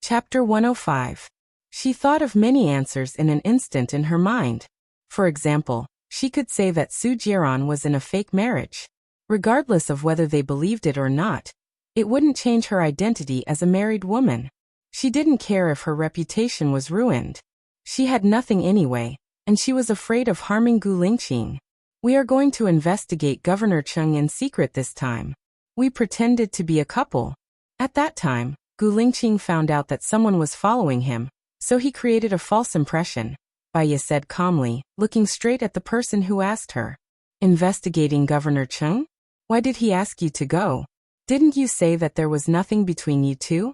Chapter 105. She thought of many answers in an instant in her mind. For example, she could say that Su Jiran was in a fake marriage. Regardless of whether they believed it or not, it wouldn't change her identity as a married woman. She didn't care if her reputation was ruined. She had nothing anyway, and she was afraid of harming Gu Lingqing. We are going to investigate Governor Cheng in secret this time. We pretended to be a couple. At that time, Gu Lingqing found out that someone was following him, so he created a false impression, Baiya said calmly, looking straight at the person who asked her. Investigating Governor Cheng? Why did he ask you to go? Didn't you say that there was nothing between you two?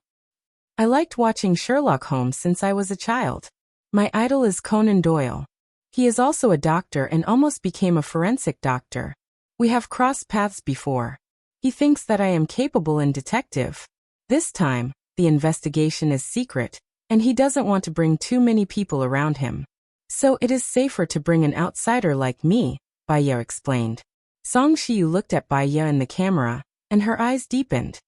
I liked watching Sherlock Holmes since I was a child. My idol is Conan Doyle. He is also a doctor and almost became a forensic doctor. We have crossed paths before. He thinks that I am capable and detective. This time, the investigation is secret, and he doesn't want to bring too many people around him. So it is safer to bring an outsider like me, Baiya explained. Song Shiyu looked at Baiya in the camera, and her eyes deepened.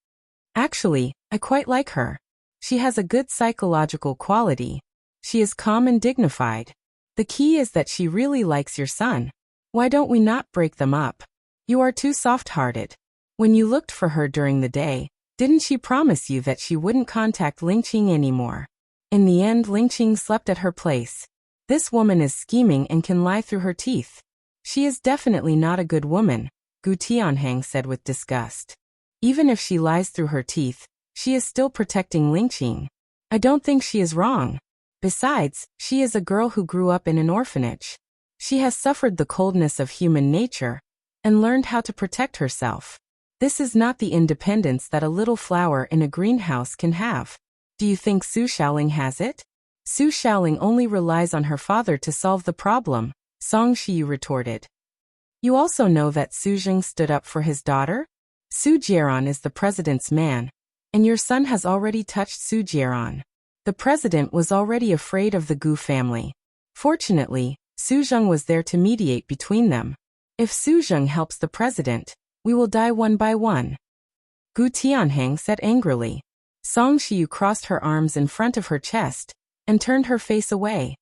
Actually, I quite like her. She has a good psychological quality. She is calm and dignified. The key is that she really likes your son. Why don't we not break them up? You are too soft-hearted. When you looked for her during the day, didn't she promise you that she wouldn't contact Lingqing anymore? In the end, Lingqing slept at her place. This woman is scheming and can lie through her teeth. She is definitely not a good woman, Gu Tianhang said with disgust. Even if she lies through her teeth, she is still protecting Lingqing. I don't think she is wrong. Besides, she is a girl who grew up in an orphanage. She has suffered the coldness of human nature and learned how to protect herself. This is not the independence that a little flower in a greenhouse can have. Do you think Su Xiaoling has it? Su Xiaoling only relies on her father to solve the problem, Song Shiyu retorted. You also know that Su Jing stood up for his daughter? Su Jiran is the president's man, and your son has already touched Su Jiran. The president was already afraid of the Gu family. Fortunately, Su Jing was there to mediate between them. If Su Jing helps the president, we will die one by one. Gu Tianhang said angrily. Song Shiyu crossed her arms in front of her chest and turned her face away.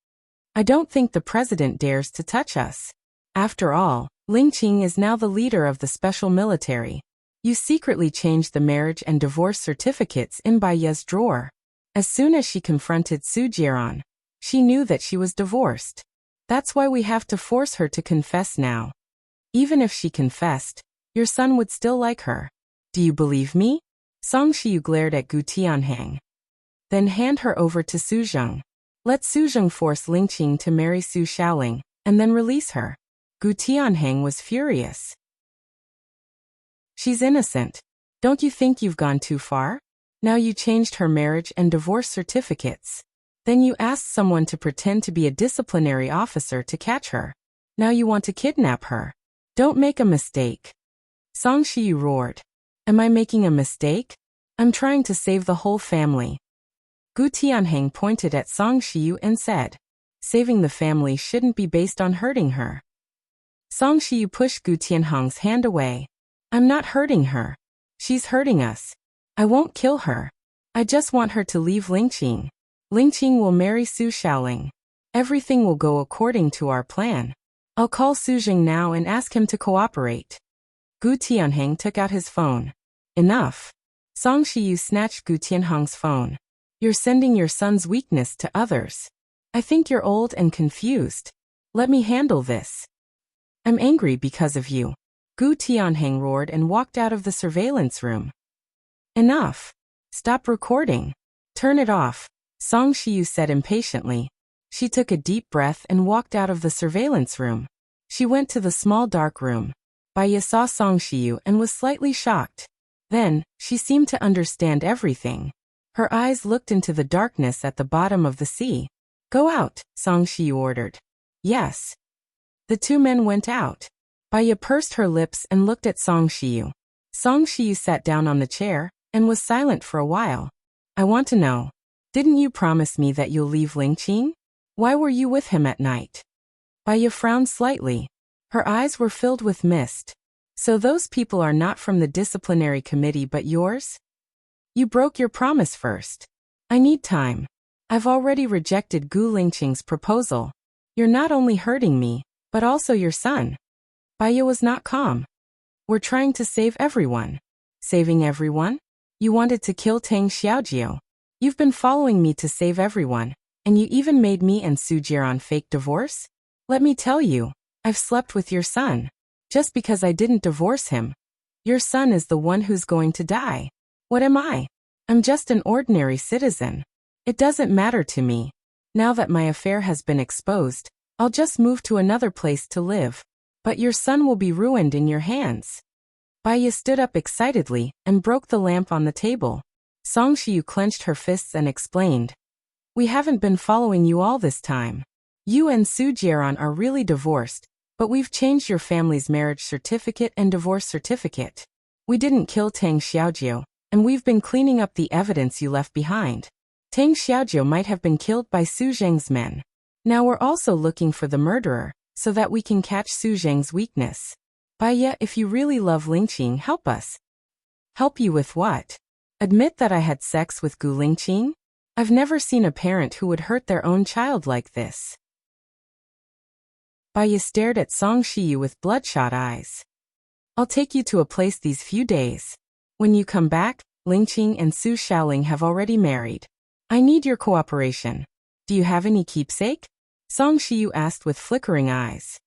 I don't think the president dares to touch us. After all, Lingqing is now the leader of the special military. You secretly changed the marriage and divorce certificates in Baiya's drawer. As soon as she confronted Su Jiran, she knew that she was divorced. That's why we have to force her to confess now. Even if she confessed, your son would still like her. Do you believe me? Song Shiyu glared at Gu Tianhang. Then hand her over to Su Jing. Let Su Jing force Lingqing to marry Su Xiaoling, and then release her. Gu Tianhang was furious. She's innocent. Don't you think you've gone too far? Now you changed her marriage and divorce certificates. Then you asked someone to pretend to be a disciplinary officer to catch her. Now you want to kidnap her. Don't make a mistake. Song Shiyu roared. Am I making a mistake? I'm trying to save the whole family. Gu Tianhang pointed at Song Shiyu and said, saving the family shouldn't be based on hurting her. Song Shiyu pushed Gu Tianhang's hand away. I'm not hurting her. She's hurting us. I won't kill her. I just want her to leave Lingqing. Lingqing will marry Su Xiaoling. Everything will go according to our plan. I'll call Su Jing now and ask him to cooperate. Gu Tianhang took out his phone. Enough. Song Shiyu snatched Gu Tianhang's phone. You're sending your son's weakness to others. I think you're old and confused. Let me handle this. I'm angry because of you. Gu Tianhang roared and walked out of the surveillance room. Enough. Stop recording. Turn it off, Song Shiyu said impatiently. She took a deep breath and walked out of the surveillance room. She went to the small dark room. Baiya saw Song Shiyu and was slightly shocked. Then, she seemed to understand everything. Her eyes looked into the darkness at the bottom of the sea. Go out, Song Shiyu ordered. Yes. The two men went out. Baiya pursed her lips and looked at Song Shiyu. Song Shiyu sat down on the chair and was silent for a while. I want to know. Didn't you promise me that you'll leave Lingqing? Why were you with him at night? Baiya frowned slightly. Her eyes were filled with mist. So those people are not from the disciplinary committee but yours? You broke your promise first. I need time. I've already rejected Gu Lingqing's proposal. You're not only hurting me, but also your son. Baiye was not calm. We're trying to save everyone. Saving everyone? You wanted to kill Tang Xiaojiu. You've been following me to save everyone, and you even made me and Su Jiran fake divorce? Let me tell you, I've slept with your son. Just because I didn't divorce him. Your son is the one who's going to die. What am I? I'm just an ordinary citizen. It doesn't matter to me. Now that my affair has been exposed, I'll just move to another place to live. But your son will be ruined in your hands. Baiye stood up excitedly and broke the lamp on the table. Song Shiyu clenched her fists and explained. We haven't been following you all this time. You and Su Jiran are really divorced, but we've changed your family's marriage certificate and divorce certificate. We didn't kill Tang Xiaojiu, and we've been cleaning up the evidence you left behind. Tang Xiaojiu might have been killed by Su Zheng's men. Now we're also looking for the murderer, so that we can catch Su Zheng's weakness. Baiye, if you really love Lingqing, help us. Help you with what? Admit that I had sex with Gu Lingqing? I've never seen a parent who would hurt their own child like this. Baiye stared at Song Shiyu with bloodshot eyes. I'll take you to a place these few days. When you come back, Lingqing and Su Shaoling have already married. I need your cooperation. Do you have any keepsake? Song Shiyu asked with flickering eyes.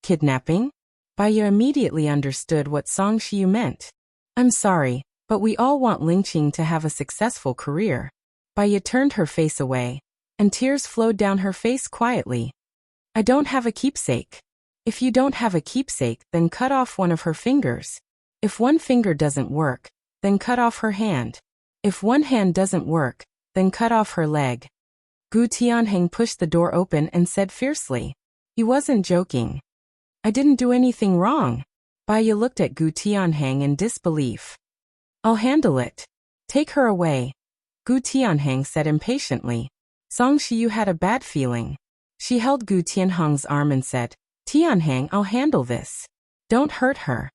Kidnapping? Baiye immediately understood what Song Shiyu meant. I'm sorry, but we all want Lingqing to have a successful career. Baiye turned her face away, and tears flowed down her face quietly. I don't have a keepsake. If you don't have a keepsake, then cut off one of her fingers. If one finger doesn't work, then cut off her hand. If one hand doesn't work, then cut off her leg. Gu Tianheng pushed the door open and said fiercely. He wasn't joking. I didn't do anything wrong. Baiye looked at Gu Tianheng in disbelief. I'll handle it. Take her away. Gu Tianheng said impatiently. Song Shiyu had a bad feeling. She held Gu Tianheng's arm and said, Tianheng, I'll handle this. Don't hurt her.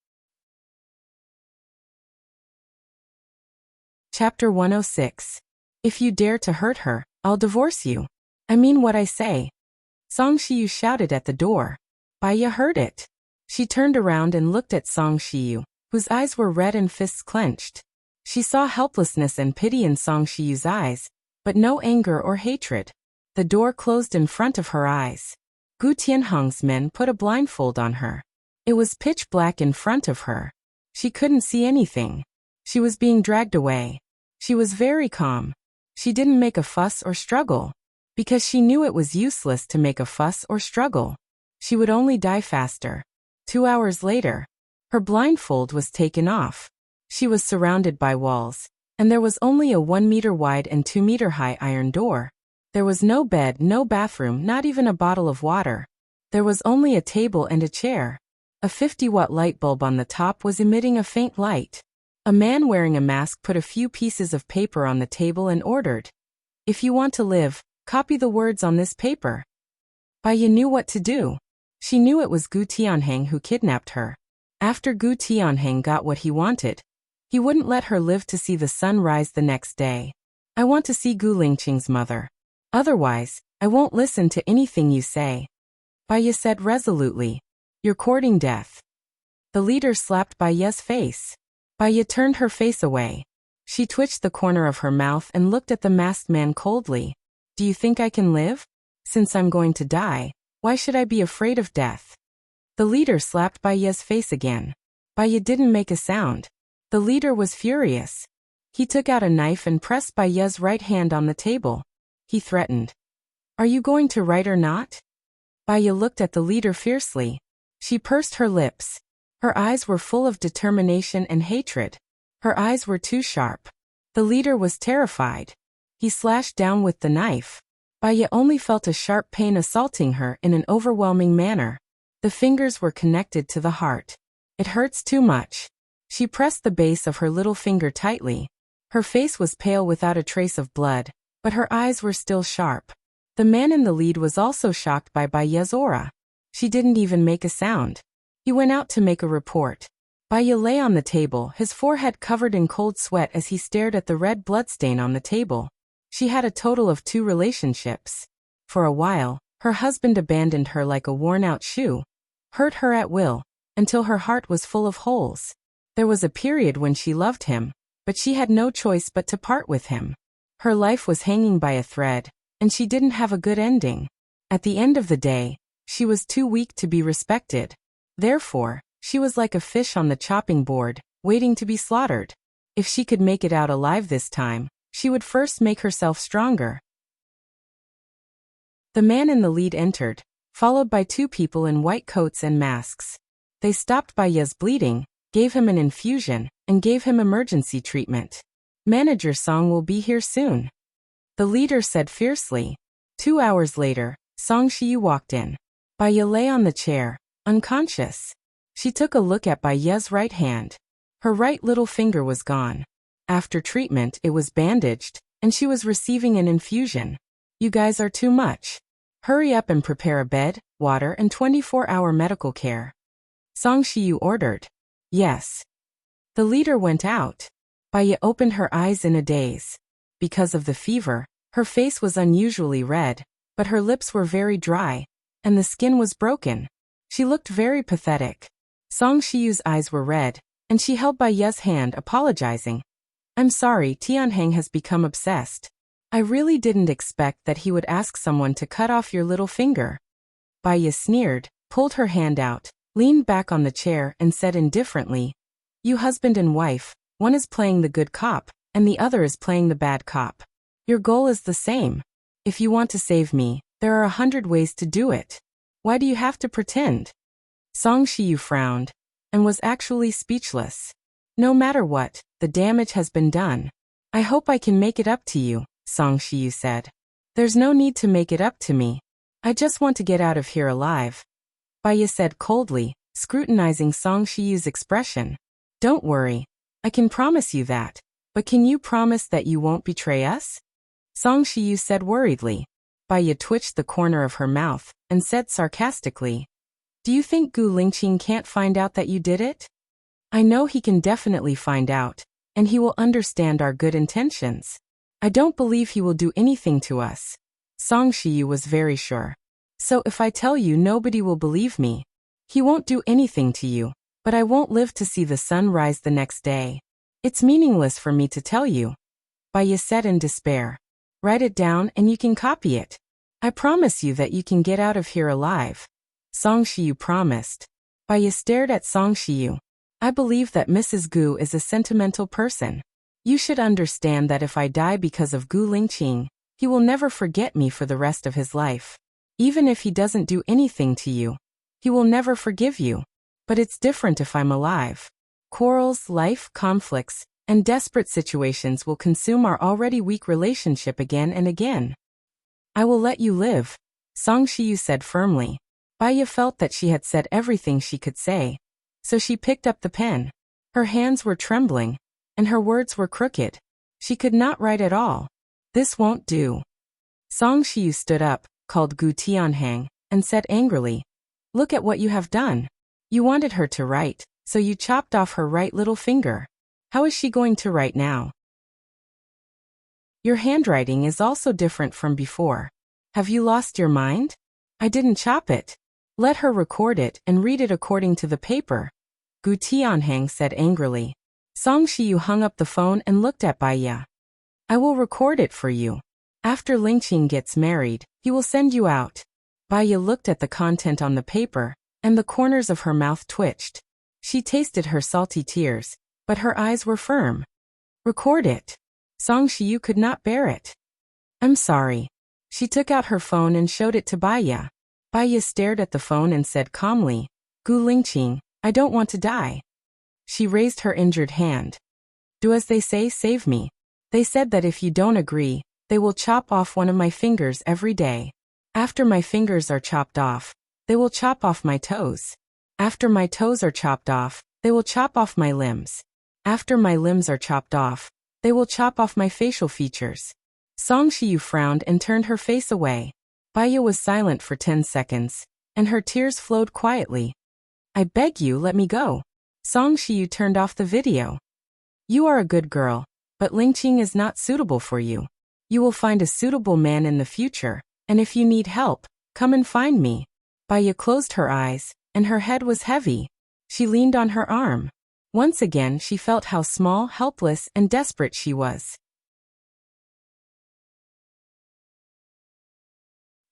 Chapter 106. If you dare to hurt her, I'll divorce you. I mean what I say. Song Shiyu shouted at the door. Baiye heard it. She turned around and looked at Song Shiyu, whose eyes were red and fists clenched. She saw helplessness and pity in Song Shiyu's eyes, but no anger or hatred. The door closed in front of her eyes. Gu Tianheng's men put a blindfold on her. It was pitch black in front of her. She couldn't see anything. She was being dragged away. She was very calm. She didn't make a fuss or struggle, because she knew it was useless to make a fuss or struggle. She would only die faster. 2 hours later, her blindfold was taken off. She was surrounded by walls, and there was only a 1 meter wide and 2 meter high iron door. There was no bed, no bathroom, not even a bottle of water. There was only a table and a chair. A 50-watt light bulb on the top was emitting a faint light. A man wearing a mask put a few pieces of paper on the table and ordered, "If you want to live, copy the words on this paper." Baiye knew what to do. She knew it was Gu Tianheng who kidnapped her. After Gu Tianheng got what he wanted, he wouldn't let her live to see the sun rise the next day. I want to see Gu Lingqing's mother. Otherwise, I won't listen to anything you say. Baiye said resolutely. You're courting death. The leader slapped Baiye's face. Baiye turned her face away. She twitched the corner of her mouth and looked at the masked man coldly. Do you think I can live? Since I'm going to die, why should I be afraid of death? The leader slapped Baiye's face again. Baiye didn't make a sound. The leader was furious. He took out a knife and pressed Baiye's right hand on the table. He threatened. Are you going to write or not? Baiye looked at the leader fiercely. She pursed her lips. Her eyes were full of determination and hatred. Her eyes were too sharp. The leader was terrified. He slashed down with the knife. Baiye only felt a sharp pain assaulting her in an overwhelming manner. The fingers were connected to the heart. It hurts too much. She pressed the base of her little finger tightly. Her face was pale without a trace of blood, but her eyes were still sharp. The man in the lead was also shocked by Baiye's aura. She didn't even make a sound. He went out to make a report. Baiye lay on the table, his forehead covered in cold sweat as he stared at the red bloodstain on the table. She had a total of 2 relationships. For a while, her husband abandoned her like a worn-out shoe, hurt her at will, until her heart was full of holes. There was a period when she loved him, but she had no choice but to part with him. Her life was hanging by a thread, and she didn't have a good ending. At the end of the day, she was too weak to be respected. Therefore, she was like a fish on the chopping board, waiting to be slaughtered. If she could make it out alive this time, she would first make herself stronger. The man in the lead entered, followed by 2 people in white coats and masks. They stopped Baya's bleeding, gave him an infusion, and gave him emergency treatment. Manager Song will be here soon, the leader said fiercely. 2 hours later, Song Shiyu walked in. Baya lay on the chair, unconscious. She took a look at Baya's right hand. Her right little finger was gone. After treatment, it was bandaged, and she was receiving an infusion. You guys are too much. Hurry up and prepare a bed, water, and 24-hour medical care. Song Shiyu ordered. Yes. The leader went out. Baya opened her eyes in a daze. Because of the fever, her face was unusually red, but her lips were very dry, and the skin was broken. She looked very pathetic. Song Shiyu's eyes were red, and she held Baya's hand, apologizing. I'm sorry, Tianheng has become obsessed. I really didn't expect that he would ask someone to cut off your little finger. Baya sneered, pulled her hand out, leaned back on the chair, and said indifferently, You husband and wife, one is playing the good cop, and the other is playing the bad cop. Your goal is the same. If you want to save me, there are 100 ways to do it. Why do you have to pretend? Song Shiyu frowned, and was actually speechless. No matter what, the damage has been done. I hope I can make it up to you, Song Shiyu said. There's no need to make it up to me. I just want to get out of here alive. Baya said coldly, scrutinizing Song Shiyu's expression. Don't worry. I can promise you that. But can you promise that you won't betray us? Song Shiyu said worriedly. Baya twitched the corner of her mouth, and said sarcastically, Do you think Gu Lingqing can't find out that you did it? I know he can definitely find out, and he will understand our good intentions. I don't believe he will do anything to us. Song Shiyu was very sure. So if I tell you, nobody will believe me. He won't do anything to you, but I won't live to see the sun rise the next day. It's meaningless for me to tell you. Baya said in despair. Write it down and you can copy it. I promise you that you can get out of here alive. Song Shiyu promised. Baya stared at Song Shiyu. I believe that Mrs. Gu is a sentimental person. You should understand that if I die because of Gu Lingqing, he will never forget me for the rest of his life. Even if he doesn't do anything to you, he will never forgive you. But it's different if I'm alive. Quarrels, life, conflicts, and desperate situations will consume our already weak relationship again and again. I will let you live, Song Shiyu said firmly. Baya felt that she had said everything she could say, so she picked up the pen. Her hands were trembling, and her words were crooked. She could not write at all. This won't do. Song Shiyu stood up, called Gu Tianheng, and said angrily, Look at what you have done. You wanted her to write, so you chopped off her right little finger. How is she going to write now? Your handwriting is also different from before. Have you lost your mind? I didn't chop it. Let her record it and read it according to the paper, Gu Tianheng said angrily. Song Shiyu hung up the phone and looked at Baya. I will record it for you. After Lingqing gets married, he will send you out. Baya looked at the content on the paper, and the corners of her mouth twitched. She tasted her salty tears, but her eyes were firm. Record it. Song Shiyu could not bear it. I'm sorry. She took out her phone and showed it to Baya. Baya stared at the phone and said calmly, Gu Lingqing, I don't want to die. She raised her injured hand. Do as they say, save me. They said that if you don't agree, they will chop off one of my fingers every day. After my fingers are chopped off, they will chop off my toes. After my toes are chopped off, they will chop off my limbs. After my limbs are chopped off, they will chop off my facial features. Song Shiyu frowned and turned her face away. Baya was silent for 10 seconds, and her tears flowed quietly. I beg you, let me go. Song Shiyu turned off the video. You are a good girl, but Lingqing is not suitable for you. You will find a suitable man in the future, and if you need help, come and find me. Baya closed her eyes, and her head was heavy. She leaned on her arm. Once again she felt how small, helpless, and desperate she was.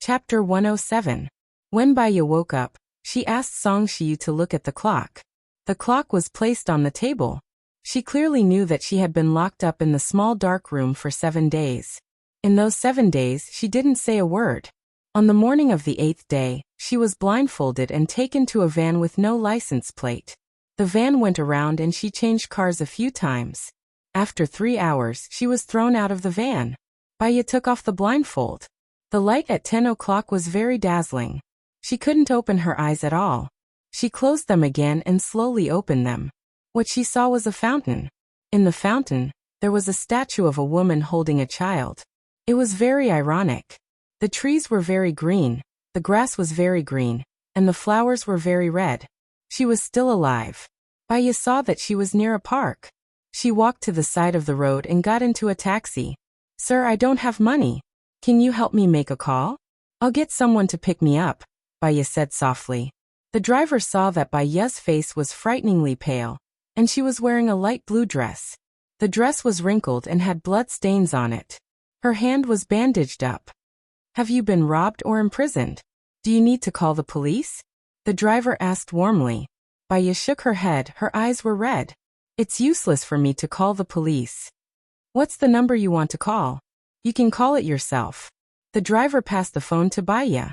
Chapter 107. When Baya woke up, she asked Song Shiyu to look at the clock. The clock was placed on the table. She clearly knew that she had been locked up in the small dark room for 7 days. In those 7 days she didn't say a word. On the morning of the 8th day, she was blindfolded and taken to a van with no license plate. The van went around and she changed cars a few times. After 3 hours she was thrown out of the van. Baya took off the blindfold. The light at 10 o'clock was very dazzling. She couldn't open her eyes at all. She closed them again and slowly opened them. What she saw was a fountain. In the fountain, there was a statue of a woman holding a child. It was very ironic. The trees were very green, the grass was very green, and the flowers were very red. She was still alive. Baya saw that she was near a park. She walked to the side of the road and got into a taxi. "Sir, I don't have money. Can you help me make a call? I'll get someone to pick me up," Baya said softly. The driver saw that Baya's face was frighteningly pale, and she was wearing a light blue dress. The dress was wrinkled and had blood stains on it. Her hand was bandaged up. "Have you been robbed or imprisoned? Do you need to call the police?" the driver asked warmly. Baya shook her head, her eyes were red. "It's useless for me to call the police." "What's the number you want to call? You can call it yourself." The driver passed the phone to Baya.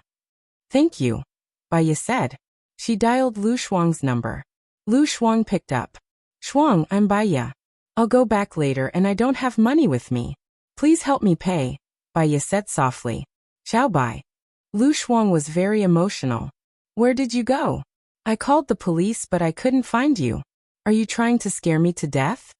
"Thank you," Baya said. She dialed Lu Shuang's number. Lu Shuang picked up. "Shuang, I'm Baya. I'll go back later and I don't have money with me. Please help me pay," Baya said softly. "Ciao Bai." Lu Shuang was very emotional. "Where did you go? I called the police but I couldn't find you. Are you trying to scare me to death?"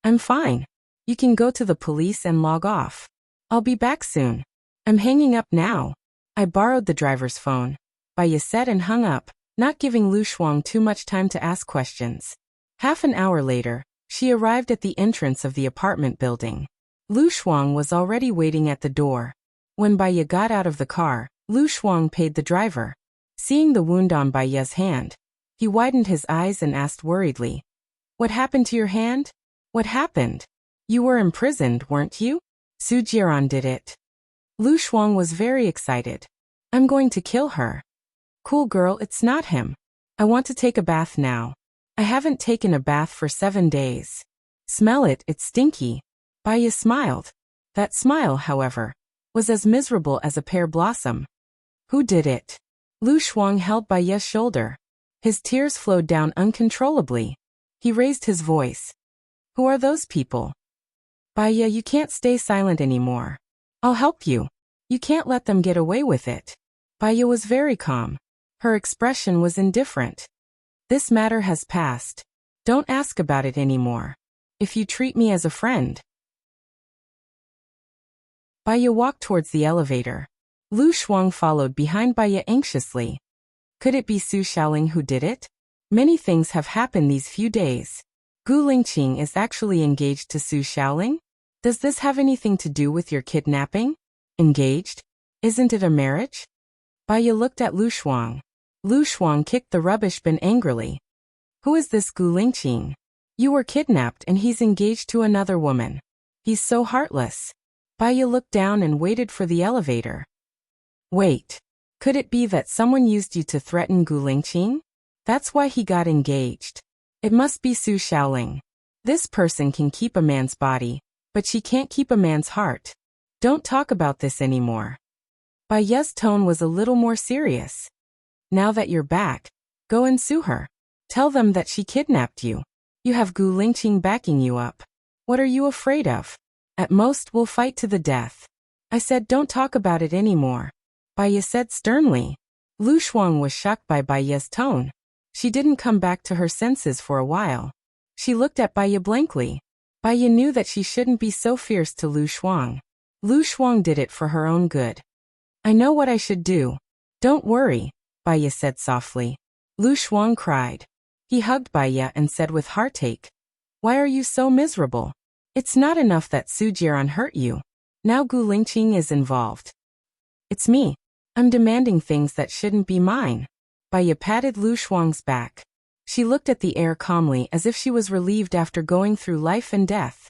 "I'm fine. You can go to the police and log off. I'll be back soon. I'm hanging up now." I borrowed the driver's phone, Baya said and hung up, not giving Lu Shuang too much time to ask questions. Half an hour later, she arrived at the entrance of the apartment building. Lu Shuang was already waiting at the door. When Baya got out of the car, Lu Shuang paid the driver. Seeing the wound on Baya's hand, he widened his eyes and asked worriedly, "What happened to your hand? What happened? You were imprisoned, weren't you? Su Jiran did it." Lu Shuang was very excited. "I'm going to kill her." "Cool girl, it's not him. I want to take a bath now. I haven't taken a bath for 7 days. Smell it, it's stinky." Baya smiled. That smile, however, was as miserable as a pear blossom. "Who did it?" Lu Shuang held Baya's shoulder. His tears flowed down uncontrollably. He raised his voice. "Who are those people?" "Baya, you can't stay silent anymore. I'll help you. You can't let them get away with it." Baya was very calm. Her expression was indifferent. "This matter has passed. Don't ask about it anymore. If you treat me as a friend." Baya walked towards the elevator. Lu Shuang followed behind Baya anxiously. Could it be Su Xiaoling who did it? Many things have happened these few days. Gu Lingqing is actually engaged to Su Xiaoling? Does this have anything to do with your kidnapping? Engaged? Isn't it a marriage? Baya looked at Lu Shuang. Lu Shuang kicked the rubbish bin angrily. "Who is this Gu Lingqing? You were kidnapped and he's engaged to another woman. He's so heartless." Baya looked down and waited for the elevator. "Wait. Could it be that someone used you to threaten Gu Lingqing? That's why he got engaged. It must be Su Xiaoling. This person can keep a man's body, but she can't keep a man's heart. Don't talk about this anymore." Baya's tone was a little more serious. "Now that you're back, go and sue her. Tell them that she kidnapped you. You have Gu Lingqing backing you up. What are you afraid of? At most, we'll fight to the death." "I said don't talk about it anymore," Baya said sternly. Lu Shuang was shocked by Baya's tone. She didn't come back to her senses for a while. She looked at Baya blankly. Baya knew that she shouldn't be so fierce to Lu Shuang. Lu Shuang did it for her own good. "I know what I should do. Don't worry," Baya said softly. Lu Shuang cried. He hugged Baya and said with heartache, "Why are you so miserable? It's not enough that Su Jiran hurt you. Now Gu Lingqing is involved. It's me. I'm demanding things that shouldn't be mine. Baya patted Lu Shuang's back. She looked at the air calmly as if she was relieved after going through life and death.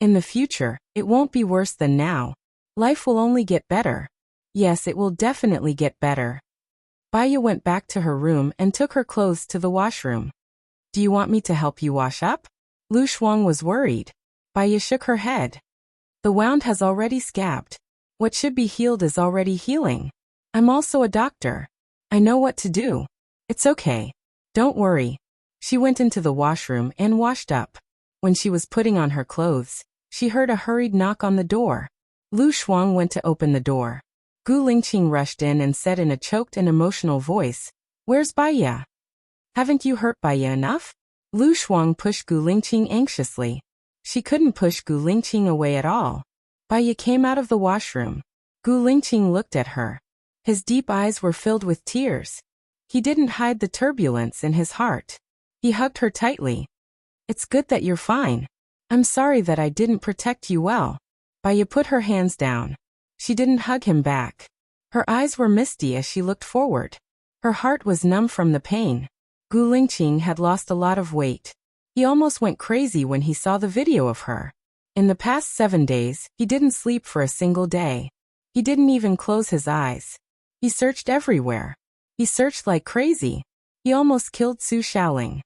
In the future, it won't be worse than now. Life will only get better. Yes, it will definitely get better. Baya went back to her room and took her clothes to the washroom. Do you want me to help you wash up? Lu Shuang was worried. Baya shook her head. The wound has already scabbed. What should be healed is already healing. I'm also a doctor. I know what to do. It's okay. Don't worry. She went into the washroom and washed up. When she was putting on her clothes, she heard a hurried knock on the door. Lu Shuang went to open the door. Gu Lingqing rushed in and said in a choked and emotional voice, "Where's Baya? Haven't you hurt Baya enough?" Lu Shuang pushed Gu Lingqing anxiously. She couldn't push Gu Lingqing away at all. Baya came out of the washroom. Gu Lingqing looked at her. His deep eyes were filled with tears. He didn't hide the turbulence in his heart. He hugged her tightly. "It's good that you're fine. I'm sorry that I didn't protect you well." Baya put her hands down. She didn't hug him back. Her eyes were misty as she looked forward. Her heart was numb from the pain. Gu Lingqing had lost a lot of weight. He almost went crazy when he saw the video of her. In the past 7 days, he didn't sleep for a single day. He didn't even close his eyes. He searched everywhere. He searched like crazy. He almost killed Su Xiaoling.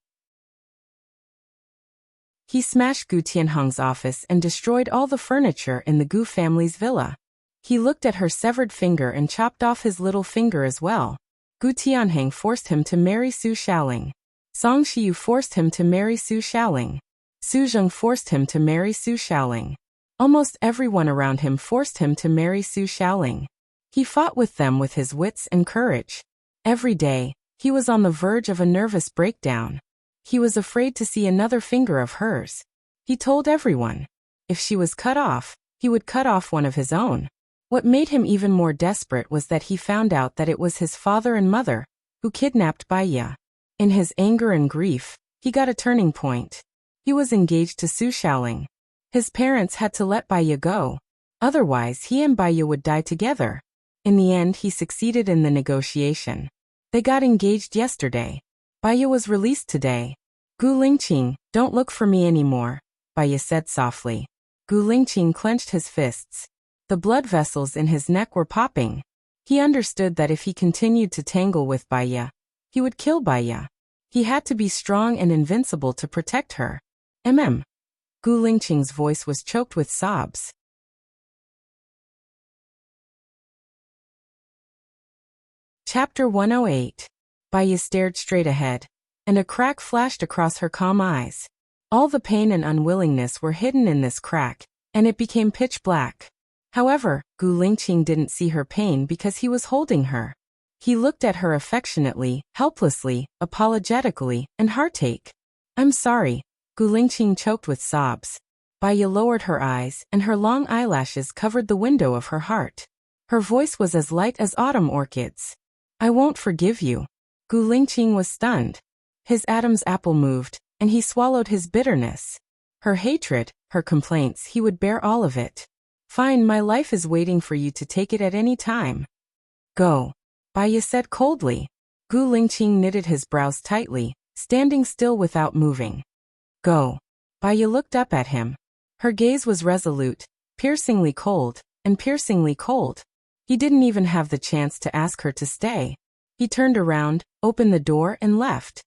He smashed Gu Tianheng's office and destroyed all the furniture in the Gu family's villa. He looked at her severed finger and chopped off his little finger as well. Gu Tianheng forced him to marry Su Xiaoling. Song Shiyu forced him to marry Su Xiaoling. Su Zheng forced him to marry Su Xiaoling. Almost everyone around him forced him to marry Su Xiaoling. He fought with them with his wits and courage. Every day, he was on the verge of a nervous breakdown. He was afraid to see another finger of hers. He told everyone, if she was cut off, he would cut off one of his own. What made him even more desperate was that he found out that it was his father and mother who kidnapped Baya. In his anger and grief, he got a turning point. He was engaged to Su Xiaoling. His parents had to let Baya go. Otherwise, he and Baya would die together. In the end, he succeeded in the negotiation. They got engaged yesterday. Baya was released today. Gu Lingqing, don't look for me anymore, Baya said softly. Gu Lingqing clenched his fists. The blood vessels in his neck were popping. He understood that if he continued to tangle with Baya, he would kill Baya. He had to be strong and invincible to protect her. Gu Lingqing's voice was choked with sobs. Chapter 108. Baya stared straight ahead, and a crack flashed across her calm eyes. All the pain and unwillingness were hidden in this crack, and it became pitch black. However, Gu Lingqing didn't see her pain because he was holding her. He looked at her affectionately, helplessly, apologetically, and heartache. "I'm sorry." Gu Lingqing choked with sobs. Baya lowered her eyes, and her long eyelashes covered the window of her heart. Her voice was as light as autumn orchids. "I won't forgive you." Gu Lingqing was stunned. His Adam's apple moved, and he swallowed his bitterness. Her hatred, her complaints, he would bear all of it. "Fine, my life is waiting for you to take it at any time." "Go," Baya said coldly. Gu Lingqing knitted his brows tightly, standing still without moving. "Go." Baya looked up at him. Her gaze was resolute, piercingly cold, and piercingly cold. He didn't even have the chance to ask her to stay. He turned around, opened the door, and left.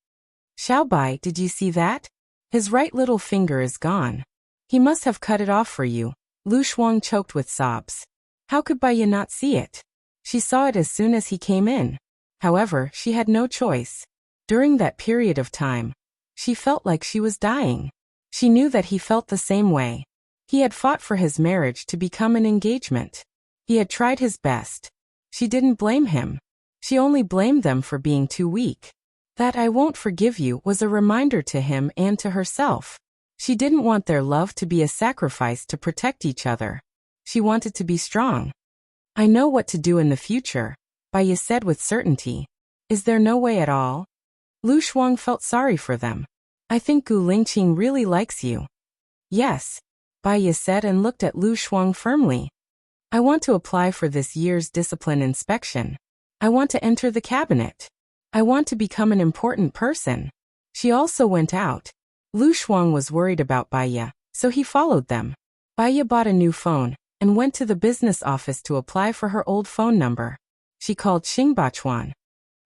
"Xiaobai, did you see that? His right little finger is gone. He must have cut it off for you." Lu Shuang choked with sobs. How could Baya not see it? She saw it as soon as he came in. However, she had no choice. During that period of time, she felt like she was dying. She knew that he felt the same way. He had fought for his marriage to become an engagement. He had tried his best. She didn't blame him. She only blamed them for being too weak. That "I won't forgive you" was a reminder to him and to herself. She didn't want their love to be a sacrifice to protect each other. She wanted to be strong. "I know what to do in the future," Baya said with certainty. "Is there no way at all?" Lu Shuang felt sorry for them. "I think Gu Lingqing really likes you." "Yes," Baya said and looked at Lu Shuang firmly. I want to apply for this year's discipline inspection. I want to enter the cabinet. I want to become an important person. She also went out. Lu Shuang was worried about Baiya, so he followed them. Baiya bought a new phone and went to the business office to apply for her old phone number. She called Xingbachuan.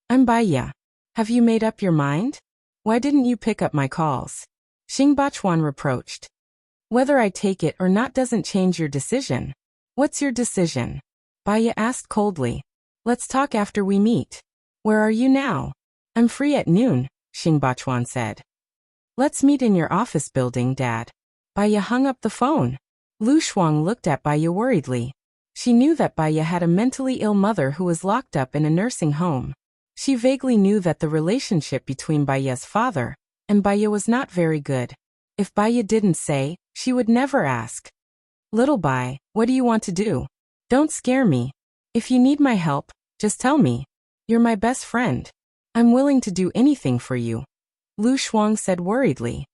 I'm Baiya. Have you made up your mind? Why didn't you pick up my calls? Xingbachuan reproached. Whether I take it or not doesn't change your decision. What's your decision? Baiya asked coldly. Let's talk after we meet. Where are you now? I'm free at noon, Xingbachuan said. Let's meet in your office building, Dad. Baiya hung up the phone. Lu Shuang looked at Baiya worriedly. She knew that Baiya had a mentally ill mother who was locked up in a nursing home. She vaguely knew that the relationship between Baiya's father and Baiya was not very good. If Baiya didn't say, she would never ask. Little Bai, what do you want to do? Don't scare me. If you need my help, just tell me. You're my best friend. I'm willing to do anything for you. Lu Shuang said worriedly.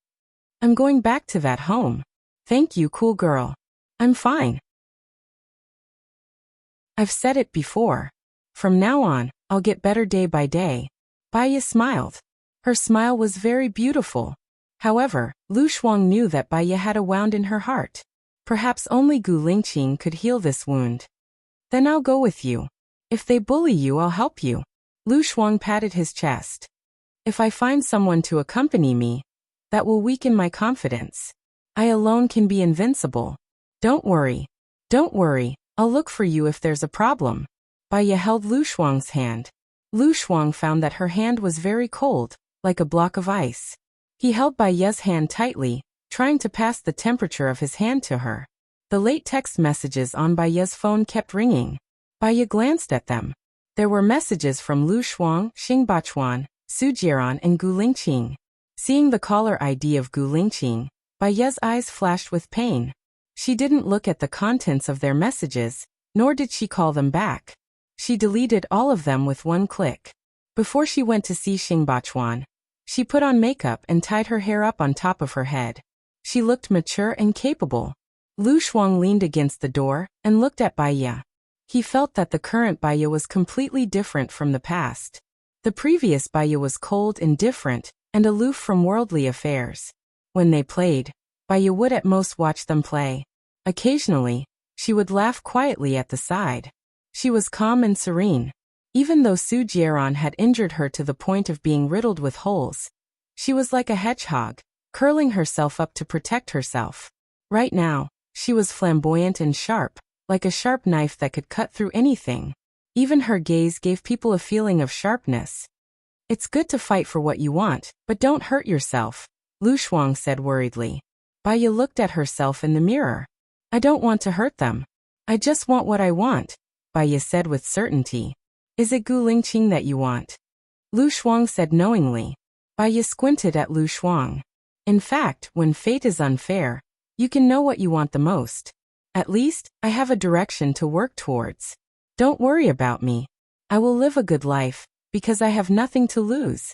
I'm going back to that home. Thank you, cool girl. I'm fine. I've said it before. From now on, I'll get better day by day. Baiya smiled. Her smile was very beautiful. However, Lu Shuang knew that Baiya had a wound in her heart. Perhaps only Gu Lingqing could heal this wound. Then I'll go with you. If they bully you, I'll help you. Lu Shuang patted his chest. If I find someone to accompany me, that will weaken my confidence. I alone can be invincible. Don't worry. Don't worry, I'll look for you if there's a problem. Baiya held Lu Shuang's hand. Lu Shuang found that her hand was very cold, like a block of ice. He held Baiya's hand tightly, trying to pass the temperature of his hand to her. The late text messages on Baiya's phone kept ringing. Baiya glanced at them. There were messages from Lu Shuang, Xingbachuan, Su Jiran and Gu Lingqing. Seeing the caller ID of Gu Lingqing, Baiya's eyes flashed with pain. She didn't look at the contents of their messages, nor did she call them back. She deleted all of them with one click. Before she went to see Xingbachuan, she put on makeup and tied her hair up on top of her head. She looked mature and capable. Lu Shuang leaned against the door and looked at Baiya. He felt that the current Baiya was completely different from the past. The previous Baiya was cold and different, and aloof from worldly affairs. When they played, Baiya would at most watch them play. Occasionally, she would laugh quietly at the side. She was calm and serene. Even though Su Jiran had injured her to the point of being riddled with holes, she was like a hedgehog, curling herself up to protect herself. Right now, she was flamboyant and sharp, like a sharp knife that could cut through anything. Even her gaze gave people a feeling of sharpness. It's good to fight for what you want, but don't hurt yourself, Lu Shuang said worriedly. Baiya looked at herself in the mirror. I don't want to hurt them. I just want what I want, Baiya said with certainty. Is it Gu Lingqing that you want? Lu Shuang said knowingly. Baiya squinted at Lu Shuang. In fact, when fate is unfair, you can know what you want the most. At least, I have a direction to work towards. Don't worry about me. I will live a good life, because I have nothing to lose.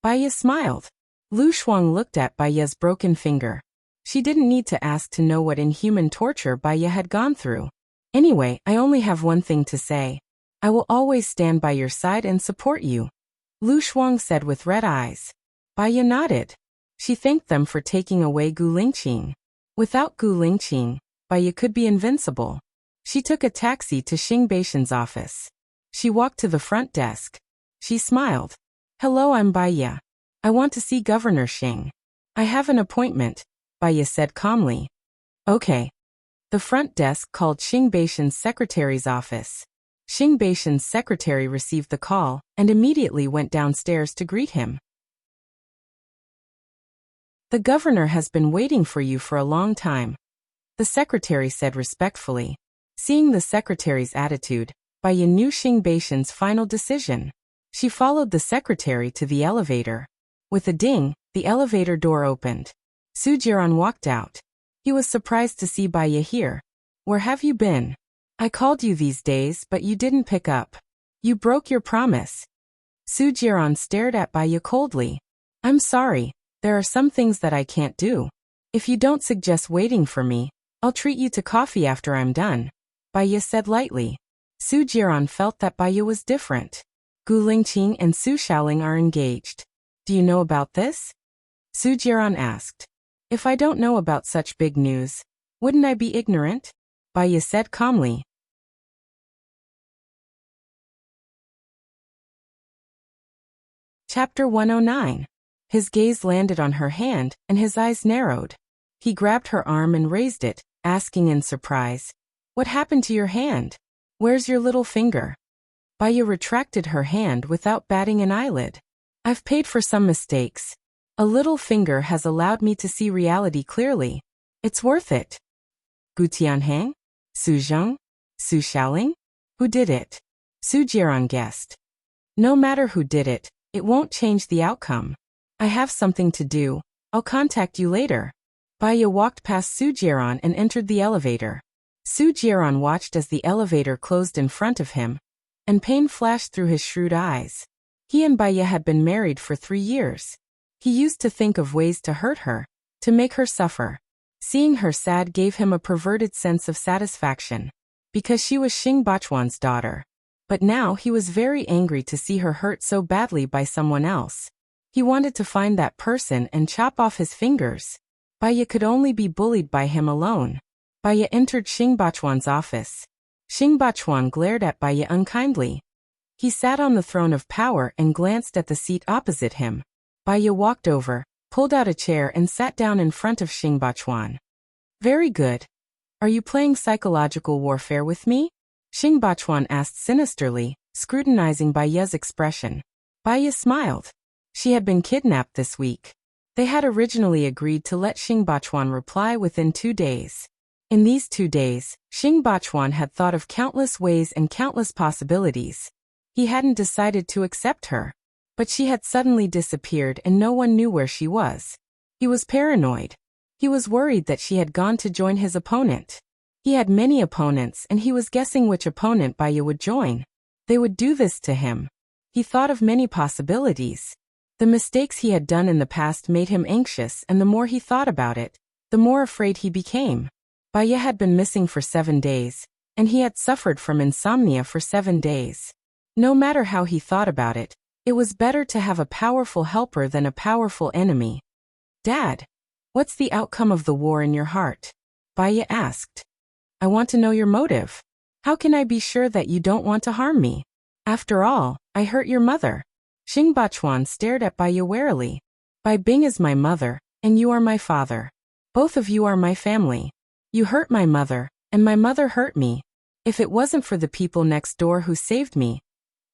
Baiya smiled. Lu Shuang looked at Baiya's broken finger. She didn't need to ask to know what inhuman torture Baiya had gone through. Anyway, I only have one thing to say. I will always stand by your side and support you, Lu Shuang said with red eyes. Baiya nodded. She thanked them for taking away Gu Lingqing. Without Gu Lingqing, Baiya could be invincible. She took a taxi to Xing Beishan's office. She walked to the front desk. She smiled. Hello, I'm Baiya. I want to see Governor Xing. I have an appointment, Baiya said calmly. Okay. The front desk called Xing Beishan's secretary's office. Xing Beishan's secretary received the call and immediately went downstairs to greet him. The governor has been waiting for you for a long time, the secretary said respectfully. Seeing the secretary's attitude, Baiya knew Xing Beishan's final decision. She followed the secretary to the elevator. With a ding, the elevator door opened. Su Jiran walked out. He was surprised to see Baiya here. Where have you been? I called you these days but you didn't pick up. You broke your promise. Su Jiran stared at Baiya coldly. I'm sorry, there are some things that I can't do. If you don't suggest waiting for me, I'll treat you to coffee after I'm done. Baya said lightly. Su Jiran felt that Baya was different. Gu Lingqing and Su Xiaoling are engaged. Do you know about this? Su Jiran asked. If I don't know about such big news, wouldn't I be ignorant? Baya said calmly. Chapter 109. His gaze landed on her hand, and his eyes narrowed. He grabbed her arm and raised it, asking in surprise, "What happened to your hand? Where's your little finger?" Baya retracted her hand without batting an eyelid. "I've paid for some mistakes. A little finger has allowed me to see reality clearly. It's worth it." Gu Tianheng? Su Zheng? Su Xiaoling? Who did it? Su Jiran guessed. No matter who did it, it won't change the outcome. I have something to do. I'll contact you later. Baya walked past Su Jiran and entered the elevator. Su Jiran watched as the elevator closed in front of him, and pain flashed through his shrewd eyes. He and Baya had been married for 3 years. He used to think of ways to hurt her, to make her suffer. Seeing her sad gave him a perverted sense of satisfaction, because she was Xing Bachuan's daughter. But now he was very angry to see her hurt so badly by someone else. He wanted to find that person and chop off his fingers. Baya could only be bullied by him alone. Baya entered Xing Bachuan's office. Xing Bachuan glared at Baya unkindly. He sat on the throne of power and glanced at the seat opposite him. Baya walked over, pulled out a chair and sat down in front of Xing Bachuan. "Very good. Are you playing psychological warfare with me?" Xing Bachuan asked sinisterly, scrutinizing Baya's expression. Baya smiled. She had been kidnapped this week. They had originally agreed to let Xing Bachuan reply within 2 days. In these 2 days, Xing Bachuan had thought of countless ways and countless possibilities. He hadn't decided to accept her. But she had suddenly disappeared and no one knew where she was. He was paranoid. He was worried that she had gone to join his opponent. He had many opponents and he was guessing which opponent Baya would join. They would do this to him. He thought of many possibilities. The mistakes he had done in the past made him anxious, and the more he thought about it, the more afraid he became. Baya had been missing for 7 days, and he had suffered from insomnia for 7 days. No matter how he thought about it, it was better to have a powerful helper than a powerful enemy. "Dad, what's the outcome of the war in your heart?" Baya asked. "I want to know your motive. How can I be sure that you don't want to harm me? After all, I hurt your mother." Xing Bachuan stared at Baya warily. "Bai Bing is my mother, and you are my father. Both of you are my family. You hurt my mother, and my mother hurt me. If it wasn't for the people next door who saved me,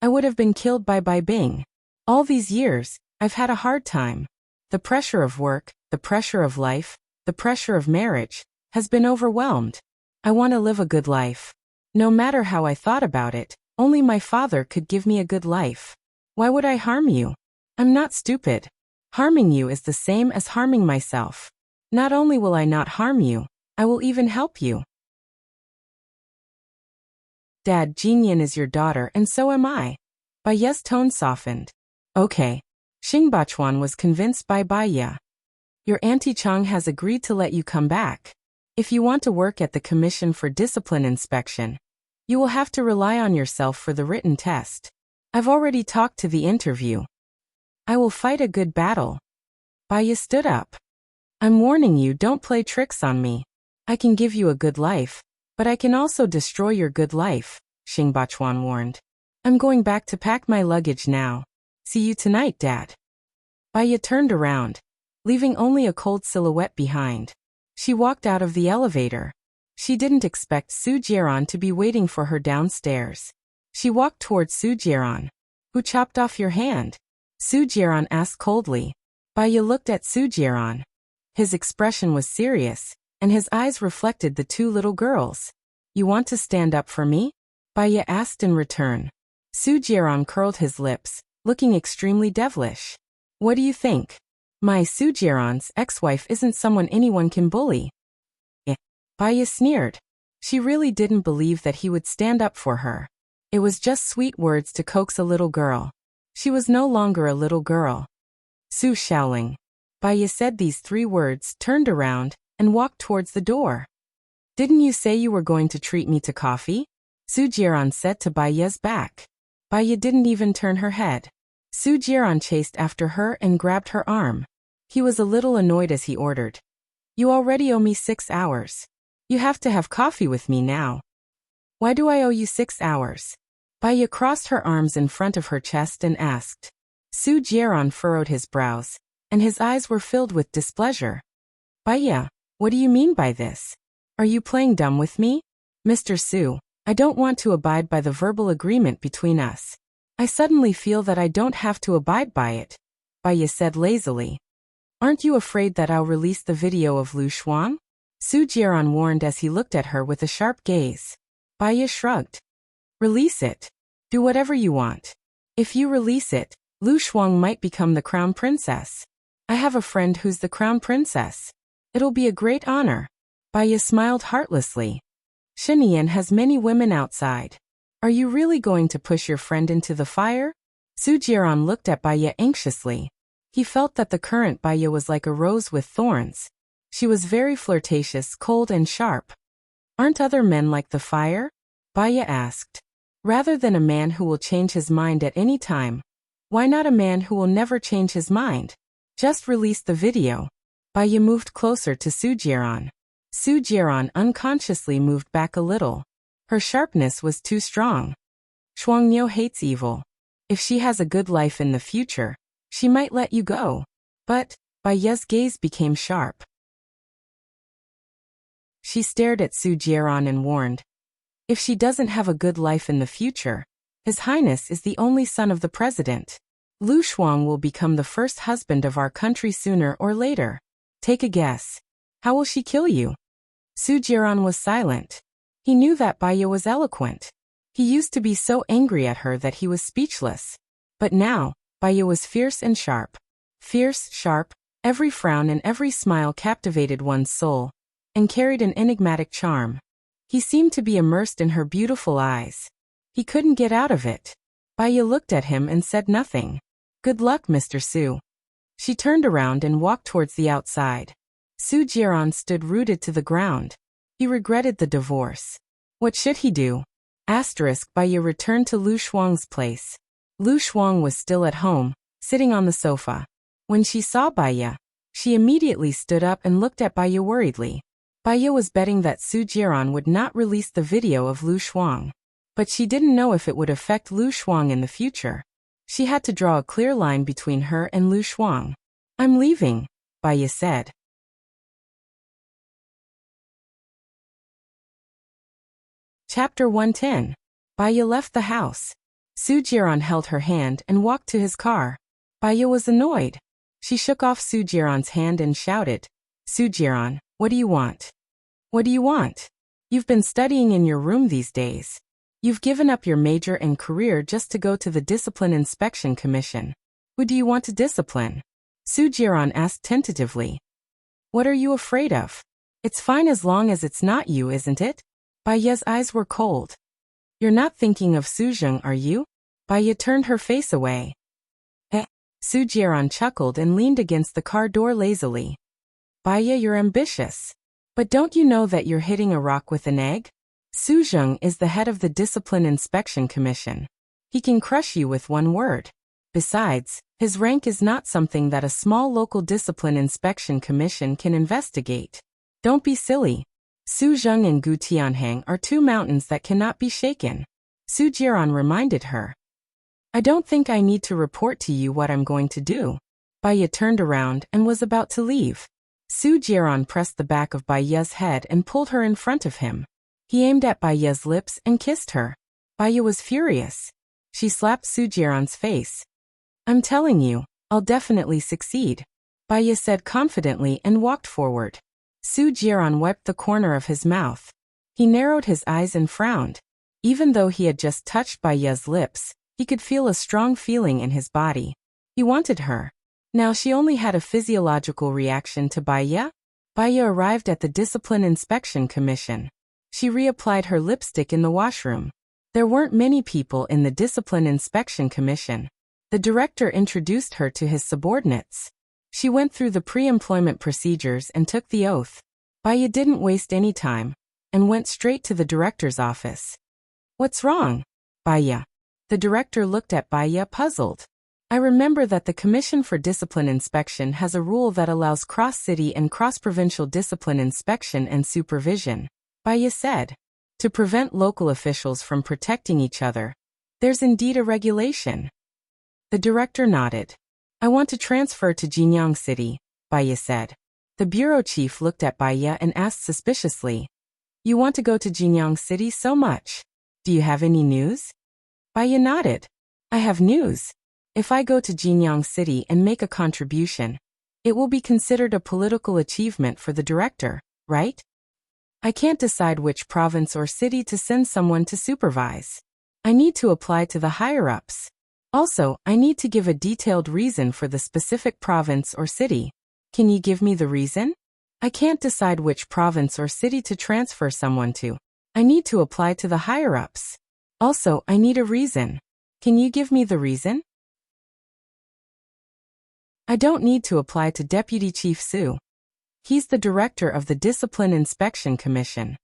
I would have been killed by Bai Bing. All these years, I've had a hard time. The pressure of work, the pressure of life, the pressure of marriage, has been overwhelmed. I want to live a good life. No matter how I thought about it, only my father could give me a good life. Why would I harm you? I'm not stupid. Harming you is the same as harming myself. Not only will I not harm you, I will even help you." "Dad, Jinyan is your daughter and so am I." Baya's tone softened. "Okay." Xing Bachuan was convinced by Baya. "Your Auntie Chang has agreed to let you come back. If you want to work at the Commission for Discipline Inspection, you will have to rely on yourself for the written test. I've already talked to the interview. I will fight a good battle." Baya stood up. "I'm warning you, don't play tricks on me. I can give you a good life, but I can also destroy your good life," Xing Bachuan warned. "I'm going back to pack my luggage now. See you tonight, Dad." Baya turned around, leaving only a cold silhouette behind. She walked out of the elevator. She didn't expect Su Jiran to be waiting for her downstairs. She walked towards Su Jiran. "Who chopped off your hand?" Su Jiran asked coldly. Baya looked at Su Jiran. His expression was serious, and his eyes reflected the 2 little girls. "You want to stand up for me?" Baya asked in return. Su Jiran curled his lips, looking extremely devilish. "What do you think? My Su Jiran's ex-wife isn't someone anyone can bully." Baya sneered. She really didn't believe that he would stand up for her. It was just sweet words to coax a little girl. She was no longer a little girl. "Su Xiaoling." Baya said these 3 words, turned around, and walked towards the door. Didn't you say you were going to treat me to coffee? Su Jiran said to Baiya's back. Baiya didn't even turn her head. Su Jiran chased after her and grabbed her arm. He was a little annoyed as he ordered. You already owe me 6 hours. You have to have coffee with me now. Why do I owe you 6 hours? Baiya crossed her arms in front of her chest and asked. Su Jiran furrowed his brows, and his eyes were filled with displeasure. Baiya, what do you mean by this? Are you playing dumb with me? Mr. Su, I don't want to abide by the verbal agreement between us. I suddenly feel that I don't have to abide by it, Baiya said lazily. Aren't you afraid that I'll release the video of Lu Shuang? Su Jiran warned as he looked at her with a sharp gaze. Baiya shrugged. Release it. Do whatever you want. If you release it, Lu Shuang might become the crown princess. I have a friend who's the crown princess. It'll be a great honor. Baiya smiled heartlessly. Shinian has many women outside. Are you really going to push your friend into the fire? Su Jiran looked at Baiya anxiously. He felt that the current Baiya was like a rose with thorns. She was very flirtatious, cold and sharp. Aren't other men like the fire? Baiya asked. Rather than a man who will change his mind at any time, why not a man who will never change his mind? Just release the video. Baiya moved closer to Su Jiran. Su Jiran unconsciously moved back a little. Her sharpness was too strong. Shuangniu hates evil. If she has a good life in the future, she might let you go. But, Baiya's gaze became sharp. She stared at Su Jiran and warned. If she doesn't have a good life in the future, His Highness is the only son of the president. Lu Shuang will become the first husband of our country sooner or later. Take a guess. How will she kill you? Su Jiran was silent. He knew that Baiya was eloquent. He used to be so angry at her that he was speechless. But now, Baiya was fierce and sharp. Fierce, sharp, every frown and every smile captivated one's soul, and carried an enigmatic charm. He seemed to be immersed in her beautiful eyes. He couldn't get out of it. Baiya looked at him and said nothing. Good luck, Mr. Su. She turned around and walked towards the outside. Su Jiran stood rooted to the ground. He regretted the divorce. What should he do? Baiya returned to Lu Shuang's place. Lu Shuang was still at home, sitting on the sofa. When she saw Baiya, she immediately stood up and looked at Baiya worriedly. Baiya was betting that Su Jiran would not release the video of Lu Shuang. But she didn't know if it would affect Lu Shuang in the future. She had to draw a clear line between her and Lu Shuang. I'm leaving, Baiya said. Chapter 110. Baiya left the house. Su Jiran held her hand and walked to his car. Baiya was annoyed. She shook off Su Jiran's hand and shouted, Su Jiran, what do you want? What do you want? You've been studying in your room these days. You've given up your major and career just to go to the Discipline Inspection Commission. Who do you want to discipline? Su Jiran asked tentatively. What are you afraid of? It's fine as long as it's not you, isn't it? Baiya's eyes were cold. You're not thinking of Suzheng, are you? Baiya turned her face away. Su Jiran chuckled and leaned against the car door lazily. Baiya, you're ambitious. But don't you know that you're hitting a rock with an egg? Suzheng is the head of the Discipline Inspection Commission. He can crush you with one word. Besides, his rank is not something that a small local Discipline Inspection Commission can investigate. Don't be silly. Suzheng and Gu Tianhang are two mountains that cannot be shaken. Su Jiran reminded her. I don't think I need to report to you what I'm going to do. Baiya turned around and was about to leave. Su Jiran pressed the back of Baiya's head and pulled her in front of him. He aimed at Baiya's lips and kissed her. Baiya was furious. She slapped Su Jiran's face. I'm telling you, I'll definitely succeed, Baiya said confidently and walked forward. Su Jiran wiped the corner of his mouth. He narrowed his eyes and frowned. Even though he had just touched Baiya's lips, he could feel a strong feeling in his body. He wanted her. Now she only had a physiological reaction to Baiya. Baiya arrived at the Discipline Inspection Commission. She reapplied her lipstick in the washroom. There weren't many people in the Discipline Inspection Commission. The director introduced her to his subordinates. She went through the pre-employment procedures and took the oath. Baiya didn't waste any time, and went straight to the director's office. What's wrong? Baya. The director looked at Baya puzzled. I remember that the Commission for Discipline Inspection has a rule that allows cross-city and cross-provincial discipline inspection and supervision, Baya said. To prevent local officials from protecting each other. There's indeed a regulation. The director nodded. I want to transfer to Jinyang City, Baya said. The bureau chief looked at Baya and asked suspiciously. You want to go to Jinyang City so much? Do you have any news? Baya nodded. I have news. If I go to Jinyang City and make a contribution, it will be considered a political achievement for the director, right? I can't decide which province or city to send someone to supervise. I need to apply to the higher-ups. Also, I need to give a detailed reason for the specific province or city. Can you give me the reason? I can't decide which province or city to transfer someone to. I need to apply to the higher-ups. Also, I need a reason. Can you give me the reason? I don't need to apply to Deputy Chief Su. He's the director of the Discipline Inspection Commission.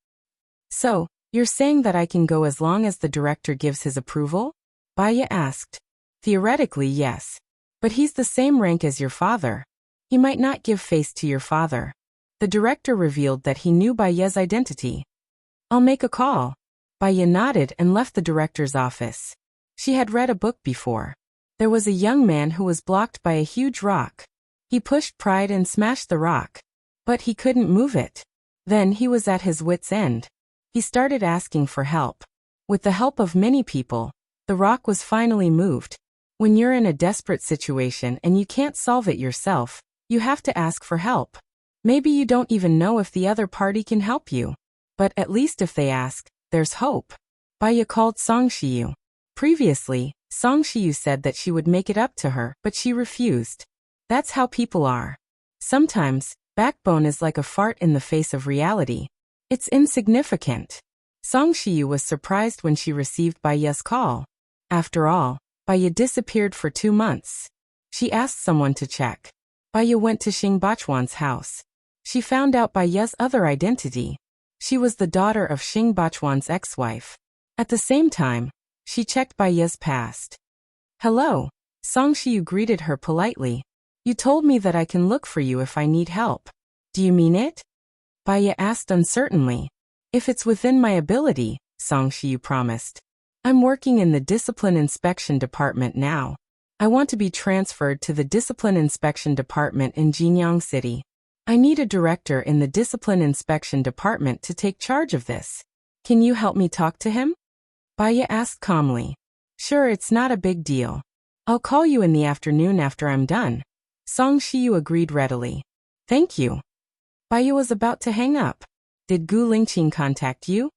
So, you're saying that I can go as long as the director gives his approval? Baya asked. Theoretically, yes. But he's the same rank as your father. He might not give face to your father. The director revealed that he knew Baya's identity. I'll make a call. Baya nodded and left the director's office. She had read a book before. There was a young man who was blocked by a huge rock. He pushed pride and smashed the rock. But he couldn't move it. Then he was at his wit's end. He started asking for help. With the help of many people, the rock was finally moved. When you're in a desperate situation and you can't solve it yourself, you have to ask for help. Maybe you don't even know if the other party can help you. But at least if they ask, there's hope. Baya called Song Shiyu. Previously, Song Shiyu said that she would make it up to her, but she refused. That's how people are. Sometimes, backbone is like a fart in the face of reality. It's insignificant. Song Shiyu was surprised when she received Baya's call. After all, Baya disappeared for 2 months. She asked someone to check. Baya went to Xing Bachwan's house. She found out Baya's other identity. She was the daughter of Xing Bachwan's ex-wife. At the same time, she checked Baya's past. Hello, Song Shiyu greeted her politely. You told me that I can look for you if I need help. Do you mean it? Baya asked uncertainly. If it's within my ability, Song Shiyu promised. I'm working in the Discipline Inspection Department now. I want to be transferred to the Discipline Inspection Department in Jinyang City. I need a director in the Discipline Inspection Department to take charge of this. Can you help me talk to him? Baya asked calmly. Sure, it's not a big deal. I'll call you in the afternoon after I'm done. Song Shiyu agreed readily. Thank you. Baya was about to hang up. Did Gu Lingqing contact you?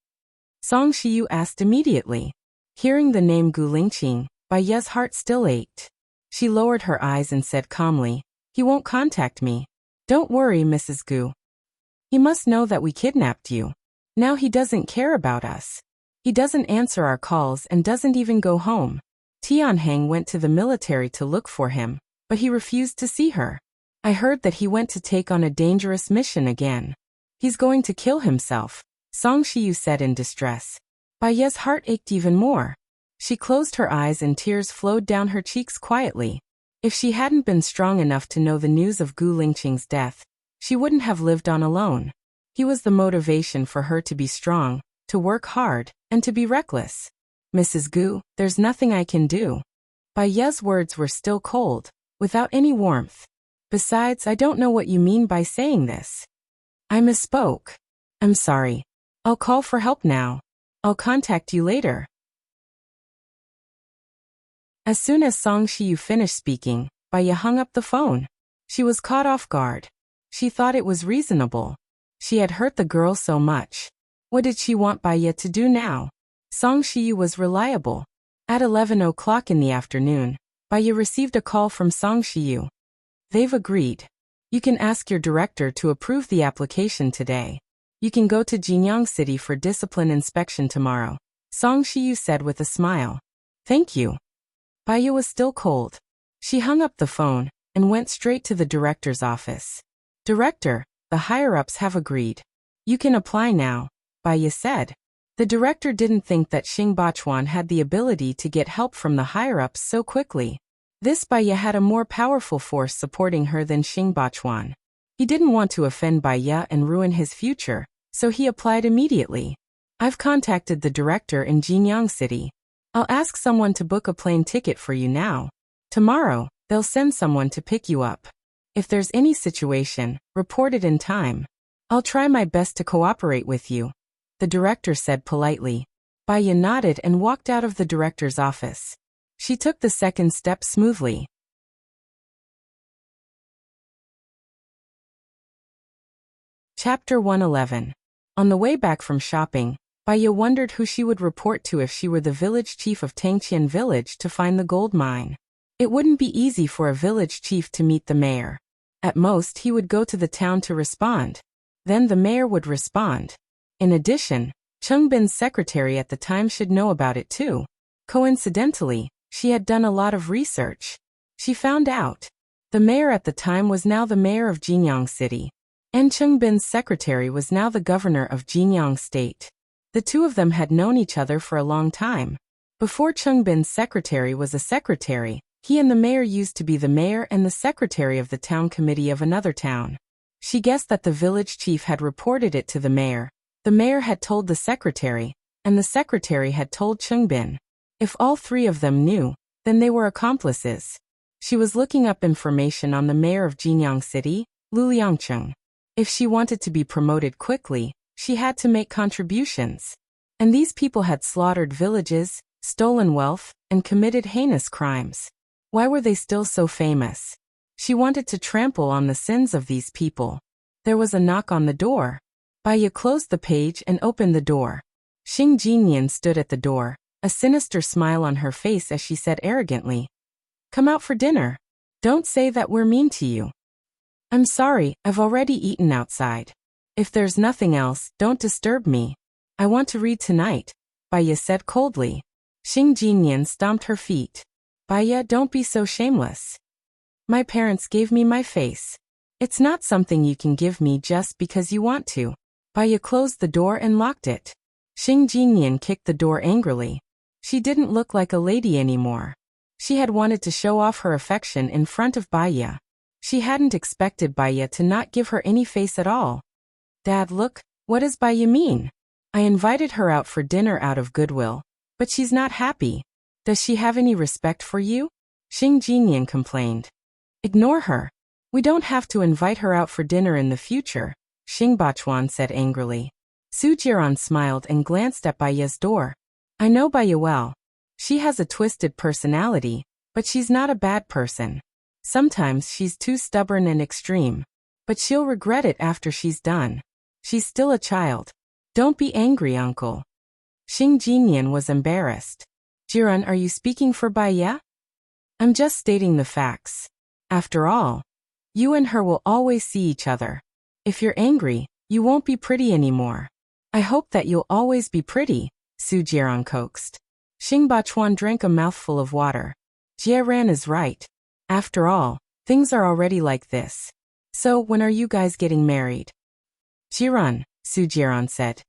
Song Shiyu asked immediately. Hearing the name Gu Lingqing, Baya's heart still ached. She lowered her eyes and said calmly, He won't contact me. Don't worry, Mrs. Gu. He must know that we kidnapped you. Now he doesn't care about us. He doesn't answer our calls and doesn't even go home. Tianheng went to the military to look for him, but he refused to see her. I heard that he went to take on a dangerous mission again. He's going to kill himself, Song Shiyu said in distress. Baya's heart ached even more. She closed her eyes and tears flowed down her cheeks quietly. If she hadn't been strong enough to know the news of Gu Lingqing's death, she wouldn't have lived on alone. He was the motivation for her to be strong, to work hard, and to be reckless. Mrs. Gu, there's nothing I can do. Baya's words were still cold, without any warmth. Besides, I don't know what you mean by saying this. I misspoke. I'm sorry. I'll call for help now. I'll contact you later. As soon as Song Shiyu finished speaking, Baya hung up the phone. She was caught off guard. She thought it was reasonable. She had hurt the girl so much. What did she want Baya to do now? Song Shiyu was reliable. At 11 o'clock in the afternoon, Baya received a call from Song Shiyu. They've agreed. You can ask your director to approve the application today. You can go to Jinyang City for discipline inspection tomorrow, Song Shiyu said with a smile. Thank you. Baya was still cold. She hung up the phone and went straight to the director's office. Director, the higher-ups have agreed. You can apply now. Baya said. The director didn't think that Xing Bachuan had the ability to get help from the higher-ups so quickly. This Baya had a more powerful force supporting her than Xing Bachuan. He didn't want to offend Baya and ruin his future, so he applied immediately. I've contacted the director in Jinyang City. I'll ask someone to book a plane ticket for you now. Tomorrow, they'll send someone to pick you up. If there's any situation, report it in time. I'll try my best to cooperate with you, the director said politely. Baya nodded and walked out of the director's office. She took the second step smoothly. Chapter 111. On the way back from shopping, Baya wondered who she would report to if she were the village chief of Tangqian village to find the gold mine. It wouldn't be easy for a village chief to meet the mayor. At most, he would go to the town to respond. Then the mayor would respond. In addition, Chungbin's secretary at the time should know about it too. Coincidentally, she had done a lot of research. She found out. The mayor at the time was now the mayor of Jinyang City. And Chungbin's secretary was now the governor of Jinyang State. The two of them had known each other for a long time. Before Chungbin's secretary was a secretary, he and the mayor used to be the mayor and the secretary of the town committee of another town. She guessed that the village chief had reported it to the mayor had told the secretary, and the secretary had told Chungbin. If all three of them knew, then they were accomplices. She was looking up information on the mayor of Jinyang City, Lu Liangcheng. If she wanted to be promoted quickly, she had to make contributions. And these people had slaughtered villages, stolen wealth, and committed heinous crimes. Why were they still so famous? She wanted to trample on the sins of these people. There was a knock on the door. Baya closed the page and opened the door. Xing Jinyan stood at the door, a sinister smile on her face as she said arrogantly, "Come out for dinner. Don't say that we're mean to you." "I'm sorry, I've already eaten outside. If there's nothing else, don't disturb me. I want to read tonight," Baya said coldly. Xing Jinyan stomped her feet. "Baya, don't be so shameless. My parents gave me my face. It's not something you can give me just because you want to." Baya closed the door and locked it. Xing Jinyan kicked the door angrily. She didn't look like a lady anymore. She had wanted to show off her affection in front of Baya. She hadn't expected Baya to not give her any face at all. "Dad, look, what does Baya mean? I invited her out for dinner out of goodwill, but she's not happy. Does she have any respect for you?" Xing Jinyan complained. "Ignore her. We don't have to invite her out for dinner in the future," Xing Bachuan said angrily. Su Jiran smiled and glanced at Baya's door. "I know Baya well. She has a twisted personality, but she's not a bad person. Sometimes she's too stubborn and extreme, but she'll regret it after she's done. She's still a child. Don't be angry, uncle." Xing Jinyan was embarrassed. "Jiran, are you speaking for Baya?" "I'm just stating the facts. After all, you and her will always see each other. If you're angry, you won't be pretty anymore." "I hope that you'll always be pretty," Su Jiran coaxed. Xing Bachuan drank a mouthful of water. Jiran is right. After all, things are already like this. "So, when are you guys getting married?" "Jiran," Su Jiran said.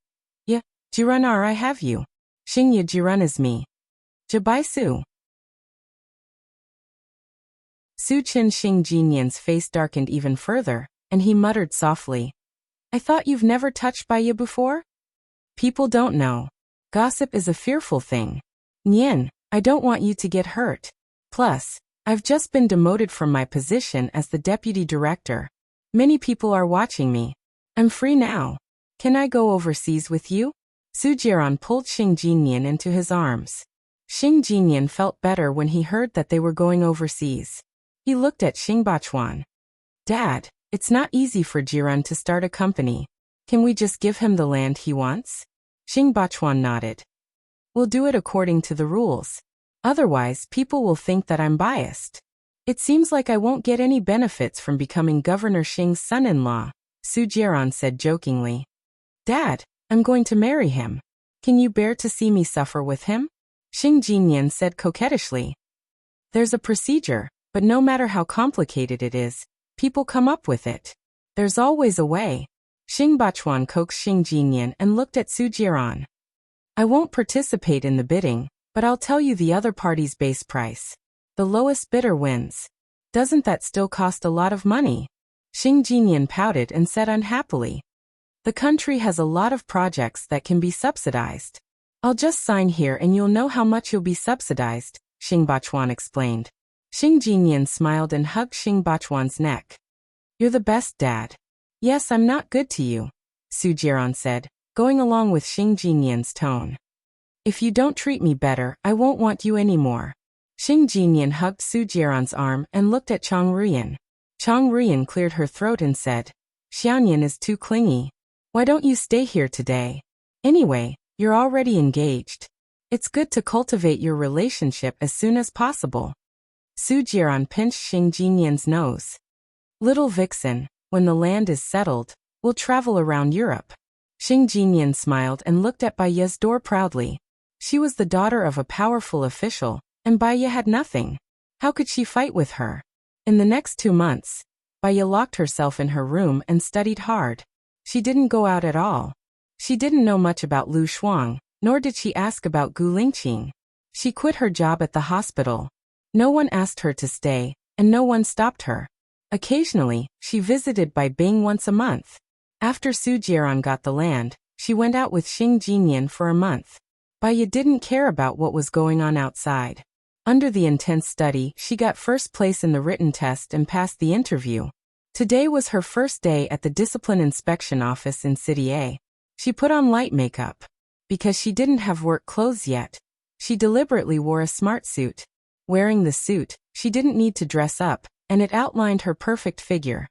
"Yeah, Jiran are I have you. Xing ya Jiran is me. Jabai Su." Su Qin Xing Jinyan's face darkened even further, and he muttered softly, "I thought you've never touched Baya before?" "People don't know. Gossip is a fearful thing. Nian, I don't want you to get hurt. Plus, I've just been demoted from my position as the deputy director. Many people are watching me. I'm free now. Can I go overseas with you?" Su Jiran pulled Xing Jinyan into his arms. Xing Jinyan felt better when he heard that they were going overseas. He looked at Xing Bachuan. "Dad, it's not easy for Jiran to start a company. Can we just give him the land he wants?" Xing Bachuan nodded. "We'll do it according to the rules. Otherwise, people will think that I'm biased. It seems like I won't get any benefits from becoming Governor Xing's son-in-law," Su Jiran said jokingly. "Dad, I'm going to marry him. Can you bear to see me suffer with him?" Xing Jinyan said coquettishly. "There's a procedure, but no matter how complicated it is, people come up with it. There's always a way." Xing Bachuan coaxed Xing Jinyan and looked at Su Jiran. I won't participate in the bidding, but I'll tell you the other party's base price. The lowest bidder wins. Doesn't that still cost a lot of money? Xing Jinyan pouted and said unhappily. The country has a lot of projects that can be subsidized. I'll just sign here and you'll know how much you'll be subsidized, Xing Bachuan explained. Xing Jinyan smiled and hugged Xing Bachuan's neck. You're the best, Dad. Yes, I'm not good to you, Su Jiran said, going along with Xing Jinyan's tone. If you don't treat me better, I won't want you anymore. Xing Jinyan hugged Su Jiran's arm and looked at Chang Ruyan. Chang Ruyan cleared her throat and said, Xiaoyan is too clingy. Why don't you stay here today? Anyway, you're already engaged. It's good to cultivate your relationship as soon as possible. Su Jiran pinched Xing Jinyan's nose. Little vixen, when the land is settled, we'll travel around Europe. Xing Jinyan smiled and looked at Baiya's door proudly. She was the daughter of a powerful official, and Baiya had nothing. How could she fight with her? In the next 2 months, Baiya locked herself in her room and studied hard. She didn't go out at all. She didn't know much about Lu Shuang, nor did she ask about Gu Lingqing. She quit her job at the hospital. No one asked her to stay, and no one stopped her. Occasionally, she visited Bai Bing once a month. After Su Jiran got the land, she went out with Xing Jinyan for a month. Baiya didn't care about what was going on outside. Under the intense study, she got first place in the written test and passed the interview. Today was her first day at the Discipline Inspection Office in City A. She put on light makeup. Because she didn't have work clothes yet, she deliberately wore a smart suit. Wearing the suit, she didn't need to dress up, and it outlined her perfect figure.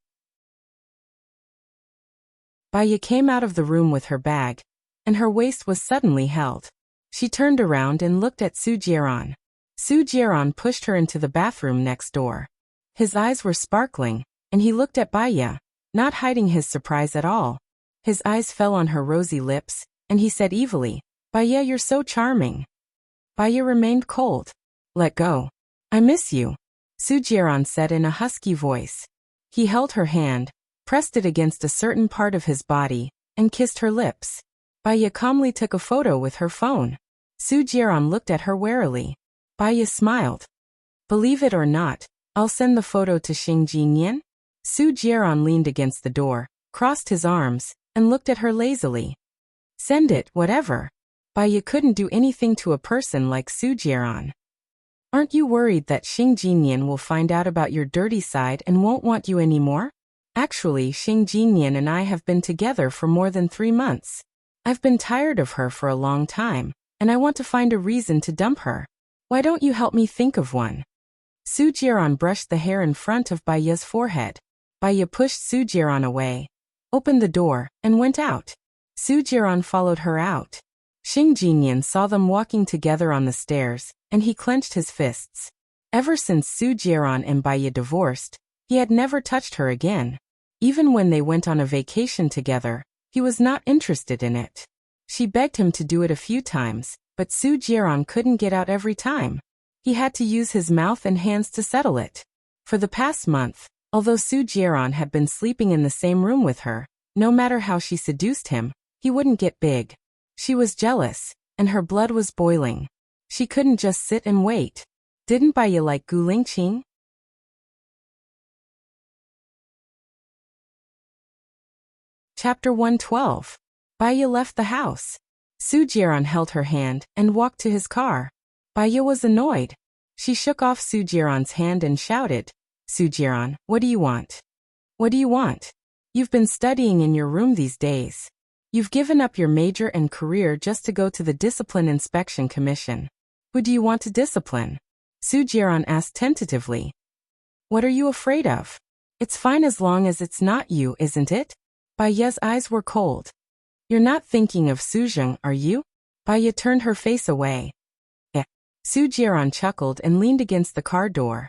Baiya came out of the room with her bag, and her waist was suddenly held. She turned around and looked at Su Jiran. Su Jiran pushed her into the bathroom next door. His eyes were sparkling, and he looked at Baiya, not hiding his surprise at all. His eyes fell on her rosy lips, and he said evilly, Baiya, you're so charming. Baiya remained cold. Let go. I miss you, Su Jiran said in a husky voice. He held her hand, pressed it against a certain part of his body, and kissed her lips. Baiya calmly took a photo with her phone. Su Jiran looked at her warily. Baiya smiled. Believe it or not, I'll send the photo to Xing Jinyan. Su Jiran leaned against the door, crossed his arms, and looked at her lazily. Send it, whatever. Baiya couldn't do anything to a person like Su Jiran. Aren't you worried that Xing Jinyan will find out about your dirty side and won't want you anymore? Actually, Xing Jinyan and I have been together for more than 3 months. I've been tired of her for a long time, and I want to find a reason to dump her. Why don't you help me think of one? Su Jiran brushed the hair in front of Baiya's forehead. Baiya pushed Su Jiran away, opened the door, and went out. Su Jiran followed her out. Xing Jinyan saw them walking together on the stairs, and he clenched his fists. Ever since Su Jiran and Baiya divorced, he had never touched her again. Even when they went on a vacation together, he was not interested in it. She begged him to do it a few times, but Su Jiran couldn't get out every time. He had to use his mouth and hands to settle it. For the past month, although Su Jiran had been sleeping in the same room with her, no matter how she seduced him, he wouldn't get big. She was jealous, and her blood was boiling. She couldn't just sit and wait. Didn't Baiya like Gu Lingqing? Chapter 112. Baiya left the house. Su Jiran held her hand and walked to his car. Baiya was annoyed. She shook off Su Jiran's hand and shouted, Su Jiran, what do you want? What do you want? You've been studying in your room these days. You've given up your major and career just to go to the Discipline Inspection Commission. Who do you want to discipline? Su Jiran asked tentatively. What are you afraid of? It's fine as long as it's not you, isn't it? Baiya's eyes were cold. You're not thinking of Suzheng, are you? Baiya turned her face away. Su Jiran chuckled and leaned against the car door.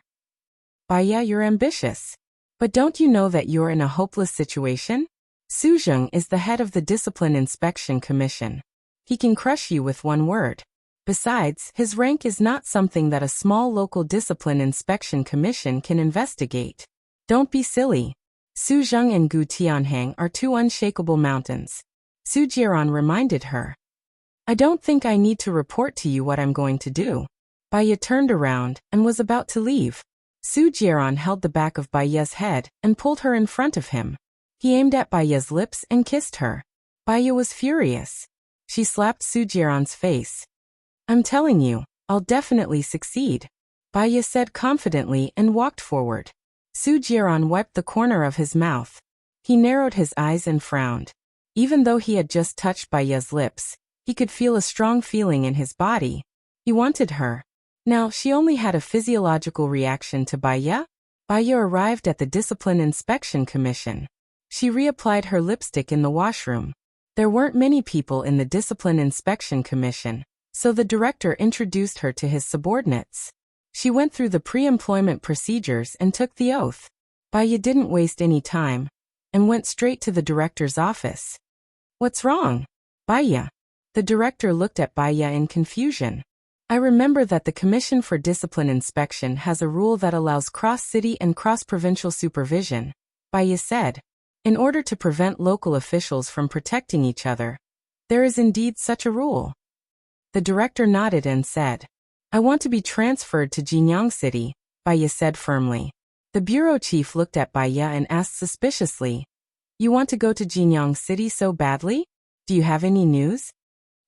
Baiya, you're ambitious. But don't you know that you're in a hopeless situation? Suzheng is the head of the Discipline Inspection Commission. He can crush you with one word. Besides, his rank is not something that a small local Discipline Inspection Commission can investigate. Don't be silly. Suzheng and Gu Tianhang are two unshakable mountains. Su Jiran reminded her. I don't think I need to report to you what I'm going to do. Baiya turned around and was about to leave. Su Jiran held the back of Baiya's head and pulled her in front of him. He aimed at Baiya's lips and kissed her. Baiya was furious. She slapped Su Jiran's face. I'm telling you, I'll definitely succeed, Baiya said confidently and walked forward. Su Jiran wiped the corner of his mouth. He narrowed his eyes and frowned. Even though he had just touched Baiya's lips, he could feel a strong feeling in his body. He wanted her. Now, she only had a physiological reaction to Baiya. Baiya arrived at the Discipline Inspection Commission. She reapplied her lipstick in the washroom. There weren't many people in the Discipline Inspection Commission, so the director introduced her to his subordinates. She went through the pre-employment procedures and took the oath. Baiya didn't waste any time and went straight to the director's office. What's wrong, Baiya? The director looked at Baiya in confusion. I remember that the Commission for Discipline Inspection has a rule that allows cross-city and cross-provincial supervision, Baiya said. In order to prevent local officials from protecting each other, there is indeed such a rule. The director nodded and said, I want to be transferred to Jinyang City, Baiya said firmly. The bureau chief looked at Baiya and asked suspiciously, You want to go to Jinyang City so badly? Do you have any news?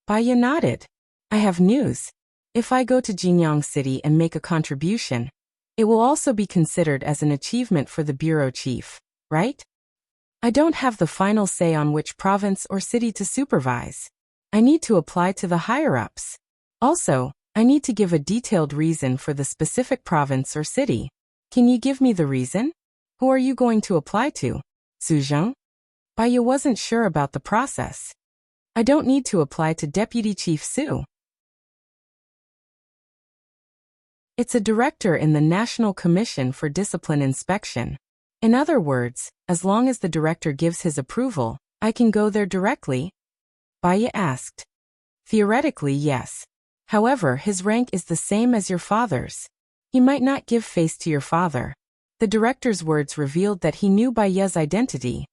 Baiya nodded. I have news. If I go to Jinyang City and make a contribution, it will also be considered as an achievement for the bureau chief, right? I don't have the final say on which province or city to supervise. I need to apply to the higher-ups. Also, I need to give a detailed reason for the specific province or city. Can you give me the reason? Who are you going to apply to? Suzheng? Baiya wasn't sure about the process. I don't need to apply to Deputy Chief Su. It's a director in the National Commission for Discipline Inspection. In other words, as long as the director gives his approval, I can go there directly? Baiya asked. Theoretically, yes. However, his rank is the same as your father's. He might not give face to your father. The director's words revealed that he knew Baiya's identity.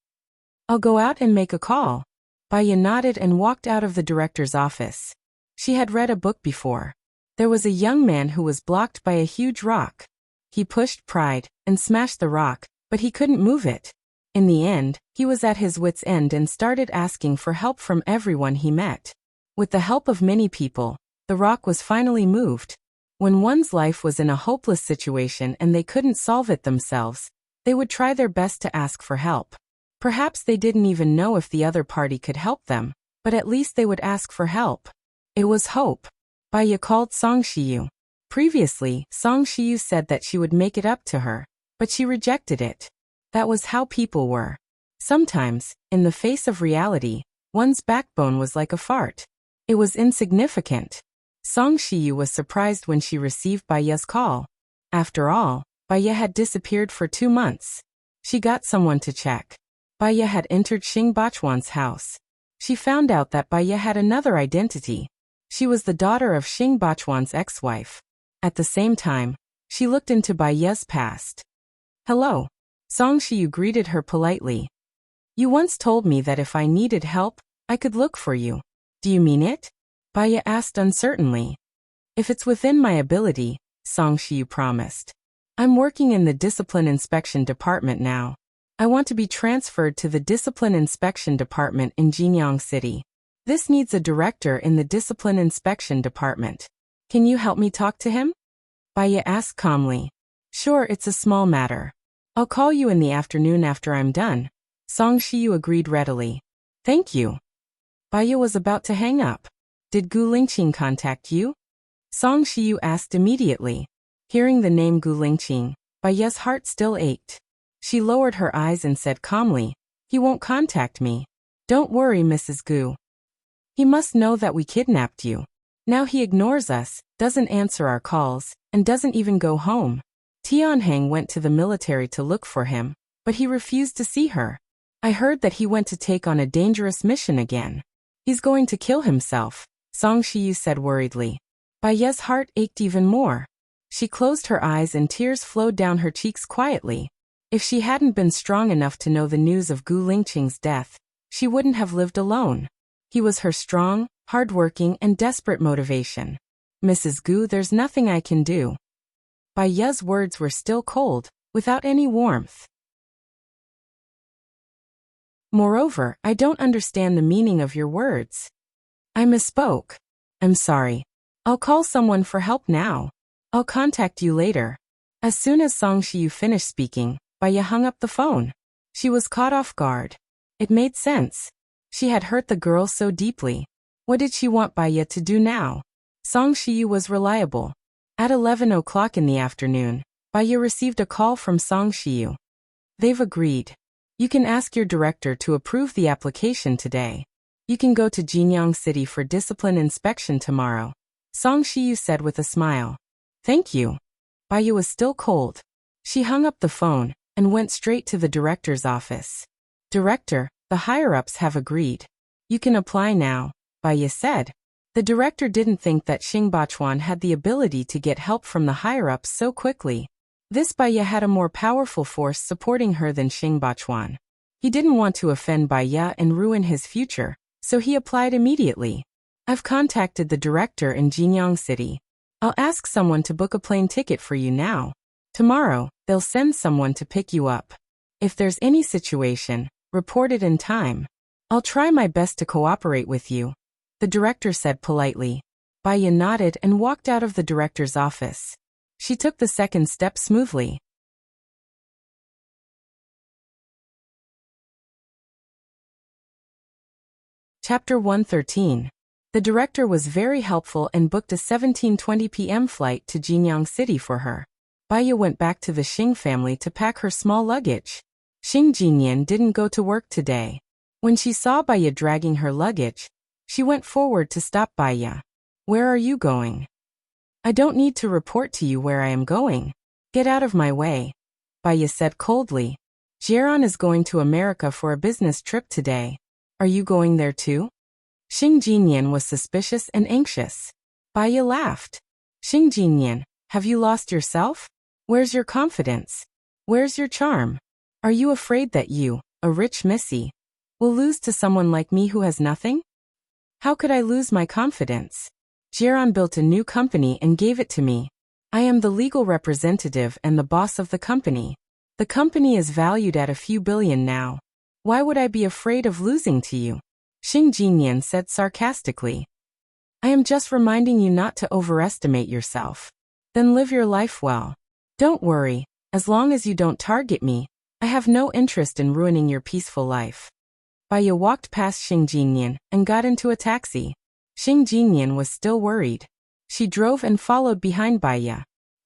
I'll go out and make a call. Baiya nodded and walked out of the director's office. She had read a book before. There was a young man who was blocked by a huge rock. He pushed, pried, and smashed the rock, but he couldn't move it. In the end, he was at his wit's end and started asking for help from everyone he met. With the help of many people, the rock was finally moved. When one's life was in a hopeless situation and they couldn't solve it themselves, they would try their best to ask for help. Perhaps they didn't even know if the other party could help them, but at least they would ask for help. It was hope. Baiya called Song Shiyu. Previously, Song Shiyu said that she would make it up to her, but she rejected it. That was how people were. Sometimes, in the face of reality, one's backbone was like a fart. It was insignificant. Song Shiyu was surprised when she received Baiya's call. After all, Baiya had disappeared for 2 months. She got someone to check. Baiya had entered Xing Bachwan's house. She found out that Baiya had another identity. She was the daughter of Xing Bachwan's ex-wife. At the same time, she looked into Baiya's past. Hello. Song Shiyu greeted her politely. You once told me that if I needed help, I could look for you. Do you mean it? Baiya asked uncertainly. If it's within my ability, Song Shiyu promised. I'm working in the Discipline Inspection Department now. I want to be transferred to the Discipline Inspection Department in Jinyang City. This needs a director in the Discipline Inspection Department. Can you help me talk to him? Baiya asked calmly. Sure, it's a small matter. I'll call you in the afternoon after I'm done. Song Shiyu agreed readily. Thank you. Baiya was about to hang up. Did Gu Lingqing contact you? Song Shiyu asked immediately. Hearing the name Gu Lingqing, Baiya's heart still ached. She lowered her eyes and said calmly, He won't contact me. Don't worry, Mrs. Gu. He must know that we kidnapped you. Now he ignores us, doesn't answer our calls, and doesn't even go home. Tianhang went to the military to look for him, but he refused to see her. I heard that he went to take on a dangerous mission again. He's going to kill himself, Song Shiyu said worriedly. Baiya's heart ached even more. She closed her eyes and tears flowed down her cheeks quietly. If she hadn't been strong enough to know the news of Gu Lingqing's death, she wouldn't have lived alone. He was her strong, hardworking, and desperate motivation. Mrs. Gu, there's nothing I can do. Bai Ye's words were still cold, without any warmth. Moreover, I don't understand the meaning of your words. I misspoke. I'm sorry. I'll call someone for help now. I'll contact you later. As soon as Song Shiyu finished speaking, Bai Ye hung up the phone. She was caught off guard. It made sense. She had hurt the girl so deeply. What did she want Bai Ye to do now? Song Shiyu was reliable. At 11 o'clock in the afternoon, Bai Ye received a call from Song Shiyu. They've agreed. You can ask your director to approve the application today. You can go to Jinyang City for discipline inspection tomorrow, Song Shiyu said with a smile. Thank you. Bai Ye was still cold. She hung up the phone and went straight to the director's office. Director, the higher-ups have agreed. You can apply now, Bai Ye said. The director didn't think that Xing Bachuan had the ability to get help from the higher-ups so quickly. This Bai Ye had a more powerful force supporting her than Xing Bachuan. He didn't want to offend Bai Ye and ruin his future, so he applied immediately. I've contacted the director in Jinyang City. I'll ask someone to book a plane ticket for you now. Tomorrow, they'll send someone to pick you up. If there's any situation, report it in time. I'll try my best to cooperate with you, the director said politely. Bai Ye nodded and walked out of the director's office. She took the second step smoothly. Chapter 113. The director was very helpful and booked a 17:20 p.m. flight to Jinyang City for her. Bai Ye went back to the Xing family to pack her small luggage. Xing Jinyan didn't go to work today. When she saw Bai Ye dragging her luggage, she went forward to stop Bai Ye. Where are you going? I don't need to report to you where I am going. Get out of my way, Bai Ye said coldly. Jiran is going to America for a business trip today. Are you going there too? Xing Jinyan was suspicious and anxious. Bai Ye laughed. Xing Jinyan, have you lost yourself? Where's your confidence? Where's your charm? Are you afraid that you, a rich missy, will lose to someone like me who has nothing? How could I lose my confidence? Jiran built a new company and gave it to me. I am the legal representative and the boss of the company. The company is valued at a few billion now. Why would I be afraid of losing to you? Xing Jinyan said sarcastically. I am just reminding you not to overestimate yourself. Then live your life well. Don't worry, as long as you don't target me, I have no interest in ruining your peaceful life. Bai Ye walked past Xing Jinyan and got into a taxi. Xing Jinyan was still worried. She drove and followed behind Bai Ye.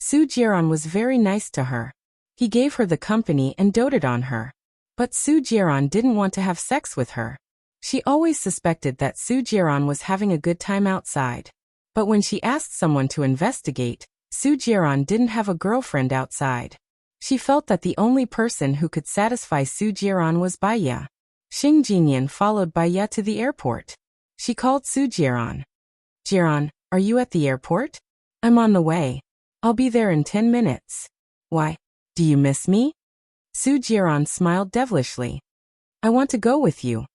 Su Jiran was very nice to her. He gave her the company and doted on her. But Su Jiran didn't want to have sex with her. She always suspected that Su Jiran was having a good time outside. But when she asked someone to investigate, Su Jiran didn't have a girlfriend outside. She felt that the only person who could satisfy Su Jiran was Bai Ye. Xing Jinyan followed Bai Ye to the airport. She called Su Jiran. Jiran, are you at the airport? I'm on the way. I'll be there in 10 minutes. Why? Do you miss me? Su Jiran smiled devilishly. I want to go with you,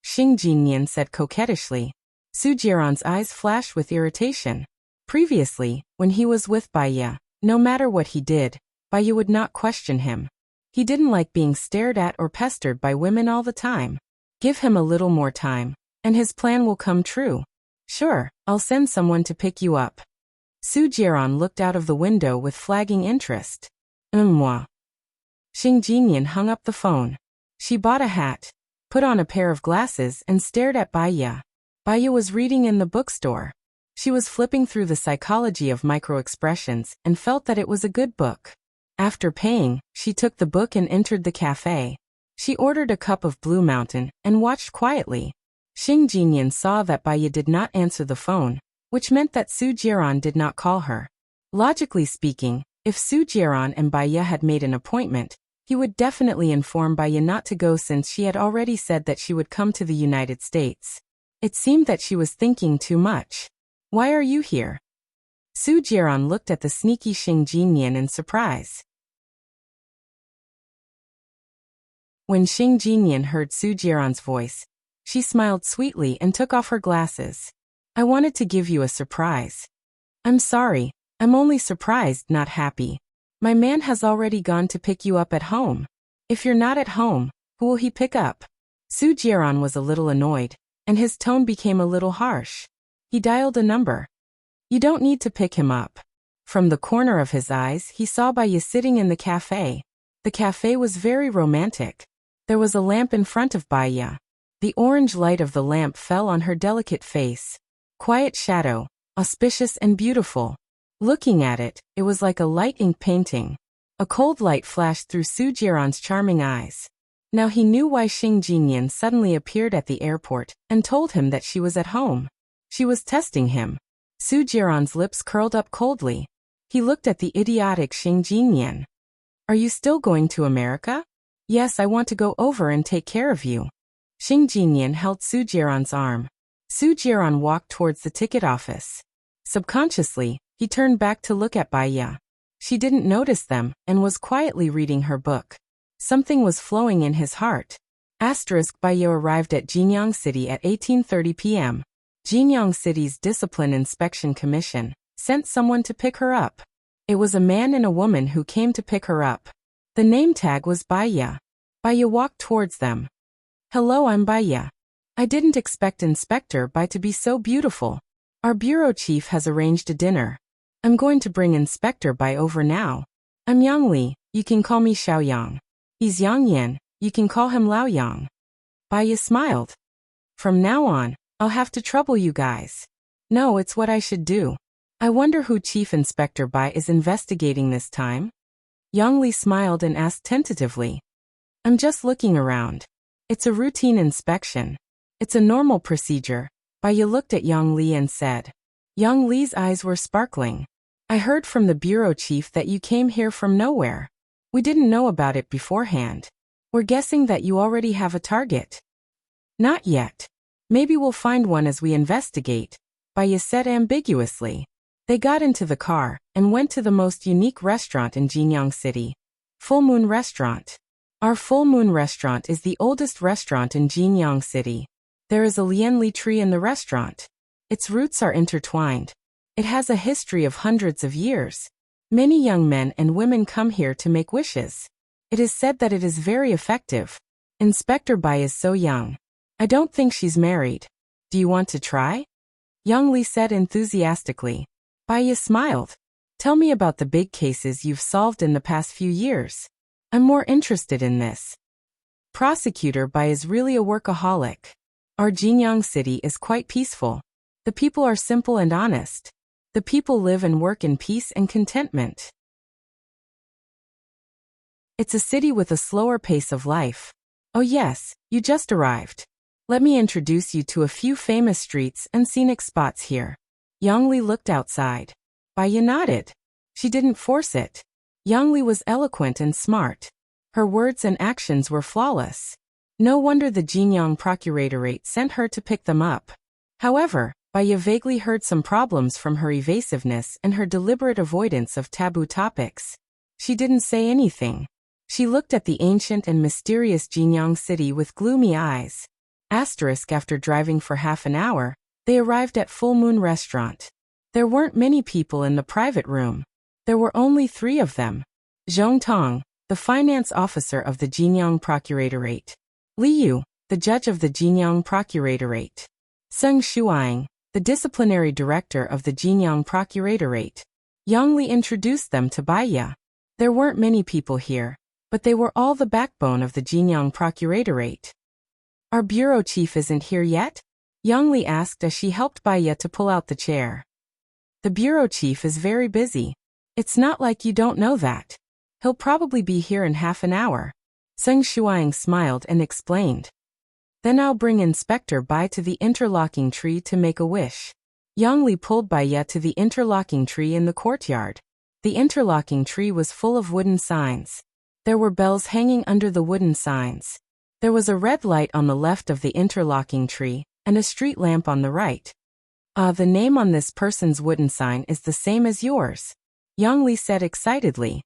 Xing Jinyan said coquettishly. Su Jiran's eyes flashed with irritation. Previously, when he was with Bai Ye, no matter what he did, Bai Ye would not question him. He didn't like being stared at or pestered by women all the time. Give him a little more time, and his plan will come true. Sure, I'll send someone to pick you up. Su Jiran looked out of the window with flagging interest. Moi. Xing Jinyan hung up the phone. She bought a hat, put on a pair of glasses and stared at Bai Ye. Bai Ye was reading in the bookstore. She was flipping through The Psychology of Microexpressions and felt that it was a good book. After paying, she took the book and entered the cafe. She ordered a cup of Blue Mountain and watched quietly. Xing Jinyan saw that Bai Ye did not answer the phone, which meant that Su Jiran did not call her. Logically speaking, if Su Jiran and Bai Ye had made an appointment, he would definitely inform Bai Ye not to go since she had already said that she would come to the United States. It seemed that she was thinking too much. Why are you here? Su Jiran looked at the sneaky Xing Jinyan in surprise. When Xing Jinyan heard Su Jiran's voice, she smiled sweetly and took off her glasses. I wanted to give you a surprise. I'm sorry, I'm only surprised, not happy. My man has already gone to pick you up at home. If you're not at home, who will he pick up? Su Jiran was a little annoyed, and his tone became a little harsh. He dialed a number. You don't need to pick him up. From the corner of his eyes, he saw Baya sitting in the cafe. The cafe was very romantic. There was a lamp in front of Baya. The orange light of the lamp fell on her delicate face. Quiet shadow, auspicious and beautiful. Looking at it, it was like a light ink painting. A cold light flashed through Su Jiran's charming eyes. Now he knew why Xing Jinyan suddenly appeared at the airport and told him that she was at home. She was testing him. Su Jiran's lips curled up coldly. He looked at the idiotic Xing Jinyan. Are you still going to America? Yes, I want to go over and take care of you. Xing Jinyan held Su Jiran's arm. Su Jiran walked towards the ticket office. Subconsciously, he turned back to look at Baya. She didn't notice them and was quietly reading her book. Something was flowing in his heart. Baya arrived at Jinyang City at 18:30 p.m. Jinyang City's Discipline Inspection Commission sent someone to pick her up. It was a man and a woman who came to pick her up. The name tag was Baya. Baya walked towards them. Hello, I'm Baya. I didn't expect Inspector Bai to be so beautiful. Our bureau chief has arranged a dinner. I'm going to bring Inspector Bai over now. I'm Yang Li, you can call me Xiao Yang. He's Yang Yan, you can call him Lao Yang. Baya smiled. From now on, I'll have to trouble you guys. No, it's what I should do. I wonder who Chief Inspector Bai is investigating this time? Yang Li smiled and asked tentatively. I'm just looking around. It's a routine inspection. It's a normal procedure. Baya looked at Yang Li and said. Yang Li's eyes were sparkling. I heard from the bureau chief that you came here from nowhere. We didn't know about it beforehand. We're guessing that you already have a target. Not yet. Maybe we'll find one as we investigate, Baya said ambiguously. They got into the car and went to the most unique restaurant in Jinyang City. Full Moon Restaurant. Our Full Moon Restaurant is the oldest restaurant in Jinyang City. There is a lianli tree in the restaurant. Its roots are intertwined. It has a history of hundreds of years. Many young men and women come here to make wishes. It is said that it is very effective. Inspector Bai is so young. I don't think she's married. Do you want to try? Yang Li said enthusiastically. Baya smiled. Tell me about the big cases you've solved in the past few years. I'm more interested in this. Prosecutor Bai is really a workaholic. Our Jinyang City is quite peaceful. The people are simple and honest. The people live and work in peace and contentment. It's a city with a slower pace of life. Oh yes, you just arrived. Let me introduce you to a few famous streets and scenic spots here. Yang Li looked outside. Baya nodded. She didn't force it. Yang Li was eloquent and smart. Her words and actions were flawless. No wonder the Jinyang Procuratorate sent her to pick them up. However, Baya vaguely heard some problems from her evasiveness and her deliberate avoidance of taboo topics. She didn't say anything. She looked at the ancient and mysterious Jinyang City with gloomy eyes. After driving for half an hour, they arrived at Full Moon Restaurant. There weren't many people in the private room. There were only 3 of them. Zhong Tong, the finance officer of the Jinyang Procuratorate. Li Yu, the judge of the Jinyang Procuratorate. Seng Shuang, the disciplinary director of the Jinyang Procuratorate. Yang Li introduced them to Baya. There weren't many people here, but they were all the backbone of the Jinyang Procuratorate. Our bureau chief isn't here yet? Yang Li asked as she helped Baya to pull out the chair. The bureau chief is very busy. It's not like you don't know that. He'll probably be here in half an hour. Seng Shuang smiled and explained. Then I'll bring Inspector Bai to the interlocking tree to make a wish. Yang Li pulled Baya to the interlocking tree in the courtyard. The interlocking tree was full of wooden signs. There were bells hanging under the wooden signs. There was a red light on the left of the interlocking tree, and a street lamp on the right. The name on this person's wooden sign is the same as yours, Yang Li said excitedly.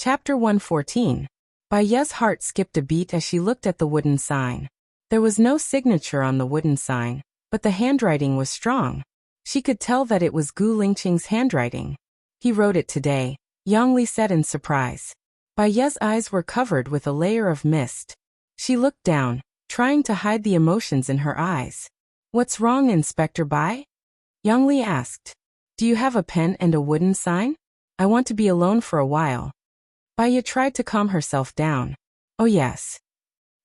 Chapter 114. Baya's heart skipped a beat as she looked at the wooden sign. There was no signature on the wooden sign, but the handwriting was strong. She could tell that it was Gu Lingqing's handwriting. He wrote it today, Yangli said in surprise. Baya's eyes were covered with a layer of mist. She looked down, trying to hide the emotions in her eyes. What's wrong, Inspector Bai? Yangli asked. Do you have a pen and a wooden sign? I want to be alone for a while. Baya tried to calm herself down. Oh yes.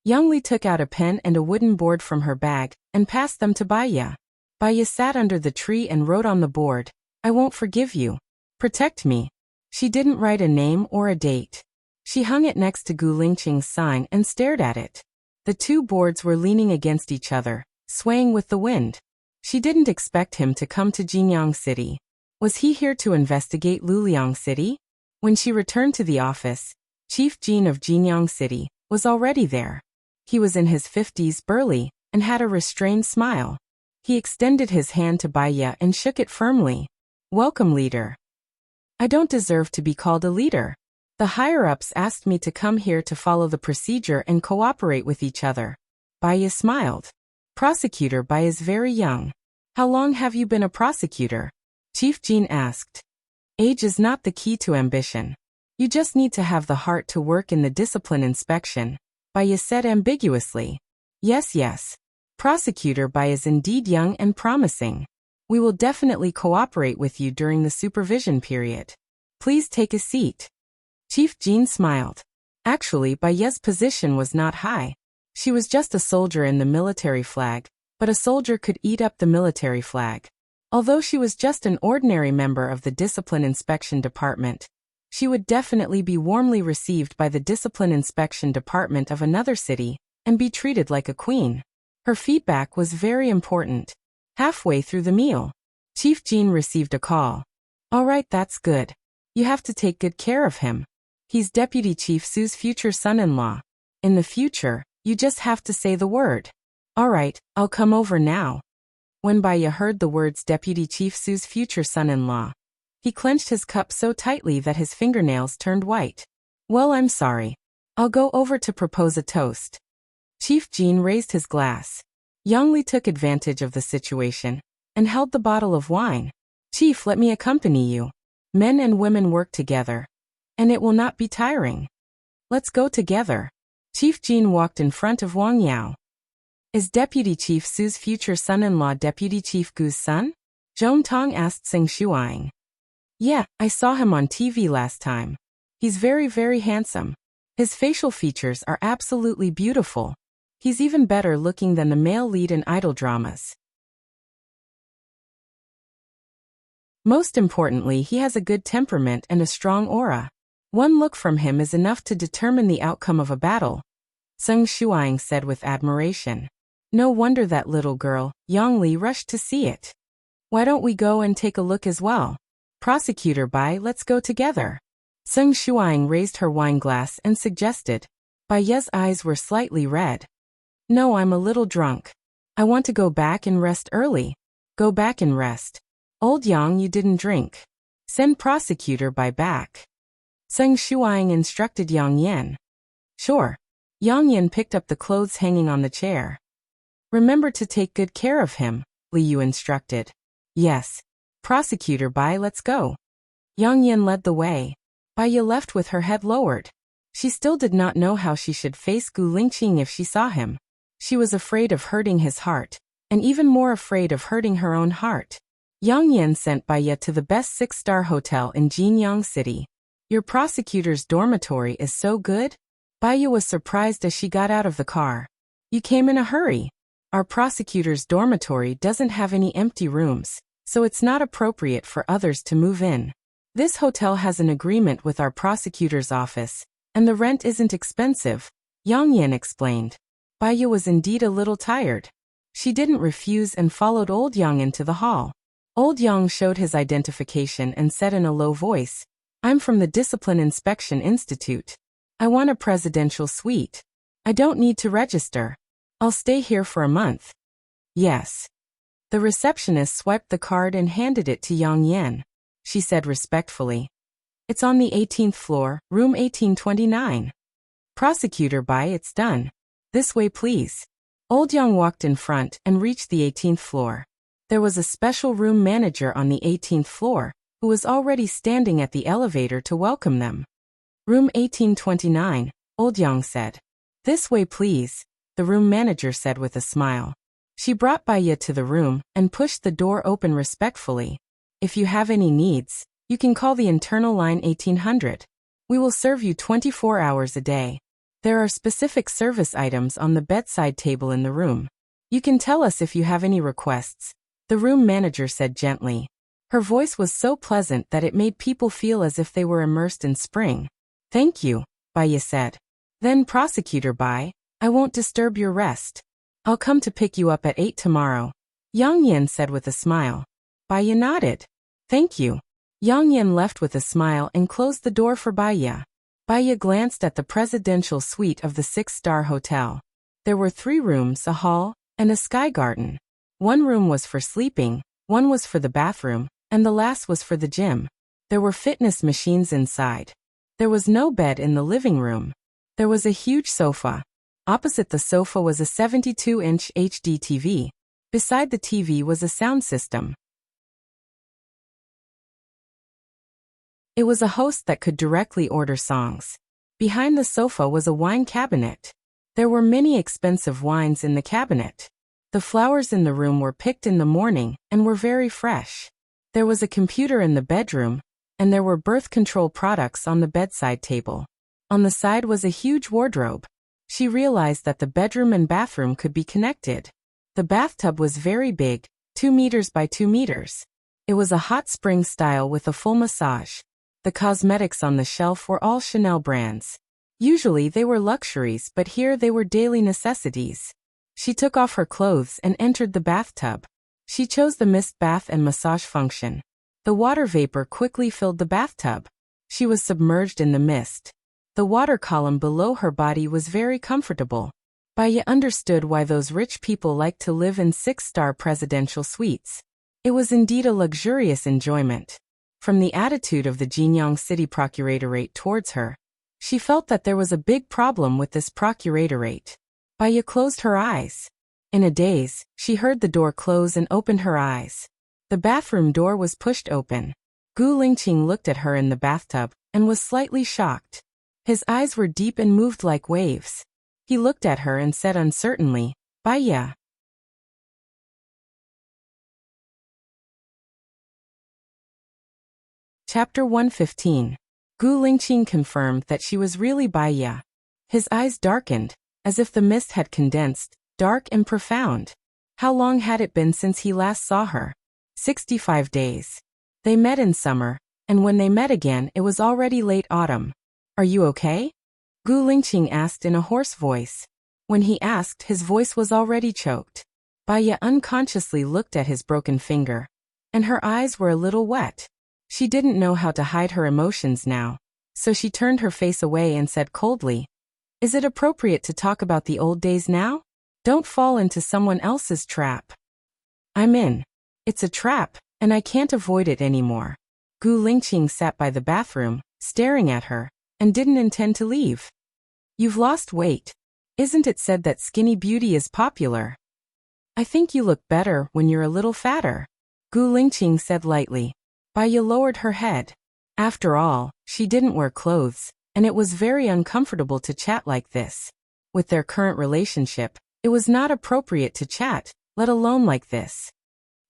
Yangli took out a pen and a wooden board from her bag and passed them to Baya. Baya sat under the tree and wrote on the board, I won't forgive you. Protect me. She didn't write a name or a date. She hung it next to Gu Lingqing's sign and stared at it. The two boards were leaning against each other, swaying with the wind. She didn't expect him to come to Jinyang City. Was he here to investigate Luliang City? When she returned to the office, Chief Jin of Jinyang City was already there. He was in his 50s, burly, and had a restrained smile. He extended his hand to Baya and shook it firmly. Welcome, leader. I don't deserve to be called a leader. The higher-ups asked me to come here to follow the procedure and cooperate with each other. Baya smiled. Prosecutor Bai is very young. How long have you been a prosecutor? Chief Jin asked. Age is not the key to ambition. You just need to have the heart to work in the discipline inspection, Baya said ambiguously. Yes. Prosecutor Bai is indeed young and promising. We will definitely cooperate with you during the supervision period. Please take a seat. Chief Jin smiled. Actually, Baya's position was not high. She was just a soldier in the military flag, but a soldier could eat up the military flag. Although she was just an ordinary member of the Discipline Inspection Department, she would definitely be warmly received by the Discipline Inspection Department of another city and be treated like a queen. Her feedback was very important. Halfway through the meal, Chief Jin received a call. All right, that's good. You have to take good care of him. He's Deputy Chief Su's future son-in-law. In the future, you just have to say the word. All right, I'll come over now. When Baya heard the words Deputy Chief Su's future son-in-law, he clenched his cup so tightly that his fingernails turned white. Well, I'm sorry. I'll go over to propose a toast. Chief Jin raised his glass. Yangli took advantage of the situation and held the bottle of wine. Chief, let me accompany you. Men and women work together, and it will not be tiring. Let's go together. Chief Jin walked in front of Wang Yao. Is Deputy Chief Su's future son-in-law Deputy Chief Gu's son? Zhong Tong asked Seng Shuang. Yeah, I saw him on TV last time. He's very handsome. His facial features are absolutely beautiful. He's even better looking than the male lead in idol dramas. Most importantly, he has a good temperament and a strong aura. One look from him is enough to determine the outcome of a battle, Seng Shuang said with admiration. No wonder that little girl, Yangli, rushed to see it. Why don't we go and take a look as well? Prosecutor Bai, let's go together. Seng Shuang raised her wine glass and suggested. Baya's eyes were slightly red. No, I'm a little drunk. I want to go back and rest early. Go back and rest. Old Yang, you didn't drink. Send Prosecutor Bai back. Seng Shuang instructed Yang Yan. Sure. Yang Yan picked up the clothes hanging on the chair. Remember to take good care of him, Li Yu instructed. Yes. Prosecutor Bai, let's go. Yang Yan led the way. Baya left with her head lowered. She still did not know how she should face Gu Lingqing if she saw him. She was afraid of hurting his heart, and even more afraid of hurting her own heart. Yang Yan sent Baya to the best 6-star hotel in Jinyang City. Your prosecutor's dormitory is so good? Baya was surprised as she got out of the car. You came in a hurry. Our prosecutor's dormitory doesn't have any empty rooms, so it's not appropriate for others to move in. This hotel has an agreement with our prosecutor's office, and the rent isn't expensive, Yang Yan explained. Baya was indeed a little tired. She didn't refuse and followed Old Yang into the hall. Old Yang showed his identification and said in a low voice, I'm from the Discipline Inspection Institute. I want a presidential suite. I don't need to register. I'll stay here for a month. Yes. The receptionist swiped the card and handed it to Yang Yan. She said respectfully. It's on the 18th floor, room 1829. Prosecutor Bai, it's done. This way please. Old Yang walked in front and reached the 18th floor. There was a special room manager on the 18th floor, who was already standing at the elevator to welcome them. Room 1829, Old Yang said. This way please, the room manager said with a smile. She brought Baya to the room and pushed the door open respectfully. If you have any needs, you can call the internal line 1800. We will serve you 24 hours a day. There are specific service items on the bedside table in the room. You can tell us if you have any requests, the room manager said gently. Her voice was so pleasant that it made people feel as if they were immersed in spring. Thank you, Baya said. Then Prosecutor Bai, I won't disturb your rest. I'll come to pick you up at 8 tomorrow. Yang Yan said with a smile. Baya nodded. Thank you. Yang Yan left with a smile and closed the door for Baya. Baya glanced at the presidential suite of the 6-star hotel. There were 3 rooms, a hall, and a sky garden. One room was for sleeping, one was for the bathroom, and the last was for the gym. There were fitness machines inside. There was no bed in the living room. There was a huge sofa. Opposite the sofa was a 72-inch HD TV. Beside the TV was a sound system. It was a host that could directly order songs. Behind the sofa was a wine cabinet. There were many expensive wines in the cabinet. The flowers in the room were picked in the morning and were very fresh. There was a computer in the bedroom, and there were birth control products on the bedside table. On the side was a huge wardrobe. She realized that the bedroom and bathroom could be connected. The bathtub was very big, 2 meters by 2 meters. It was a hot spring style with a full massage. The cosmetics on the shelf were all Chanel brands. Usually they were luxuries, but here they were daily necessities. She took off her clothes and entered the bathtub. She chose the mist bath and massage function. The water vapor quickly filled the bathtub. She was submerged in the mist. The water column below her body was very comfortable. Baya understood why those rich people liked to live in 6-star presidential suites. It was indeed a luxurious enjoyment. From the attitude of the Jinyang City Procuratorate towards her, she felt that there was a big problem with this procuratorate. Baya closed her eyes. In a daze, she heard the door close and opened her eyes. The bathroom door was pushed open. Gu Lingqing looked at her in the bathtub and was slightly shocked. His eyes were deep and moved like waves. He looked at her and said uncertainly, Baya. Chapter 115. Gu Lingqing confirmed that she was really Baya. His eyes darkened, as if the mist had condensed, dark and profound. How long had it been since he last saw her? 65 days. They met in summer, and when they met again it was already late autumn. Are you okay? Gu Lingqing asked in a hoarse voice. When he asked, his voice was already choked. Baya unconsciously looked at his broken finger, and her eyes were a little wet. She didn't know how to hide her emotions now, so she turned her face away and said coldly, Is it appropriate to talk about the old days now? Don't fall into someone else's trap. I'm in. It's a trap, and I can't avoid it anymore. Gu Lingqing sat by the bathroom, staring at her, and didn't intend to leave. You've lost weight. Isn't it said that skinny beauty is popular? I think you look better when you're a little fatter. Gu Lingqing said lightly. Baya lowered her head. After all, she didn't wear clothes, and it was very uncomfortable to chat like this. With their current relationship, it was not appropriate to chat, let alone like this.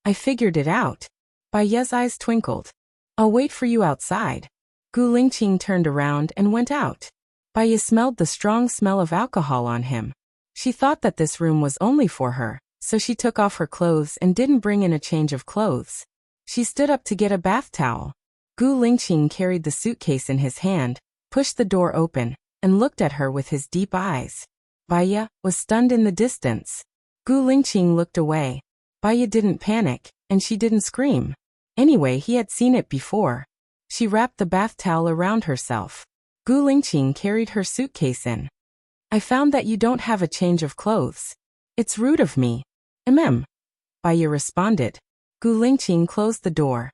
I figured it out. Baya's eyes twinkled. I'll wait for you outside. Gu Lingqing turned around and went out. Baya smelled the strong smell of alcohol on him. She thought that this room was only for her, so she took off her clothes and didn't bring in a change of clothes. She stood up to get a bath towel. Gu Lingqing carried the suitcase in his hand, pushed the door open, and looked at her with his deep eyes. Baya was stunned in the distance. Gu Lingqing looked away. Baya didn't panic, and she didn't scream. Anyway, he had seen it before. She wrapped the bath towel around herself. Gu Lingqing carried her suitcase in. I found that you don't have a change of clothes. It's rude of me. Baya responded. Gu Lingqing closed the door.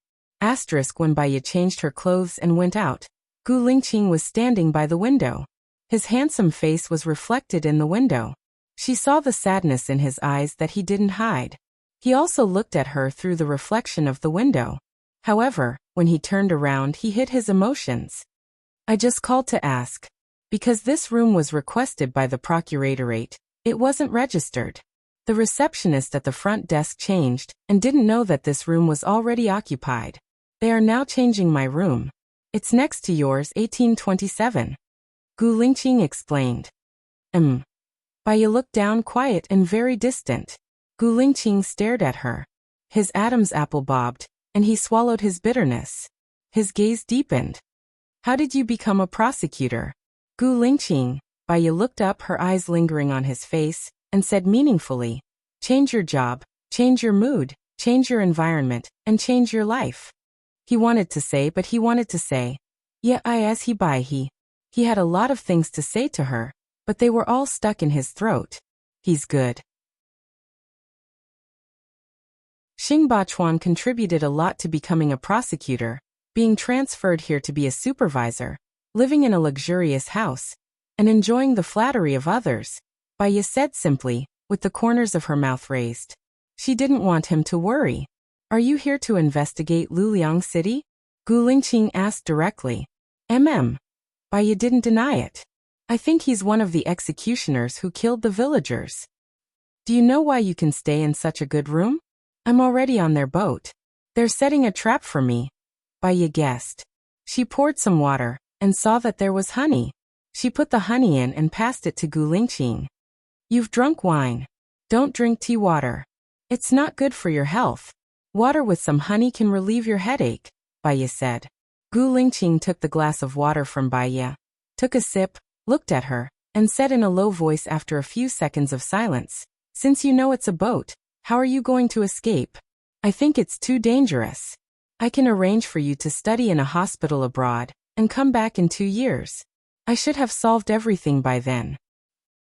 When Baya changed her clothes and went out, Gu Lingqing was standing by the window. His handsome face was reflected in the window. She saw the sadness in his eyes that he didn't hide. He also looked at her through the reflection of the window. However, when he turned around, he hid his emotions. I just called to ask. Because this room was requested by the procuratorate, it wasn't registered. The receptionist at the front desk changed and didn't know that this room was already occupied. They are now changing my room. It's next to yours, 1827. Gu Lingqing explained. Baya looked down, quiet and very distant. Gu Lingqing stared at her. His Adam's apple bobbed, and he swallowed his bitterness. His gaze deepened. How did you become a prosecutor? Gu Lingqing. Baya looked up, her eyes lingering on his face, and said meaningfully, change your job, change your mood, change your environment, and change your life. He wanted to say, yeah, he had a lot of things to say to her, but they were all stuck in his throat. He's good. Xing Bachuan contributed a lot to becoming a prosecutor, being transferred here to be a supervisor, living in a luxurious house, and enjoying the flattery of others. Baya said simply, with the corners of her mouth raised. She didn't want him to worry. Are you here to investigate Luliang City? Gu Lingqing asked directly. Baya didn't deny it. I think he's one of the executioners who killed the villagers. Do you know why you can stay in such a good room? I'm already on their boat. They're setting a trap for me. Baya guessed. She poured some water, and saw that there was honey. She put the honey in and passed it to Gu Lingqing. You've drunk wine. Don't drink tea water. It's not good for your health. Water with some honey can relieve your headache, Baya said. Gu Lingqing took the glass of water from Baya, took a sip, looked at her, and said in a low voice after a few seconds of silence, since you know it's a boat, how are you going to escape? I think it's too dangerous. I can arrange for you to study in a hospital abroad, and come back in 2 years. I should have solved everything by then.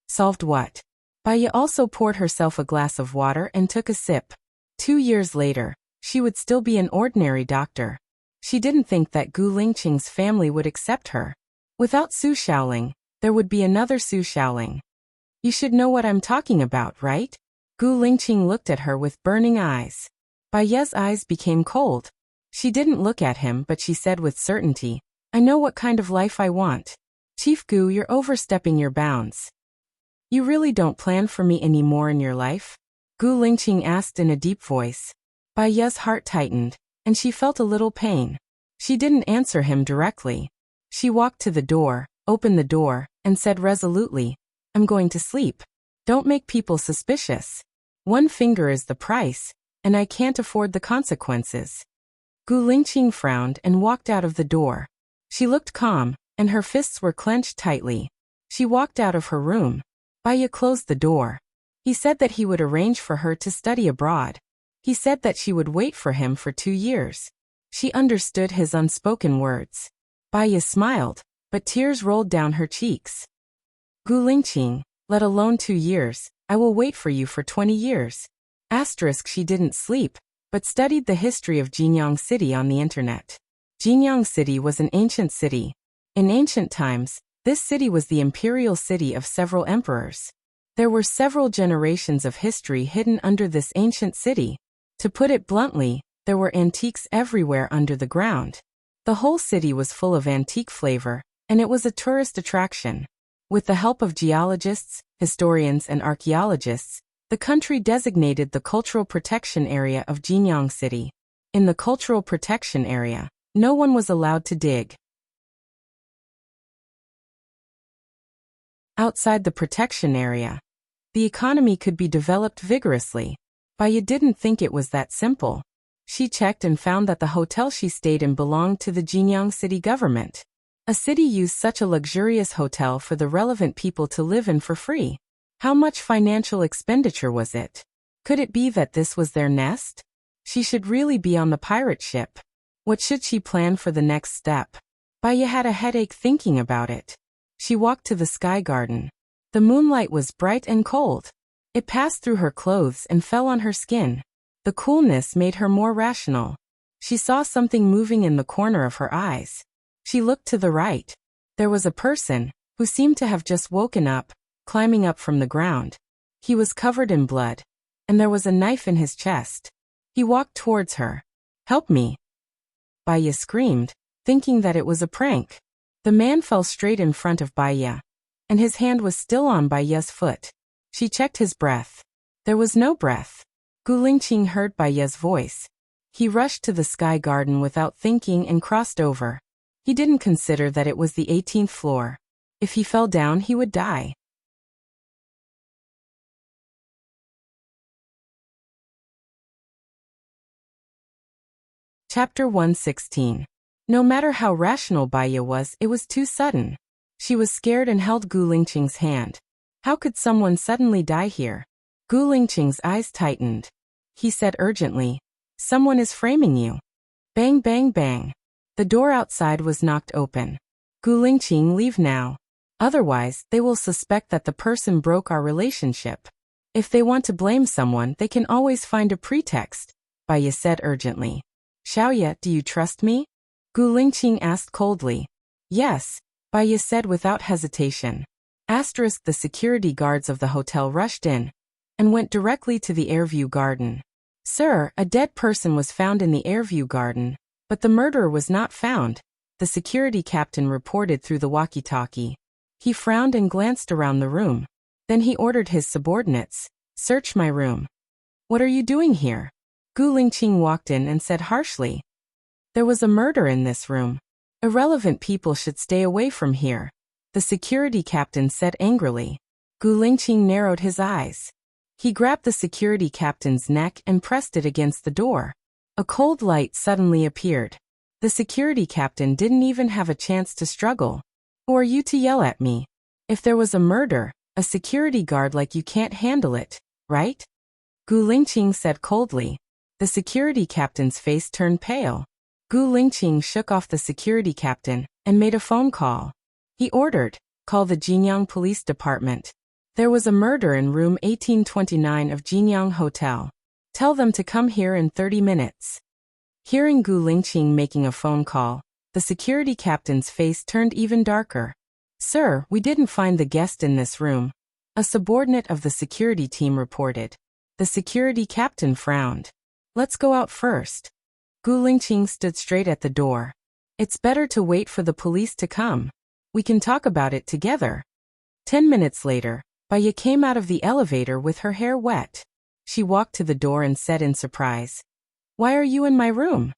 Solved what? Baya also poured herself a glass of water and took a sip. 2 years later, she would still be an ordinary doctor. She didn't think that Gu Lingqing's family would accept her. Without Su Shaoling, there would be another Su Shaoling. You should know what I'm talking about, right? Gu Lingqing looked at her with burning eyes. Baya's eyes became cold. She didn't look at him, but she said with certainty, I know what kind of life I want. Chief Gu, you're overstepping your bounds. You really don't plan for me anymore in your life? Gu Lingqing asked in a deep voice. Baya's heart tightened, and she felt a little pain. She didn't answer him directly. She walked to the door, opened the door, and said resolutely, I'm going to sleep. Don't make people suspicious. 1 finger is the price, and I can't afford the consequences. Gu Lingqing frowned and walked out of the door. She looked calm, and her fists were clenched tightly. She walked out of her room. Baya closed the door. He said that he would arrange for her to study abroad. He said that she would wait for him for 2 years. She understood his unspoken words. Baya smiled, but tears rolled down her cheeks. Gu Lingqing, let alone 2 years, I will wait for you for 20 years. She didn't sleep, but studied the history of Jinyang City on the internet. Jinyang City was an ancient city. In ancient times, this city was the imperial city of several emperors. There were several generations of history hidden under this ancient city. To put it bluntly, there were antiques everywhere under the ground. The whole city was full of antique flavor, and it was a tourist attraction. With the help of geologists, historians, and archaeologists, the country designated the Cultural Protection Area of Jinyang City. In the Cultural Protection Area, no one was allowed to dig. Outside the protection area, the economy could be developed vigorously. Baya didn't think it was that simple. She checked and found that the hotel she stayed in belonged to the Jinyang City government. A city used such a luxurious hotel for the relevant people to live in for free. How much financial expenditure was it? Could it be that this was their nest? She should really be on the pirate ship. What should she plan for the next step? Baya had a headache thinking about it. She walked to the sky garden. The moonlight was bright and cold. It passed through her clothes and fell on her skin. The coolness made her more rational. She saw something moving in the corner of her eyes. She looked to the right. There was a person, who seemed to have just woken up, climbing up from the ground. He was covered in blood, and there was a knife in his chest. He walked towards her. "Help me!" Baya screamed, thinking that it was a prank. The man fell straight in front of Baya, and his hand was still on Baya's foot. She checked his breath. There was no breath. Gu Lingqing heard Baya's voice. He rushed to the sky garden without thinking and crossed over. He didn't consider that it was the 18th floor. If he fell down, he would die. Chapter 116. No matter how rational Baya was, it was too sudden. She was scared and held Gu Lingqing's hand. How could someone suddenly die here? Gu Lingqing's eyes tightened. He said urgently, "Someone is framing you." Bang, bang, bang. The door outside was knocked open. "Gu Lingqing, leave now. Otherwise, they will suspect that the person broke our relationship. If they want to blame someone, they can always find a pretext," Baya said urgently. "Xiaoya, do you trust me?" Gu Lingqing asked coldly. "Yes," Baya said without hesitation. The security guards of the hotel rushed in and went directly to the Airview Garden. "Sir, a dead person was found in the Airview Garden, but the murderer was not found," the security captain reported through the walkie-talkie. He frowned and glanced around the room. Then he ordered his subordinates, "Search my room." "What are you doing here?" Gu Lingqing walked in and said harshly. "There was a murder in this room. Irrelevant people should stay away from here," the security captain said angrily. Gu Lingqing narrowed his eyes. He grabbed the security captain's neck and pressed it against the door. A cold light suddenly appeared. The security captain didn't even have a chance to struggle. "Who are you to yell at me? If there was a murder, a security guard like you can't handle it, right?" Gu Lingqing said coldly. The security captain's face turned pale. Gu Lingqing shook off the security captain and made a phone call. He ordered, "Call the Jinyang Police Department. There was a murder in room 1829 of Jinyang Hotel. Tell them to come here in 30 minutes. Hearing Gu Lingqing making a phone call, the security captain's face turned even darker. "Sir, we didn't find the guest in this room," a subordinate of the security team reported. The security captain frowned. "Let's go out first." Gu Lingqing stood straight at the door. "It's better to wait for the police to come. We can talk about it together." 10 minutes later, Baya came out of the elevator with her hair wet. She walked to the door and said in surprise, "Why are you in my room?"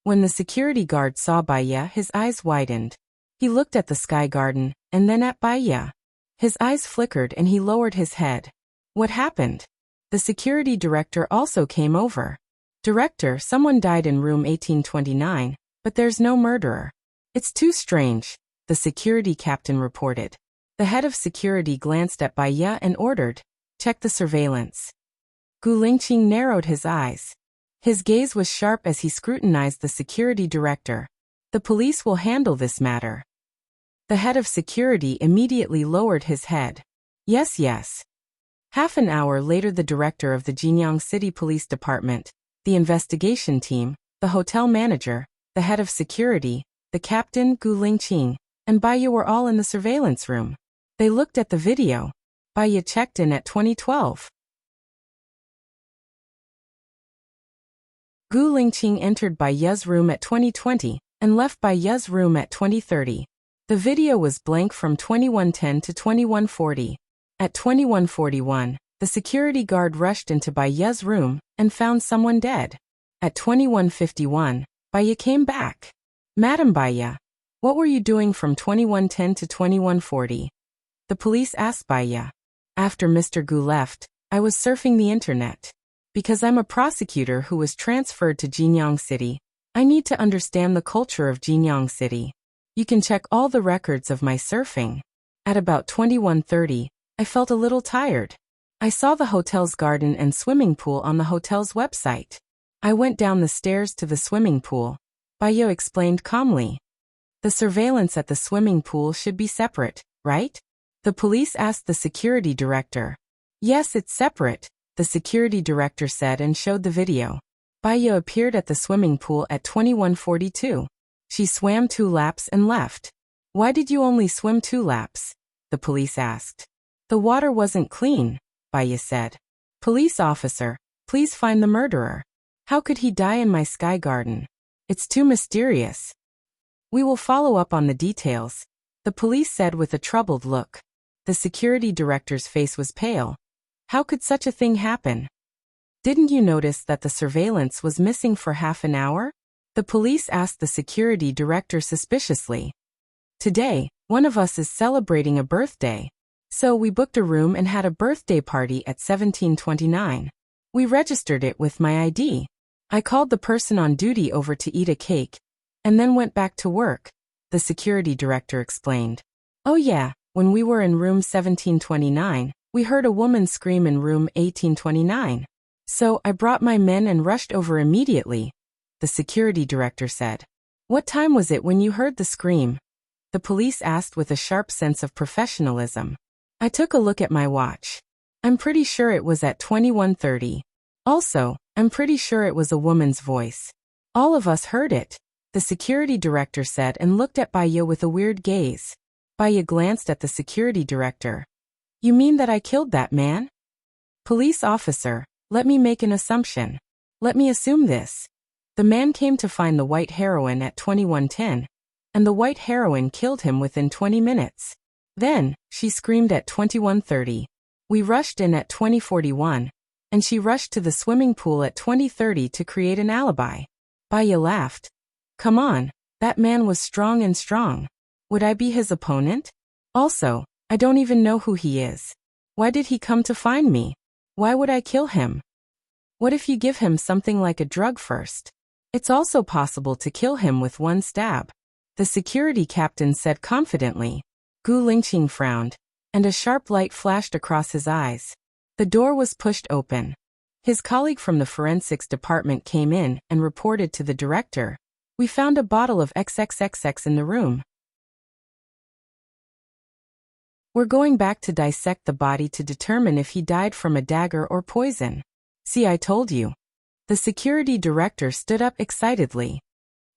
When the security guard saw Baya, his eyes widened. He looked at the sky garden, and then at Baya. His eyes flickered and he lowered his head. "What happened?" The security director also came over. "Director, someone died in room 1829, but there's no murderer." "It's too strange," the security captain reported. The head of security glanced at Baya and ordered, "Check the surveillance." Gu Lingqing narrowed his eyes. His gaze was sharp as he scrutinized the security director. "The police will handle this matter." The head of security immediately lowered his head. "Yes, yes." Half an hour later, the director of the Jinyang City Police Department, the investigation team, the hotel manager, the head of security, the captain, Gu Lingqing, and Baya were all in the surveillance room. They looked at the video. Baya checked in at 2012. Gu Lingqing entered Baya's room at 2020 and left Baya's room at 2030. The video was blank from 2110 to 2140. At 2141, the security guard rushed into Baya's room and found someone dead. At 2151, Baya came back. "Madam Baya, what were you doing from 2110 to 2140? The police asked Baya. "After Mr. Gu left, I was surfing the internet. Because I'm a prosecutor who was transferred to Jinyang City, I need to understand the culture of Jinyang City. You can check all the records of my surfing." At about 2130, I felt a little tired. I saw the hotel's garden and swimming pool on the hotel's website. I went down the stairs to the swimming pool. Baya explained calmly. "The surveillance at the swimming pool should be separate, right?" The police asked the security director. "Yes, it's separate," the security director said and showed the video. Baya appeared at the swimming pool at 2142. She swam 2 laps and left. Why did you only swim 2 laps? The police asked. The water wasn't clean, Baya said. Police officer, please find the murderer. How could he die in my sky garden? It's too mysterious. We will follow up on the details, the police said with a troubled look. The security director's face was pale. How could such a thing happen? Didn't you notice that the surveillance was missing for half an hour? The police asked the security director suspiciously. Today, one of us is celebrating a birthday. So we booked a room and had a birthday party at 1729. We registered it with my ID. I called the person on duty over to eat a cake, and then went back to work, the security director explained. Oh yeah, when we were in room 1729, we heard a woman scream in room 1829. So I brought my men and rushed over immediately, the security director said. What time was it when you heard the scream? The police asked with a sharp sense of professionalism. I took a look at my watch. I'm pretty sure it was at 21:30. Also, I'm pretty sure it was a woman's voice. All of us heard it, the security director said and looked at Baya with a weird gaze. Baya glanced at the security director. You mean that I killed that man? Police officer, let me make an assumption. Let me assume this. The man came to find the white heroine at 21:10, and the white heroine killed him within 20 minutes. Then, she screamed at 21:30. We rushed in at 20:41, and she rushed to the swimming pool at 20:30 to create an alibi. Baya laughed. Come on, that man was strong and strong. Would I be his opponent? Also, I don't even know who he is. Why did he come to find me? Why would I kill him? What if you give him something like a drug first? It's also possible to kill him with one stab, the security captain said confidently. Gu Lingqing frowned, and a sharp light flashed across his eyes. The door was pushed open. His colleague from the forensics department came in and reported to the director. We found a bottle of XXXX in the room. We're going back to dissect the body to determine if he died from a dagger or poison. See, I told you. The security director stood up excitedly.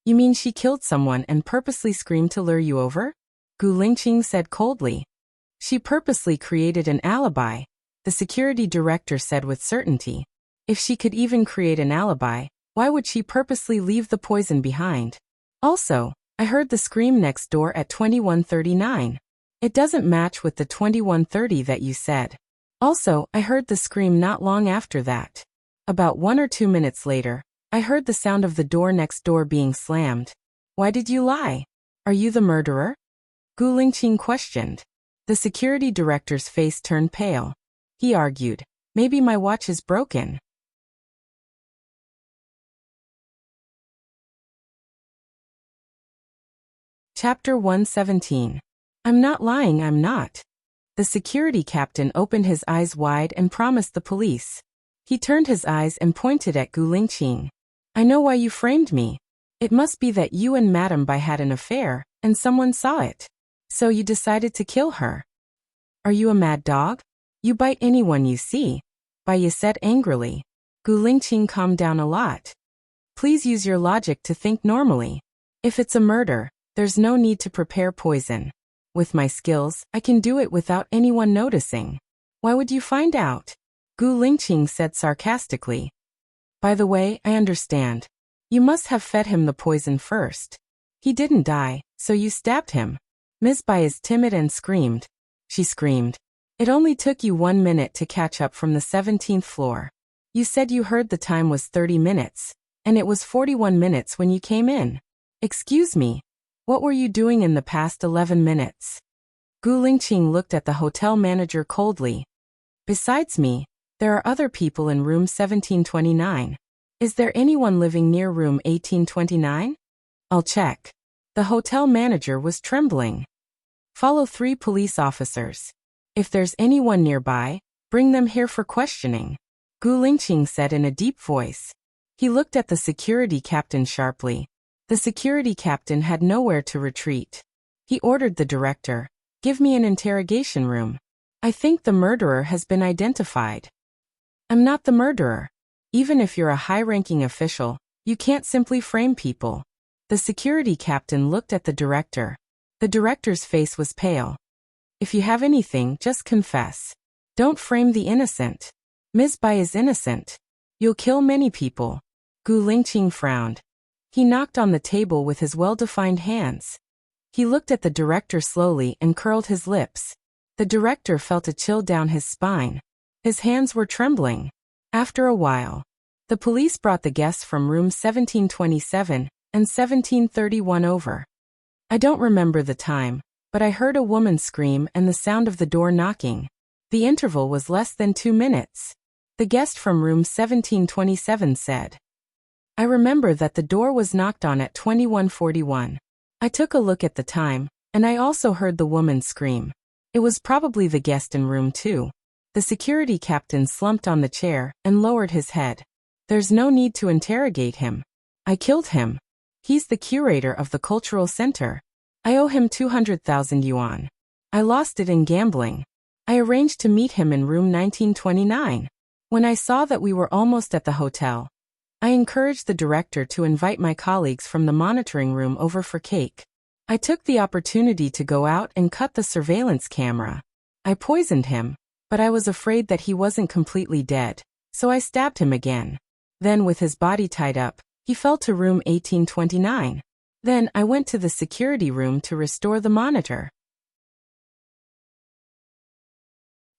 You mean she killed someone and purposely screamed to lure you over? Gu Lingqing said coldly. She purposely created an alibi, the security director said with certainty. If she could even create an alibi, why would she purposely leave the poison behind? Also, I heard the scream next door at 21:39. It doesn't match with the 21:30 that you said. Also, I heard the scream not long after that. About 1 or 2 minutes later, I heard the sound of the door next door being slammed. Why did you lie? Are you the murderer? Gu Lingqing questioned. The security director's face turned pale. He argued, maybe my watch is broken. Chapter 117. I'm not lying, I'm not. The security captain opened his eyes wide and promised the police. He turned his eyes and pointed at Gu Lingqing. I know why you framed me. It must be that you and Madame Bai had an affair, and someone saw it. So you decided to kill her. Are you a mad dog? You bite anyone you see, Baya said angrily. Gu Lingqing calmed down a lot. Please use your logic to think normally. If it's a murder, there's no need to prepare poison. With my skills, I can do it without anyone noticing. Why would you find out? Gu Lingqing said sarcastically. By the way, I understand. You must have fed him the poison first. He didn't die, so you stabbed him. Ms. Bai is timid and screamed. She screamed. It only took you 1 minute to catch up from the 17th floor. You said you heard the time was 30 minutes, and it was 41 minutes when you came in. Excuse me, what were you doing in the past 11 minutes? Gu Lingqing looked at the hotel manager coldly. Besides me, there are other people in room 1729. Is there anyone living near room 1829? I'll check. The hotel manager was trembling. Follow 3 police officers. If there's anyone nearby, bring them here for questioning, Gu Lingqing said in a deep voice. He looked at the security captain sharply. The security captain had nowhere to retreat. He ordered the director, give me an interrogation room. I think the murderer has been identified. I'm not the murderer. Even if you're a high-ranking official, you can't simply frame people. The security captain looked at the director. The director's face was pale. If you have anything, just confess. Don't frame the innocent. Ms. Bai is innocent. You'll kill many people. Gu Lingqing frowned. He knocked on the table with his well-defined hands. He looked at the director slowly and curled his lips. The director felt a chill down his spine. His hands were trembling. After a while, the police brought the guests from room 1727 and 1731 over. I don't remember the time, but I heard a woman scream and the sound of the door knocking. The interval was less than 2 minutes. The guest from room 1727 said, I remember that the door was knocked on at 21:41. I took a look at the time, and I also heard the woman scream. It was probably the guest in room 2. The security captain slumped on the chair and lowered his head. There's no need to interrogate him. I killed him. He's the curator of the cultural center. I owe him 200,000 yuan. I lost it in gambling. I arranged to meet him in room 1929. When I saw that we were almost at the hotel, I encouraged the director to invite my colleagues from the monitoring room over for cake. I took the opportunity to go out and cut the surveillance camera. I poisoned him, but I was afraid that he wasn't completely dead, so I stabbed him again. Then, with his body tied up, he fell to room 1829. Then I went to the security room to restore the monitor.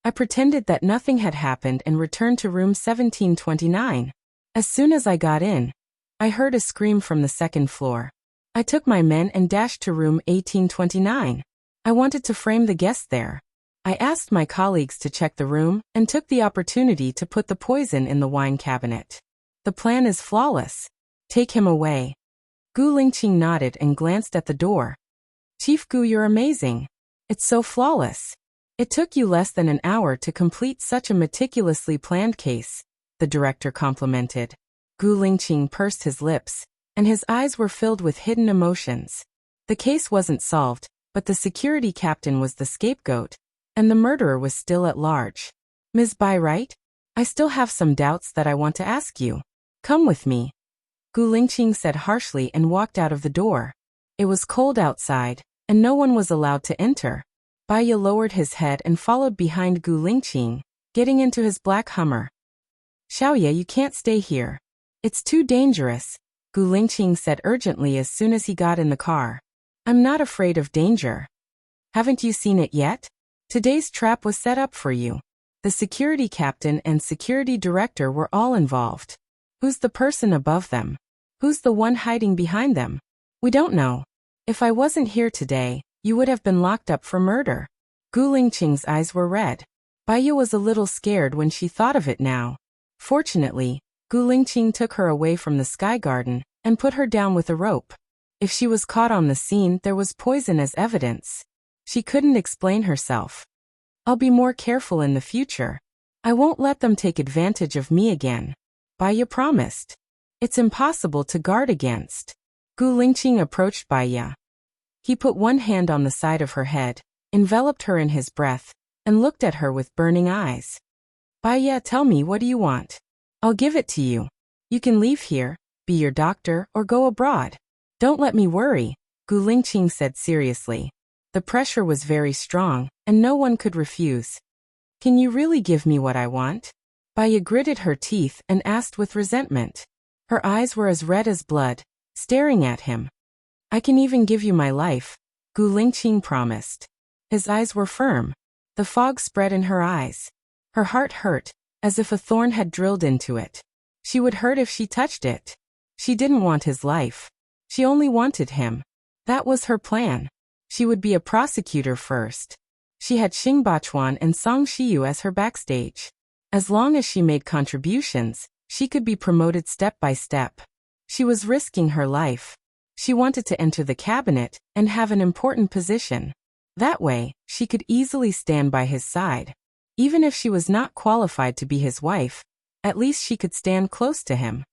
I pretended that nothing had happened and returned to room 1729. As soon as I got in, I heard a scream from the second floor. I took my men and dashed to room 1829. I wanted to frame the guest there. I asked my colleagues to check the room and took the opportunity to put the poison in the wine cabinet. The plan is flawless. Take him away. Gu Lingqing nodded and glanced at the door. Chief Gu, you're amazing. It's so flawless. It took you less than an hour to complete such a meticulously planned case, the director complimented. Gu Lingqing pursed his lips, and his eyes were filled with hidden emotions. The case wasn't solved, but the security captain was the scapegoat, and the murderer was still at large. Ms. Bai, right? I still have some doubts that I want to ask you. Come with me. Gu Lingqing said harshly and walked out of the door. It was cold outside, and no one was allowed to enter. Baiya lowered his head and followed behind Gu Lingqing, getting into his black Hummer. Xiaoye, you can't stay here. It's too dangerous, Gu Lingqing said urgently as soon as he got in the car. I'm not afraid of danger. Haven't you seen it yet? Today's trap was set up for you. The security captain and security director were all involved. Who's the person above them? Who's the one hiding behind them? We don't know. If I wasn't here today, you would have been locked up for murder. Gu Lingqing's eyes were red. Baiya was a little scared when she thought of it now. Fortunately, Gu Lingqing took her away from the sky garden and put her down with a rope. If she was caught on the scene, there was poison as evidence. She couldn't explain herself. I'll be more careful in the future. I won't let them take advantage of me again. Baiya promised. It's impossible to guard against. Gu Lingqing approached Baiya. He put one hand on the side of her head, enveloped her in his breath, and looked at her with burning eyes. Baiya, tell me, what do you want? I'll give it to you. You can leave here, be your doctor, or go abroad. Don't let me worry, Gu Lingqing said seriously. The pressure was very strong, and no one could refuse. Can you really give me what I want? Baiya gritted her teeth and asked with resentment. Her eyes were as red as blood, staring at him. I can even give you my life, Gu Lingqing promised. His eyes were firm. The fog spread in her eyes. Her heart hurt, as if a thorn had drilled into it. She would hurt if she touched it. She didn't want his life. She only wanted him. That was her plan. She would be a prosecutor first. She had Xing Bachuan and Song Shiyu as her backstage. As long as she made contributions, she could be promoted step by step. She was risking her life. She wanted to enter the cabinet and have an important position. That way, she could easily stand by his side. Even if she was not qualified to be his wife, at least she could stand close to him.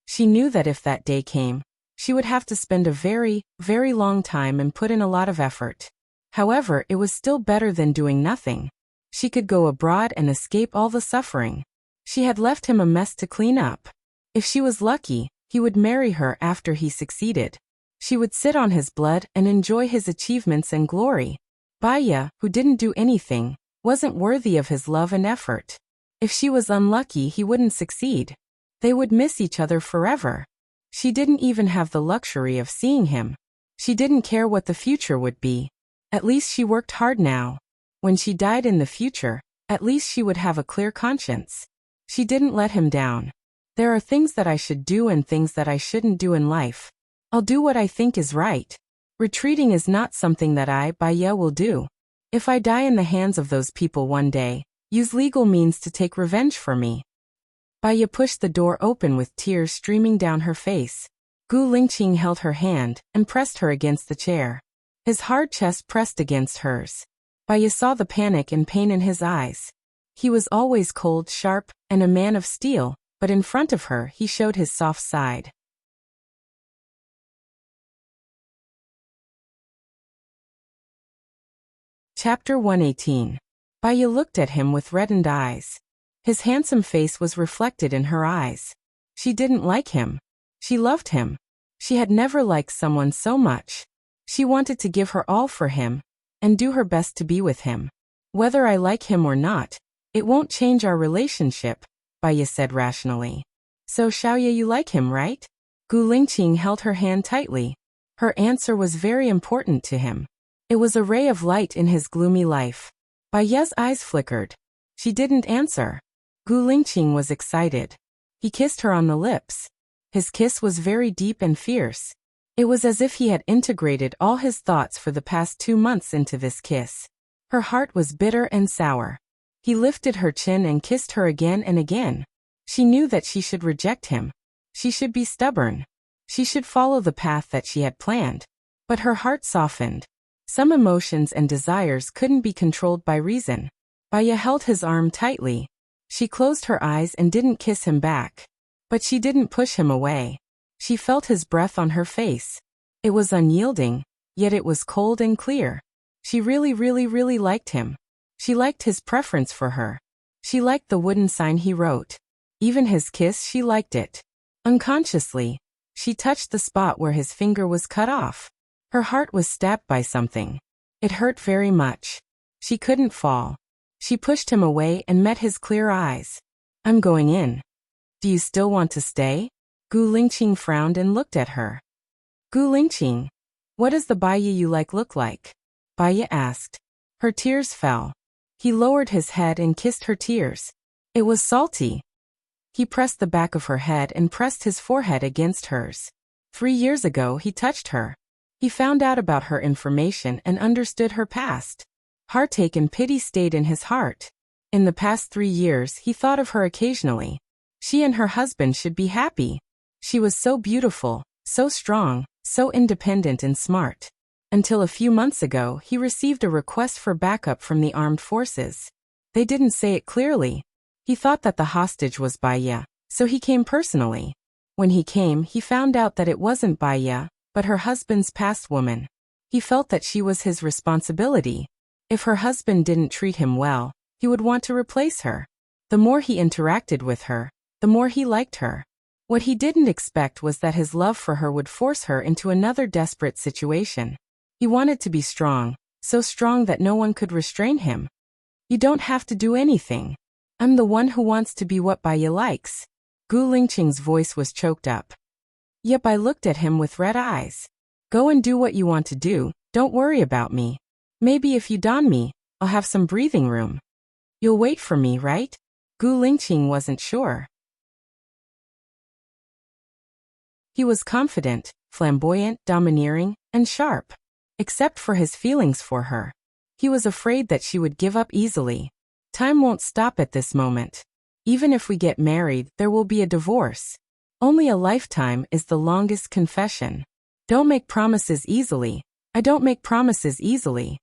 She knew that if that day came, she would have to spend a very, very long time and put in a lot of effort. However, it was still better than doing nothing. She could go abroad and escape all the suffering. She had left him a mess to clean up. If she was lucky, he would marry her after he succeeded. She would sit on his blood and enjoy his achievements and glory. Baya, who didn't do anything, wasn't worthy of his love and effort. If she was unlucky, he wouldn't succeed. They would miss each other forever. She didn't even have the luxury of seeing him. She didn't care what the future would be. At least she worked hard now. When she died in the future, at least she would have a clear conscience. She didn't let him down. There are things that I should do and things that I shouldn't do in life. I'll do what I think is right. Retreating is not something that I, Baya, will do. If I die in the hands of those people one day, use legal means to take revenge for me. Baya pushed the door open with tears streaming down her face. Gu Lingqing held her hand and pressed her against the chair. His hard chest pressed against hers. Baya saw the panic and pain in his eyes. He was always cold, sharp, and a man of steel, but in front of her he showed his soft side. Chapter 118. Baya looked at him with reddened eyes. His handsome face was reflected in her eyes. She didn't like him. She loved him. She had never liked someone so much. She wanted to give her all for him, and do her best to be with him. Whether I like him or not, it won't change our relationship, Baya said rationally. So Xiaoye, you like him, right? Gu Lingqing held her hand tightly. Her answer was very important to him. It was a ray of light in his gloomy life. Baya's eyes flickered. She didn't answer. Gu Lingqing was excited. He kissed her on the lips. His kiss was very deep and fierce. It was as if he had integrated all his thoughts for the past 2 months into this kiss. Her heart was bitter and sour. He lifted her chin and kissed her again and again. She knew that she should reject him. She should be stubborn. She should follow the path that she had planned. But her heart softened. Some emotions and desires couldn't be controlled by reason. Baya held his arm tightly. She closed her eyes and didn't kiss him back. But she didn't push him away. She felt his breath on her face. It was unyielding, yet it was cold and clear. She really liked him. She liked his preference for her. She liked the wooden sign he wrote. Even his kiss, she liked it. Unconsciously, she touched the spot where his finger was cut off. Her heart was stabbed by something. It hurt very much. She couldn't fall. She pushed him away and met his clear eyes. I'm going in. Do you still want to stay? Gu Lingqing frowned and looked at her. Gu Lingqing, what does the Baya you like look like? Baya asked. Her tears fell. He lowered his head and kissed her tears. It was salty. He pressed the back of her head and pressed his forehead against hers. 3 years ago he touched her. He found out about her information and understood her past. Heartache and pity stayed in his heart. In the past 3 years he thought of her occasionally. She and her husband should be happy. She was so beautiful, so strong, so independent and smart. Until a few months ago he received a request for backup from the armed forces. They didn't say it clearly. He thought that the hostage was Baya, so he came personally. When he came, he found out that it wasn't Baya, but her husband's past woman. He felt that she was his responsibility. If her husband didn't treat him well, he would want to replace her. The more he interacted with her, the more he liked her. What he didn't expect was that his love for her would force her into another desperate situation. He wanted to be strong, so strong that no one could restrain him. You don't have to do anything. I'm the one who wants to be what Baya likes. Gu Lingqing's voice was choked up. Yep, I looked at him with red eyes. Go and do what you want to do, don't worry about me. Maybe if you don me, I'll have some breathing room. You'll wait for me, right? Gu Lingqing wasn't sure. He was confident, flamboyant, domineering, and sharp. Except for his feelings for her. He was afraid that she would give up easily. Time won't stop at this moment. Even if we get married, there will be a divorce. Only a lifetime is the longest confession. Don't make promises easily. I don't make promises easily.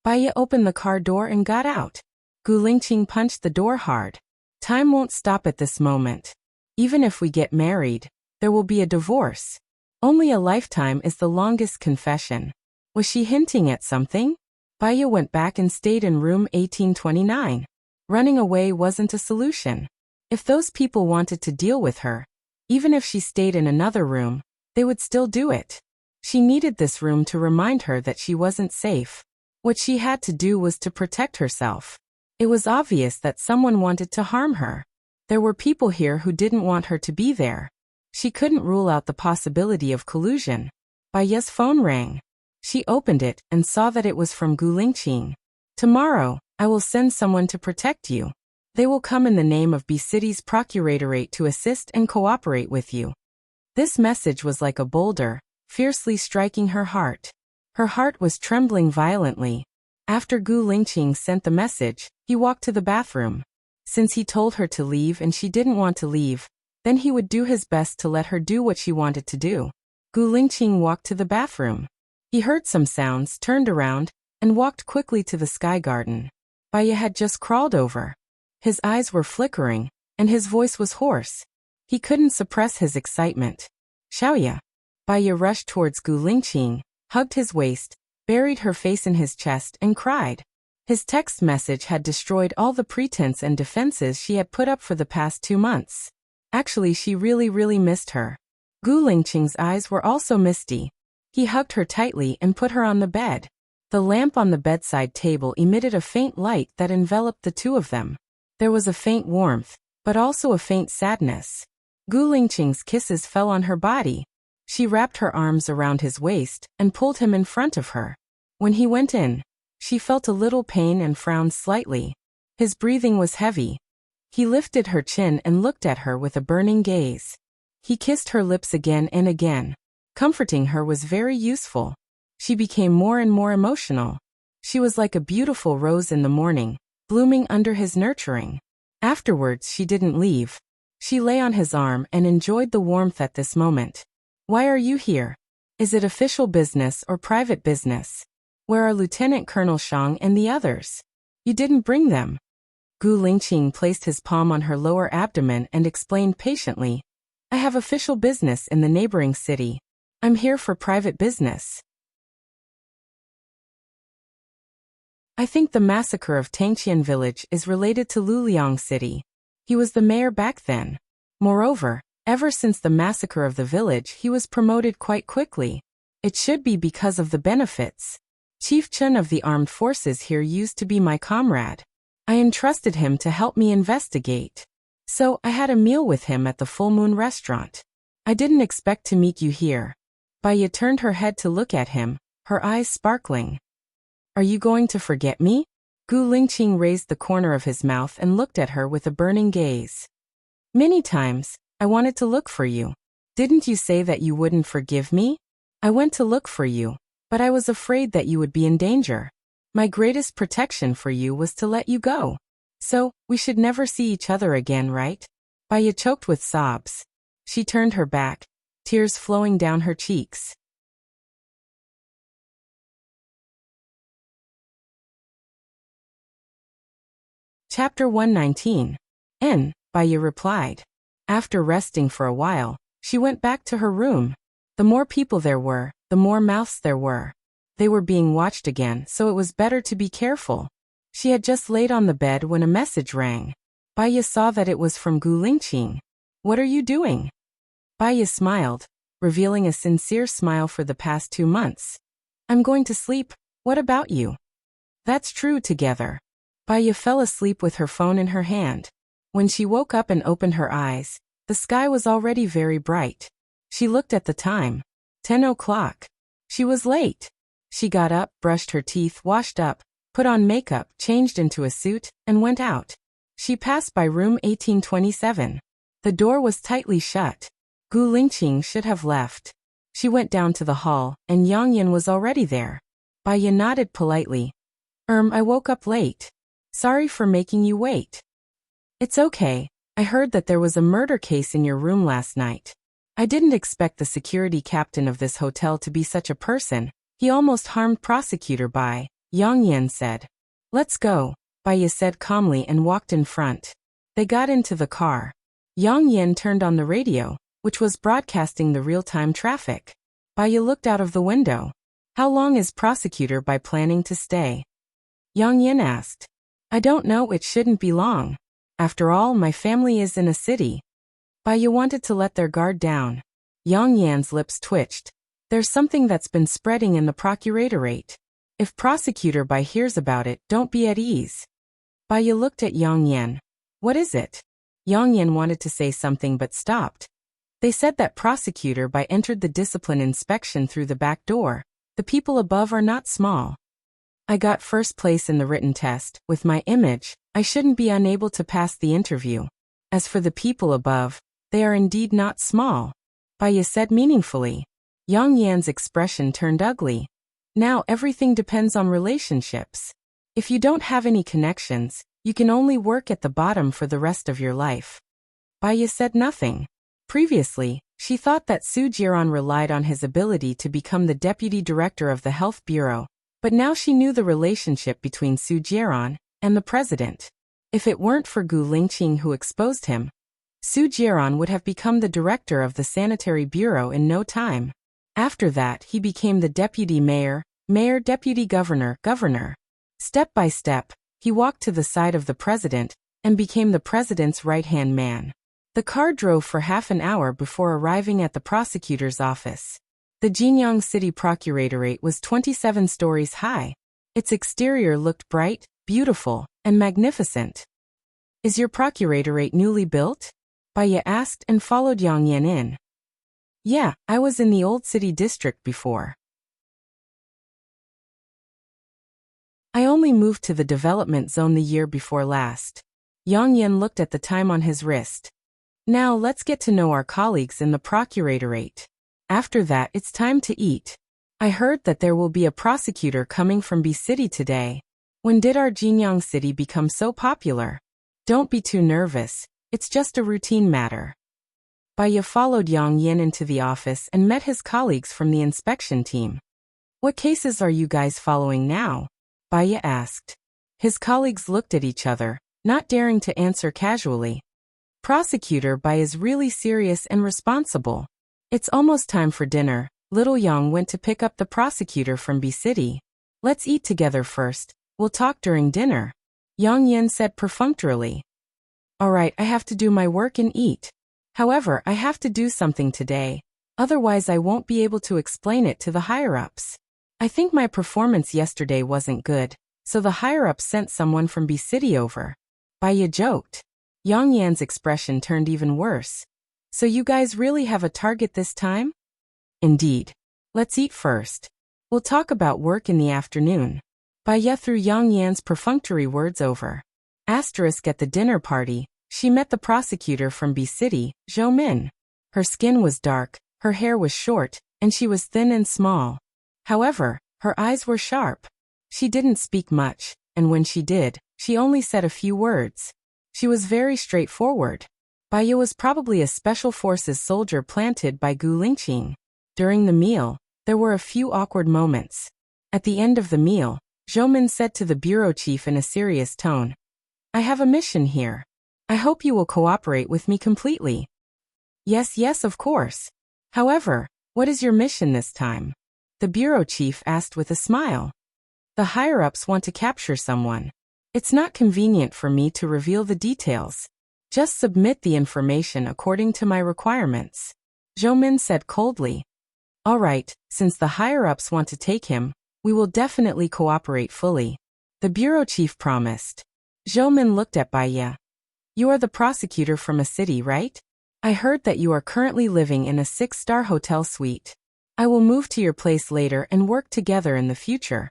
Baya opened the car door and got out. Gu Lingqing punched the door hard. Time won't stop at this moment. Even if we get married, there will be a divorce. Only a lifetime is the longest confession. Was she hinting at something? Baya went back and stayed in room 1829. Running away wasn't a solution. If those people wanted to deal with her, Even if she stayed in another room, they would still do it. She needed this room to remind her that she wasn't safe. What she had to do was to protect herself. It was obvious that someone wanted to harm her. There were people here who didn't want her to be there. She couldn't rule out the possibility of collusion. Baya's phone rang. She opened it and saw that it was from Gu Lingqing. Tomorrow, I will send someone to protect you. They will come in the name of B City's procuratorate to assist and cooperate with you. This message was like a boulder, fiercely striking her heart. Her heart was trembling violently. After Gu Lingqing sent the message, he walked to the bathroom. Since he told her to leave and she didn't want to leave, then he would do his best to let her do what she wanted to do. Gu Lingqing walked to the bathroom. He heard some sounds, turned around, and walked quickly to the sky garden. Baya had just crawled over. His eyes were flickering, and his voice was hoarse. He couldn't suppress his excitement. Xiaoya. Baya rushed towards Gu Lingqing, hugged his waist, buried her face in his chest, and cried. His text message had destroyed all the pretense and defenses she had put up for the past 2 months. Actually, she really missed her. Gu Lingqing's eyes were also misty. He hugged her tightly and put her on the bed. The lamp on the bedside table emitted a faint light that enveloped the two of them. There was a faint warmth, but also a faint sadness. Gu Lingqing's kisses fell on her body. She wrapped her arms around his waist and pulled him in front of her. When he went in, she felt a little pain and frowned slightly. His breathing was heavy. He lifted her chin and looked at her with a burning gaze. He kissed her lips again and again. Comforting her was very useful. She became more and more emotional. She was like a beautiful rose in the morning, blooming under his nurturing. Afterwards, she didn't leave. She lay on his arm and enjoyed the warmth at this moment. Why are you here? Is it official business or private business? Where are Lieutenant Colonel Shang and the others? You didn't bring them. Gu Lingqing placed his palm on her lower abdomen and explained patiently. I have official business in the neighboring city. I'm here for private business. I think the massacre of Tangqian village is related to Luliang city. He was the mayor back then. Moreover, ever since the massacre of the village he was promoted quite quickly. It should be because of the benefits. Chief Chun of the armed forces here used to be my comrade. I entrusted him to help me investigate. So I had a meal with him at the Full Moon restaurant. I didn't expect to meet you here. Baya turned her head to look at him, her eyes sparkling. Are you going to forget me? Gu Lingqing raised the corner of his mouth and looked at her with a burning gaze. Many times, I wanted to look for you. Didn't you say that you wouldn't forgive me? I went to look for you, but I was afraid that you would be in danger. My greatest protection for you was to let you go. So, we should never see each other again, right? Baya choked with sobs. She turned her back, tears flowing down her cheeks. Chapter 119. Baya replied. After resting for a while, she went back to her room. The more people there were, the more mouths there were. They were being watched again, so it was better to be careful. She had just laid on the bed when a message rang. Baya saw that it was from Gu Lingqing. What are you doing? Baya smiled, revealing a sincere smile for the past 2 months. I'm going to sleep. What about you? That's true together. Baya fell asleep with her phone in her hand. When she woke up and opened her eyes, the sky was already very bright. She looked at the time. 10 o'clock. She was late. She got up, brushed her teeth, washed up, put on makeup, changed into a suit, and went out. She passed by room 1827. The door was tightly shut. Gu Lingqing should have left. She went down to the hall, and Yang Yan was already there. Baya nodded politely. I woke up late. Sorry for making you wait. It's okay. I heard that there was a murder case in your room last night. I didn't expect the security captain of this hotel to be such a person. He almost harmed prosecutor Bai, Yang Yan said. Let's go, Baya said calmly and walked in front. They got into the car. Yang Yan turned on the radio, which was broadcasting the real-time traffic. Baya looked out of the window. How long is prosecutor Bai planning to stay? Yang Yan asked. I don't know, it shouldn't be long. After all, my family is in a city. Baya wanted to let their guard down. Yang Yan's lips twitched. There's something that's been spreading in the procuratorate. If Prosecutor Bai hears about it, don't be at ease. Baya looked at Yang Yan. What is it? Yang Yan wanted to say something but stopped. They said that Prosecutor Bai entered the discipline inspection through the back door. The people above are not small. I got first place in the written test. With my image, I shouldn't be unable to pass the interview. As for the people above, they are indeed not small. Baya said meaningfully. Yang Yan's expression turned ugly. Now everything depends on relationships. If you don't have any connections, you can only work at the bottom for the rest of your life. Baya said nothing. Previously, she thought that Su Jiran relied on his ability to become the deputy director of the health bureau, but now she knew the relationship between Su Jiran and the president. If it weren't for Gu Lingqing who exposed him, Su Jiran would have become the director of the sanitary bureau in no time. After that, he became the deputy mayor, deputy governor, governor. Step by step, he walked to the side of the president and became the president's right-hand man. The car drove for half an hour before arriving at the prosecutor's office. The Jinyang City Procuratorate was 27 stories high. Its exterior looked bright, beautiful, and magnificent. Is your procuratorate newly built? Baya asked and followed Yang Yan in. Yeah, I was in the old city district before. I only moved to the development zone the year before last. Yang Yan looked at the time on his wrist. Now let's get to know our colleagues in the procuratorate. After that, it's time to eat. I heard that there will be a prosecutor coming from B City today. When did our Jinyang City become so popular? Don't be too nervous, it's just a routine matter. Baya followed Yang Yan into the office and met his colleagues from the inspection team. What cases are you guys following now? Baya asked. His colleagues looked at each other, not daring to answer casually. Prosecutor Bai is really serious and responsible. It's almost time for dinner. Little Yang went to pick up the prosecutor from B City. Let's eat together first. We'll talk during dinner. Yang Yan said perfunctorily. Alright, I have to do my work and eat. However, I have to do something today. Otherwise I won't be able to explain it to the higher-ups. I think my performance yesterday wasn't good, so the higher-ups sent someone from B City over. Baya joked. Yang Yan's expression turned even worse. So you guys really have a target this time? Indeed. Let's eat first. We'll talk about work in the afternoon. Baya threw Yang Yan's perfunctory words over. Asterisk at the dinner party, she met the prosecutor from B City, Zhou Min. Her skin was dark, her hair was short, and she was thin and small. However, her eyes were sharp. She didn't speak much, and when she did, she only said a few words. She was very straightforward. Baya was probably a special forces soldier planted by Gu Lingqing. During the meal, there were a few awkward moments. At the end of the meal, Zhou Min said to the bureau chief in a serious tone, I have a mission here. I hope you will cooperate with me completely. Yes, of course. However, what is your mission this time? The bureau chief asked with a smile. The higher-ups want to capture someone. It's not convenient for me to reveal the details. Just submit the information according to my requirements. Zhou Min said coldly. All right, since the higher-ups want to take him, we will definitely cooperate fully. The bureau chief promised. Zhou Min looked at Baya. You are the prosecutor from a city, right? I heard that you are currently living in a 6-star hotel suite. I will move to your place later and work together in the future.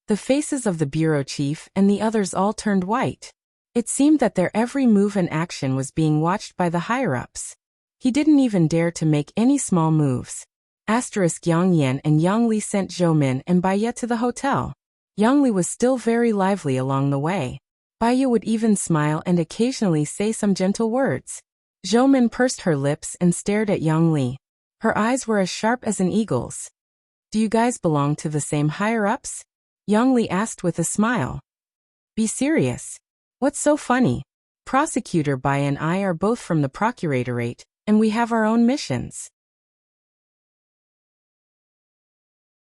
The faces of the bureau chief and the others all turned white. It seemed that their every move and action was being watched by the higher-ups. He didn't even dare to make any small moves. Asterisk Yang Yan and Yang Li sent Zhou Min and Baya to the hotel. Yang Li was still very lively along the way. Baya would even smile and occasionally say some gentle words. Zhou Min pursed her lips and stared at Yang Li. Her eyes were as sharp as an eagle's. Do you guys belong to the same higher-ups? Yang Li asked with a smile. Be serious. What's so funny? Prosecutor Bai and I are both from the procuratorate, and we have our own missions.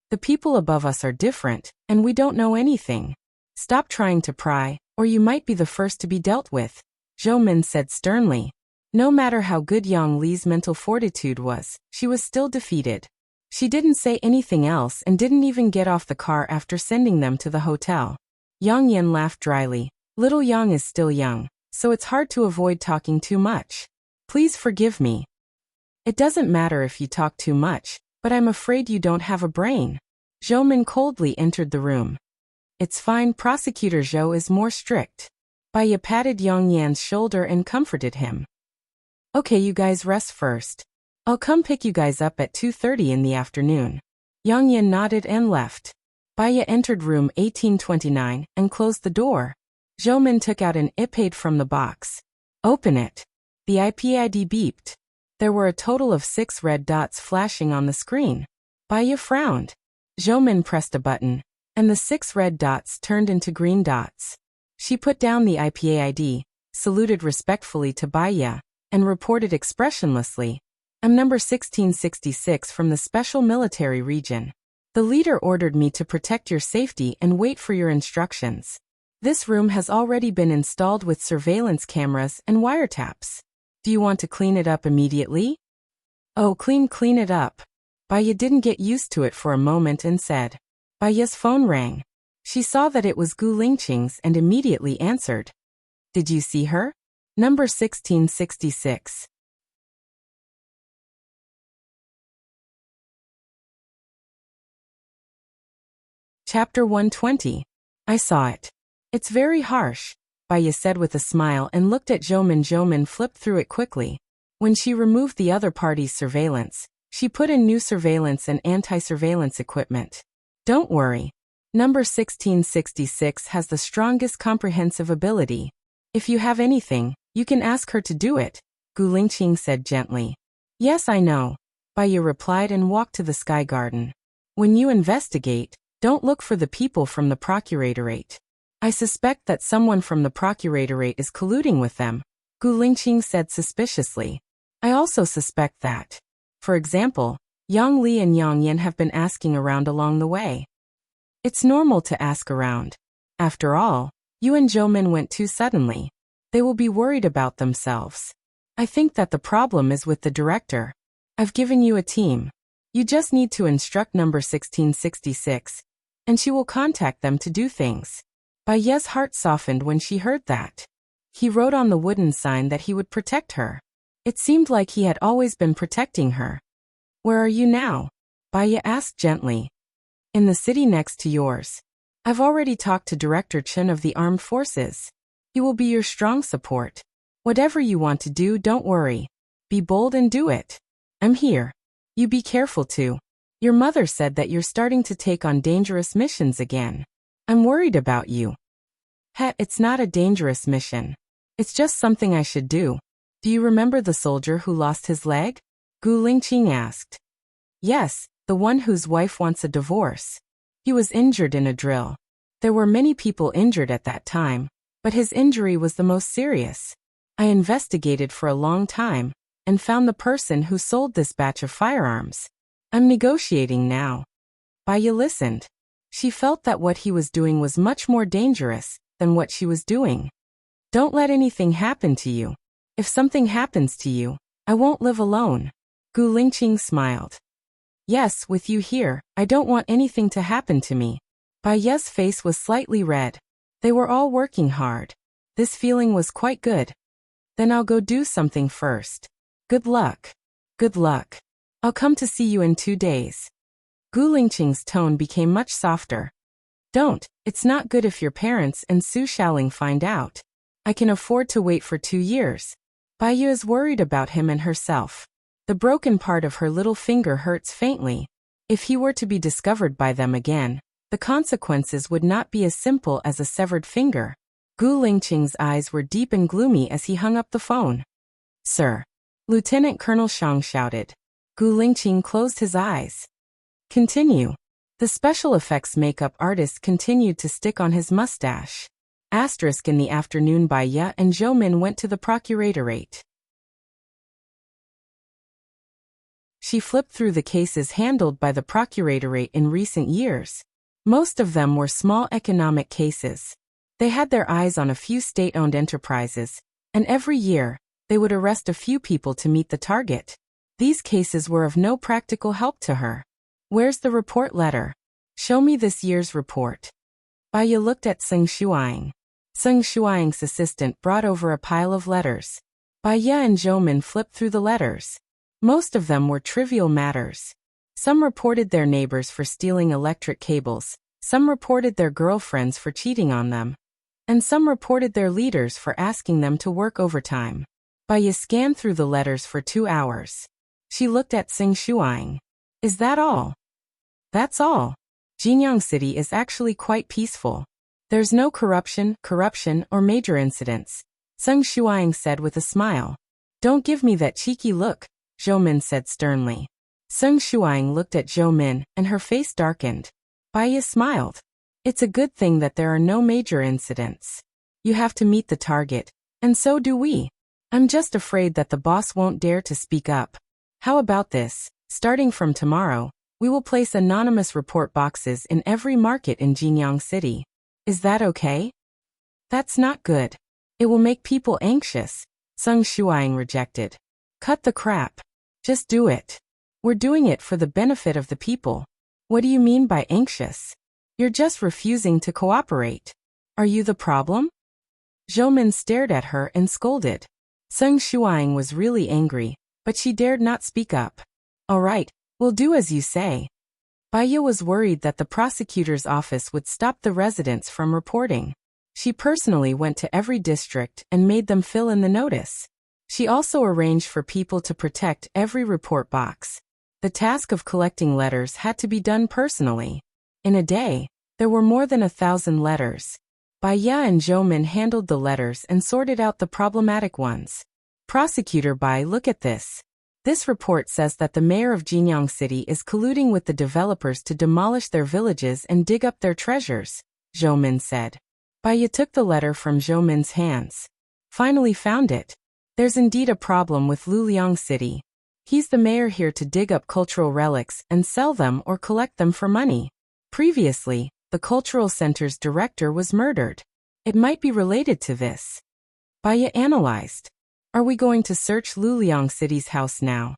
The people above us are different, and we don't know anything. Stop trying to pry, or you might be the first to be dealt with, Zhou Min said sternly. No matter how good Yang Li's mental fortitude was, she was still defeated. She didn't say anything else and didn't even get off the car after sending them to the hotel. Yang Yan laughed dryly. Little Yang is still young, so it's hard to avoid talking too much. Please forgive me. It doesn't matter if you talk too much, but I'm afraid you don't have a brain. Zhou Min coldly entered the room. It's fine, Prosecutor Zhou is more strict. Baiya patted Yang Yan's shoulder and comforted him. Okay, you guys rest first. I'll come pick you guys up at 2:30 in the afternoon. Yang Yan nodded and left. Baiya entered room 1829 and closed the door. Zhou Min took out an iPad from the box. Open it. The IP-ID beeped. There were a total of 6 red dots flashing on the screen. Baiya frowned. Zhou Min pressed a button, and the 6 red dots turned into green dots. She put down the IP-ID, saluted respectfully to Baiya, and reported expressionlessly, I'm number 1666 from the Special Military Region. The leader ordered me to protect your safety and wait for your instructions. This room has already been installed with surveillance cameras and wiretaps. Do you want to clean it up immediately? Oh, clean it up. Baiya didn't get used to it for a moment and said. Baiya's phone rang. She saw that it was Gu Lingqing's and immediately answered. Did you see her? Number 1666. Chapter 120. I saw it. It's very harsh, Baiya said with a smile and looked at Zhou Min. Zhou Min flipped through it quickly. When she removed the other party's surveillance, she put in new surveillance and anti-surveillance equipment. Don't worry. Number 1666 has the strongest comprehensive ability. If you have anything, you can ask her to do it, Gu Lingqing said gently. Yes, I know, Baiya replied and walked to the Sky Garden. When you investigate, don't look for the people from the Procuratorate. I suspect that someone from the Procuratorate is colluding with them, Gu Lingqing said suspiciously. I also suspect that, for example, Yang Li and Yang Yan have been asking around along the way. It's normal to ask around. After all, you and Zhou Min went too suddenly. They will be worried about themselves. I think that the problem is with the director. I've given you a team. You just need to instruct number 1666, and she will contact them to do things. Baiya's heart softened when she heard that. He wrote on the wooden sign that he would protect her. It seemed like he had always been protecting her. Where are you now? Baiya asked gently. In the city next to yours. I've already talked to Director Chen of the Armed Forces. He will be your strong support. Whatever you want to do, don't worry. Be bold and do it. I'm here. You be careful too. Your mother said that you're starting to take on dangerous missions again. I'm worried about you. It's not a dangerous mission. It's just something I should do. Do you remember the soldier who lost his leg? Gu Lingqing asked. Yes, the one whose wife wants a divorce. He was injured in a drill. There were many people injured at that time, but his injury was the most serious. I investigated for a long time and found the person who sold this batch of firearms. I'm negotiating now. Baiya listened. She felt that what he was doing was much more dangerous than what she was doing. Don't let anything happen to you. If something happens to you, I won't live alone. Gu Lingqing smiled. Yes, with you here, I don't want anything to happen to me. Baiya's face was slightly red. They were all working hard. This feeling was quite good. Then I'll go do something first. Good luck. Good luck. I'll come to see you in 2 days. Gu Lingqing's tone became much softer. Don't, it's not good if your parents and Su Xiaoling find out. I can afford to wait for 2 years. Baiya is worried about him and herself. The broken part of her little finger hurts faintly. If he were to be discovered by them again, the consequences would not be as simple as a severed finger. Gu Lingqing's eyes were deep and gloomy as he hung up the phone. Sir. Lieutenant Colonel Shang shouted. Gu Lingqing closed his eyes. Continue. The special effects makeup artist continued to stick on his mustache. Asterisk in the afternoon Baiya and Zhou Min went to the Procuratorate. She flipped through the cases handled by the Procuratorate in recent years. Most of them were small economic cases. They had their eyes on a few state-owned enterprises, and every year, They would arrest a few people to meet the target. These cases were of no practical help to her. Where's the report letter? Show me this year's report. Baya looked at Seng Shuang. Seng Shuang's assistant brought over a pile of letters. Baya and Zhoumin flipped through the letters. Most of them were trivial matters. Some reported their neighbors for stealing electric cables, some reported their girlfriends for cheating on them, and some reported their leaders for asking them to work overtime. Baya scanned through the letters for 2 hours. She looked at Seng Shuang. Is that all? That's all. Jinyang City is actually quite peaceful. There's no corruption, or major incidents, Seng Shuang said with a smile. Don't give me that cheeky look, Zhoumin said sternly. Seng Shuang looked at Zhoumin, and her face darkened. Baya smiled. It's a good thing that there are no major incidents. You have to meet the target, and so do we. I'm just afraid that the boss won't dare to speak up. How about this? Starting from tomorrow, we will place anonymous report boxes in every market in Jinyang City. Is that okay? That's not good. It will make people anxious, Seng Shuang rejected. Cut the crap. Just do it. We're doing it for the benefit of the people. What do you mean by anxious? You're just refusing to cooperate. Are you the problem? Zhoumin stared at her and scolded. Seng Shuang was really angry, but she dared not speak up. All right, we'll do as you say. Baya was worried that the prosecutor's office would stop the residents from reporting. She personally went to every district and made them fill in the notice. She also arranged for people to protect every report box. The task of collecting letters had to be done personally. In a day, there were more than 1,000 letters. Baya and Zhoumin handled the letters and sorted out the problematic ones. Prosecutor Bai, look at this. This report says that the mayor of Jinyang City is colluding with the developers to demolish their villages and dig up their treasures, Zhoumin said. Baya took the letter from Zhoumin's hands. Finally found it. There's indeed a problem with Luliang City. He's the mayor here to dig up cultural relics and sell them or collect them for money. Previously, the cultural center's director was murdered. It might be related to this. Baya analyzed. Are we going to search Luliang City's house now?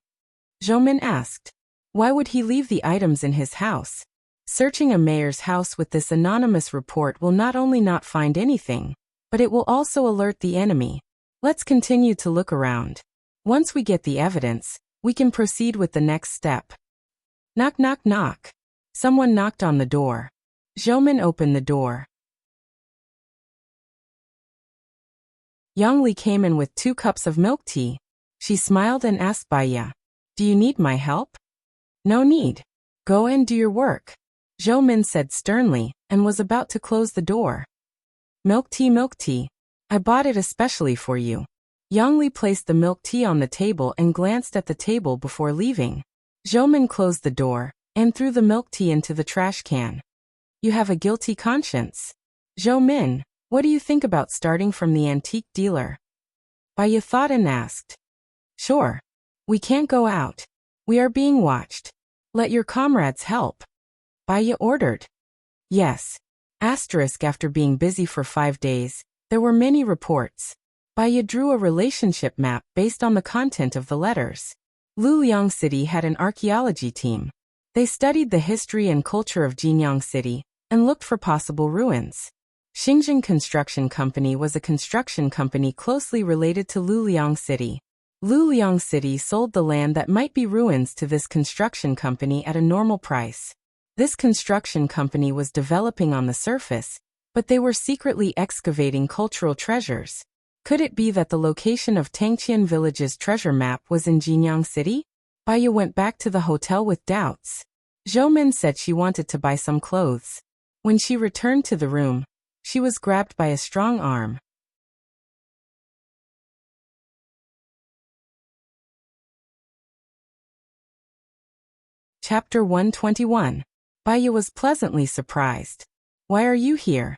Zhoumin asked. Why would he leave the items in his house? Searching a mayor's house with this anonymous report will not only not find anything, but it will also alert the enemy. Let's continue to look around. Once we get the evidence, we can proceed with the next step. Knock, knock, knock. Someone knocked on the door. Zhoumin opened the door. Yang Li came in with 2 cups of milk tea. She smiled and asked Baya, "Do you need my help?" "No need. Go and do your work," Zhoumin said sternly, and was about to close the door. Milk tea. I bought it especially for you." Yang Li placed the milk tea on the table and glanced at the table before leaving. Zhoumin closed the door and threw the milk tea into the trash can. "You have a guilty conscience. Zhoumin, what do you think about starting from the antique dealer?" Baya thought and asked. "Sure. We can't go out. We are being watched. Let your comrades help," Baya ordered. Yes. After being busy for 5 days, there were many reports. Baya drew a relationship map based on the content of the letters. Luliang City had an archaeology team. They studied the history and culture of Jinyang City and looked for possible ruins. Xinjiang Construction Company was a construction company closely related to Luliang City. Luliang City sold the land that might be ruins to this construction company at a normal price. This construction company was developing on the surface, but they were secretly excavating cultural treasures. Could it be that the location of Tangqian Village's treasure map was in Jinyang City? Baya went back to the hotel with doubts. Zhoumin said she wanted to buy some clothes. When she returned to the room, she was grabbed by a strong arm. Chapter 121. Baya was pleasantly surprised. "Why are you here?"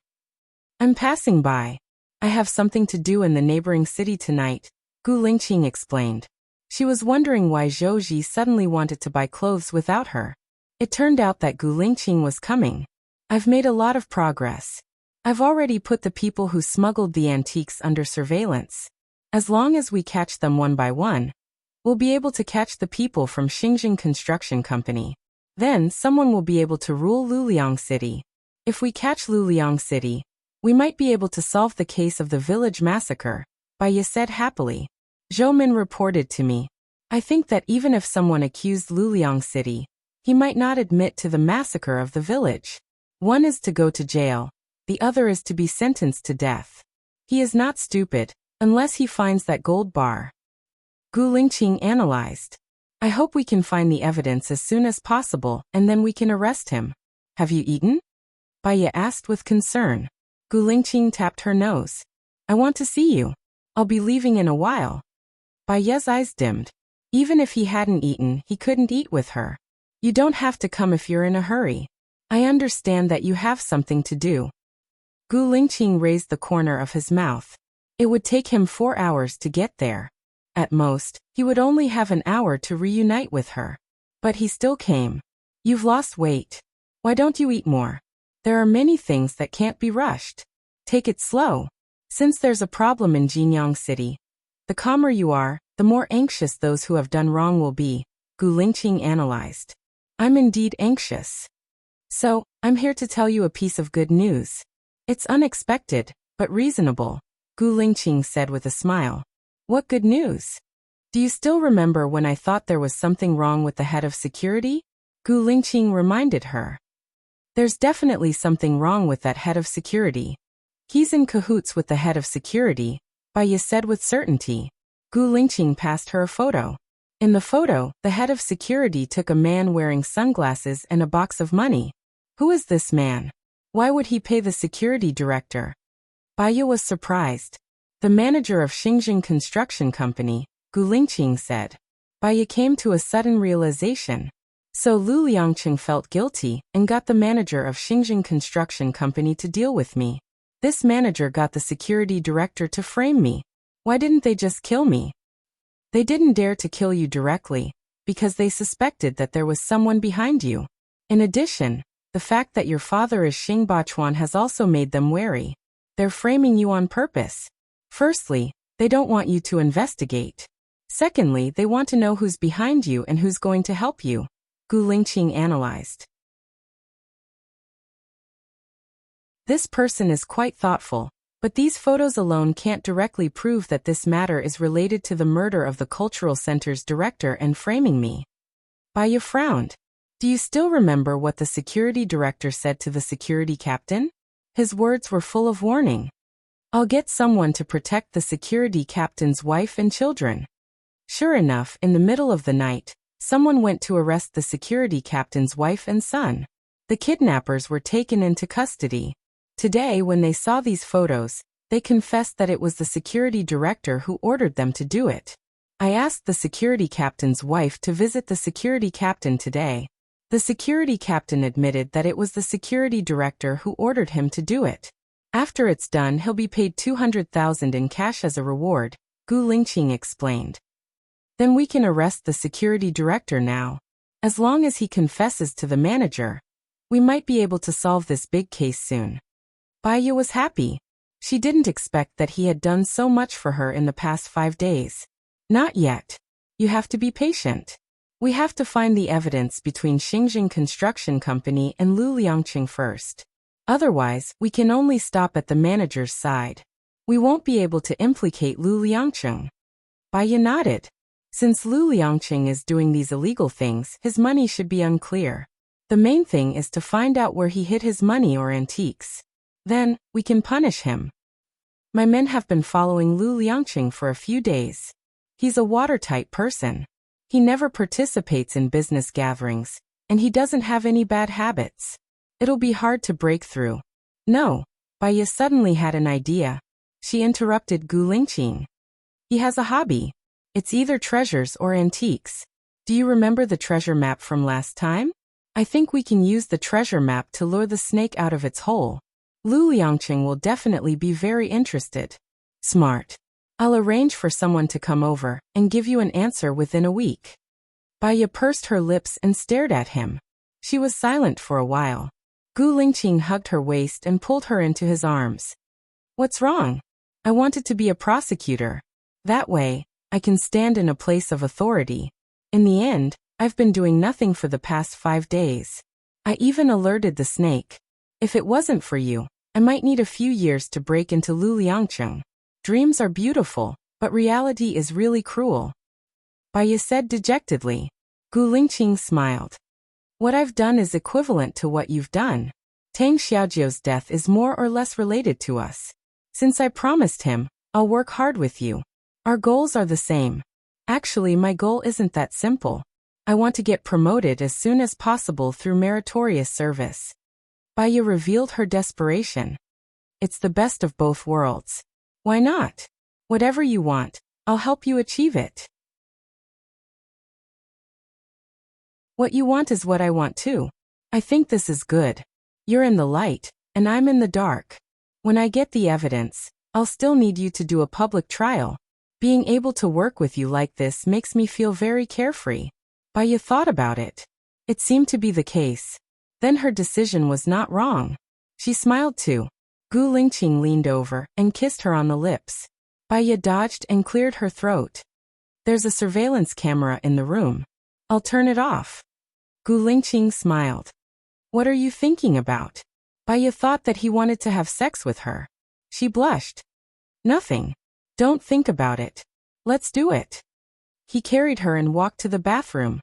"I'm passing by. I have something to do in the neighboring city tonight," Gu Lingqing explained. She was wondering why Zhou Ji suddenly wanted to buy clothes without her. It turned out that Gu Lingqing was coming. "I've made a lot of progress. I've already put the people who smuggled the antiques under surveillance. As long as we catch them one by one, we'll be able to catch the people from Xinjiang Construction Company. Then someone will be able to rule Luliang City. If we catch Luliang City, we might be able to solve the case of the village massacre, Baya said happily. Zhou Min reported to me. I think that even if someone accused Luliang City, he might not admit to the massacre of the village. One is to go to jail, the other is to be sentenced to death. He is not stupid, unless he finds that gold bar. Gu Lingqing analyzed. I hope we can find the evidence as soon as possible and then we can arrest him. Have you eaten? Baya asked with concern. Gu Lingqing tapped her nose. I want to see you. I'll be leaving in a while. Baya's eyes dimmed. Even if he hadn't eaten, he couldn't eat with her. You don't have to come if you're in a hurry. I understand that you have something to do. Gu Lingqing raised the corner of his mouth. It would take him 4 hours to get there. At most, he would only have an hour to reunite with her. But he still came. You've lost weight. Why don't you eat more? There are many things that can't be rushed. Take it slow. Since there's a problem in Jinyang City, the calmer you are, the more anxious those who have done wrong will be, Gu Lingqing analyzed. I'm indeed anxious. So, I'm here to tell you a piece of good news. It's unexpected, but reasonable, Gu Lingqing said with a smile. What good news? Do you still remember when I thought there was something wrong with the head of security? Gu Lingqing reminded her. There's definitely something wrong with that head of security. He's in cahoots with the head of security, Baya said with certainty. Gu Lingqing passed her a photo. In the photo, the head of security took a man wearing sunglasses and a box of money. Who is this man? Why would he pay the security director? Baya was surprised. The manager of Xinjiang Construction Company, Gu Lingqing said. Baya came to a sudden realization. So Lu Liangqing felt guilty and got the manager of Xinjiang Construction Company to deal with me. This manager got the security director to frame me. Why didn't they just kill me? They didn't dare to kill you directly, because they suspected that there was someone behind you. In addition, the fact that your father is Xing Bachuan has also made them wary. They're framing you on purpose. Firstly, they don't want you to investigate. Secondly, they want to know who's behind you and who's going to help you, Gu Lingqing analyzed. This person is quite thoughtful, but these photos alone can't directly prove that this matter is related to the murder of the cultural center's director and framing me. Baya frowned. Do you still remember what the security director said to the security captain? His words were full of warning. I'll get someone to protect the security captain's wife and children. Sure enough, in the middle of the night, someone went to arrest the security captain's wife and son. The kidnappers were taken into custody. Today, when they saw these photos, they confessed that it was the security director who ordered them to do it. I asked the security captain's wife to visit the security captain today. The security captain admitted that it was the security director who ordered him to do it. After it's done, he'll be paid 200,000 in cash as a reward, Gu Lingqing explained. Then we can arrest the security director now. As long as he confesses to the manager, we might be able to solve this big case soon. Baya was happy. She didn't expect that he had done so much for her in the past 5 days. Not yet. You have to be patient. We have to find the evidence between Xinjiang Construction Company and Lu Liangqing first. Otherwise, we can only stop at the manager's side. We won't be able to implicate Lu Liangqing. Baya nodded. Since Lu Liangqing is doing these illegal things, his money should be unclear. The main thing is to find out where he hid his money or antiques. Then, we can punish him. My men have been following Lu Liangqing for a few days. He's a watertight person. He never participates in business gatherings, and he doesn't have any bad habits. It'll be hard to break through. No, Baya suddenly had an idea. She interrupted Gu Lingqing. He has a hobby. It's either treasures or antiques. Do you remember the treasure map from last time? I think we can use the treasure map to lure the snake out of its hole. Lu Liangqing will definitely be very interested. Smart. I'll arrange for someone to come over and give you an answer within a week. Baya pursed her lips and stared at him. She was silent for a while. Gu Lingqing hugged her waist and pulled her into his arms. What's wrong? I wanted to be a prosecutor. That way, I can stand in a place of authority. In the end, I've been doing nothing for the past 5 days. I even alerted the snake. If it wasn't for you, I might need a few years to break into Luliangcheng. Dreams are beautiful, but reality is really cruel. Baiya said dejectedly. Gu Lingqing smiled. What I've done is equivalent to what you've done. Tang Xiaojiu's death is more or less related to us. Since I promised him, I'll work hard with you. Our goals are the same. Actually, my goal isn't that simple. I want to get promoted as soon as possible through meritorious service. Baiya revealed her desperation. It's the best of both worlds. Why not? Whatever you want, I'll help you achieve it. What you want is what I want too. I think this is good. You're in the light, and I'm in the dark. When I get the evidence, I'll still need you to do a public trial. Being able to work with you like this makes me feel very carefree. Baiya thought about it. It seemed to be the case. Then her decision was not wrong. She smiled too. Gu Lingqing leaned over and kissed her on the lips. Baiya dodged and cleared her throat. There's a surveillance camera in the room. I'll turn it off. Gu Lingqing smiled. What are you thinking about? Baiya thought that he wanted to have sex with her. She blushed. Nothing. Don't think about it. Let's do it. He carried her and walked to the bathroom.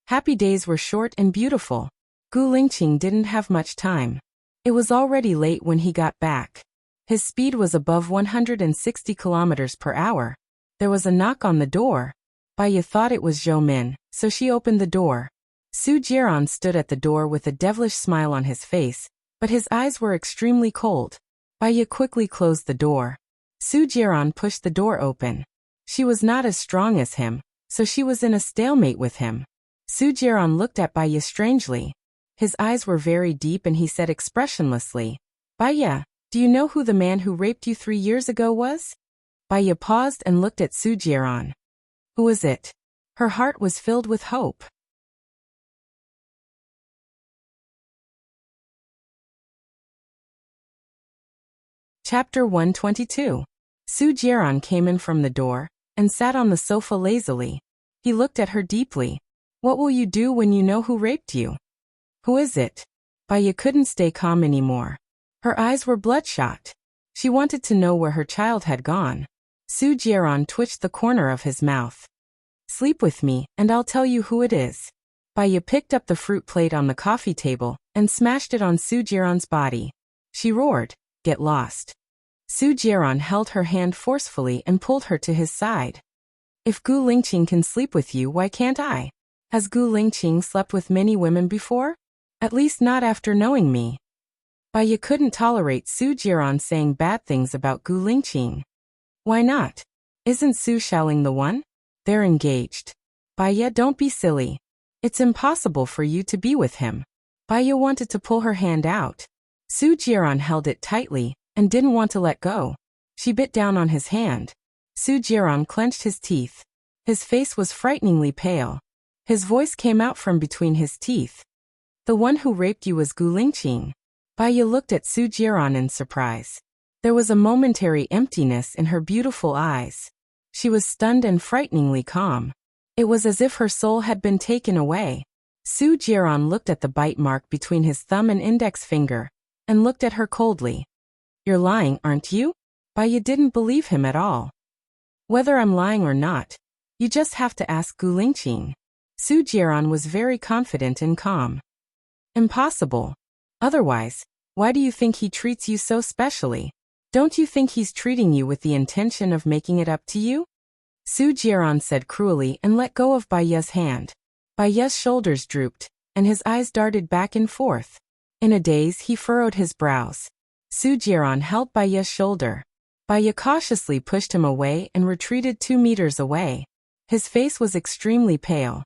Happy days were short and beautiful. Gu Lingqing didn't have much time. It was already late when he got back. His speed was above 160 kilometers per hour. There was a knock on the door. Baiya thought it was Zhou Min, so she opened the door. Su Jiran stood at the door with a devilish smile on his face, but his eyes were extremely cold. Baiya quickly closed the door. Su Jiran pushed the door open. She was not as strong as him, so she was in a stalemate with him. Su Jiran looked at Baiya strangely. His eyes were very deep and he said expressionlessly, Baiya, do you know who the man who raped you 3 years ago was? Baiya paused and looked at Su Jiran. Who is it? Her heart was filled with hope. Chapter 122. Su Jiran came in from the door and sat on the sofa lazily. He looked at her deeply. What will you do when you know who raped you? Who is it? Baiya couldn't stay calm anymore. Her eyes were bloodshot. She wanted to know where her child had gone. Su Jiran twitched the corner of his mouth. Sleep with me, and I'll tell you who it is. Baiya picked up the fruit plate on the coffee table and smashed it on Su Jiran's body. She roared, Get lost. Su Jiran held her hand forcefully and pulled her to his side. If Gu Lingqing can sleep with you, why can't I? Has Gu Lingqing slept with many women before? At least not after knowing me. Baiya couldn't tolerate Su Jiran saying bad things about Gu Lingqing. Why not? Isn't Su Xiaoling the one? They're engaged. Baiya, don't be silly. It's impossible for you to be with him. Baiya wanted to pull her hand out. Su Jiran held it tightly and didn't want to let go. She bit down on his hand. Su Jiran clenched his teeth. His face was frighteningly pale. His voice came out from between his teeth. The one who raped you was Gu Lingqing. Baiya looked at Su Jiran in surprise. There was a momentary emptiness in her beautiful eyes. She was stunned and frighteningly calm. It was as if her soul had been taken away. Su Jiran looked at the bite mark between his thumb and index finger, and looked at her coldly. You're lying, aren't you? Baiya didn't believe him at all. Whether I'm lying or not, you just have to ask Gu Lingqing. Su Jiran was very confident and calm. Impossible. Otherwise, why do you think he treats you so specially? Don't you think he's treating you with the intention of making it up to you? Su Jiran said cruelly and let go of Baiya's hand. Baiya's shoulders drooped, and his eyes darted back and forth. In a daze, he furrowed his brows. Su Jiran held Baiya's shoulder. Baiya cautiously pushed him away and retreated 2 meters away. His face was extremely pale.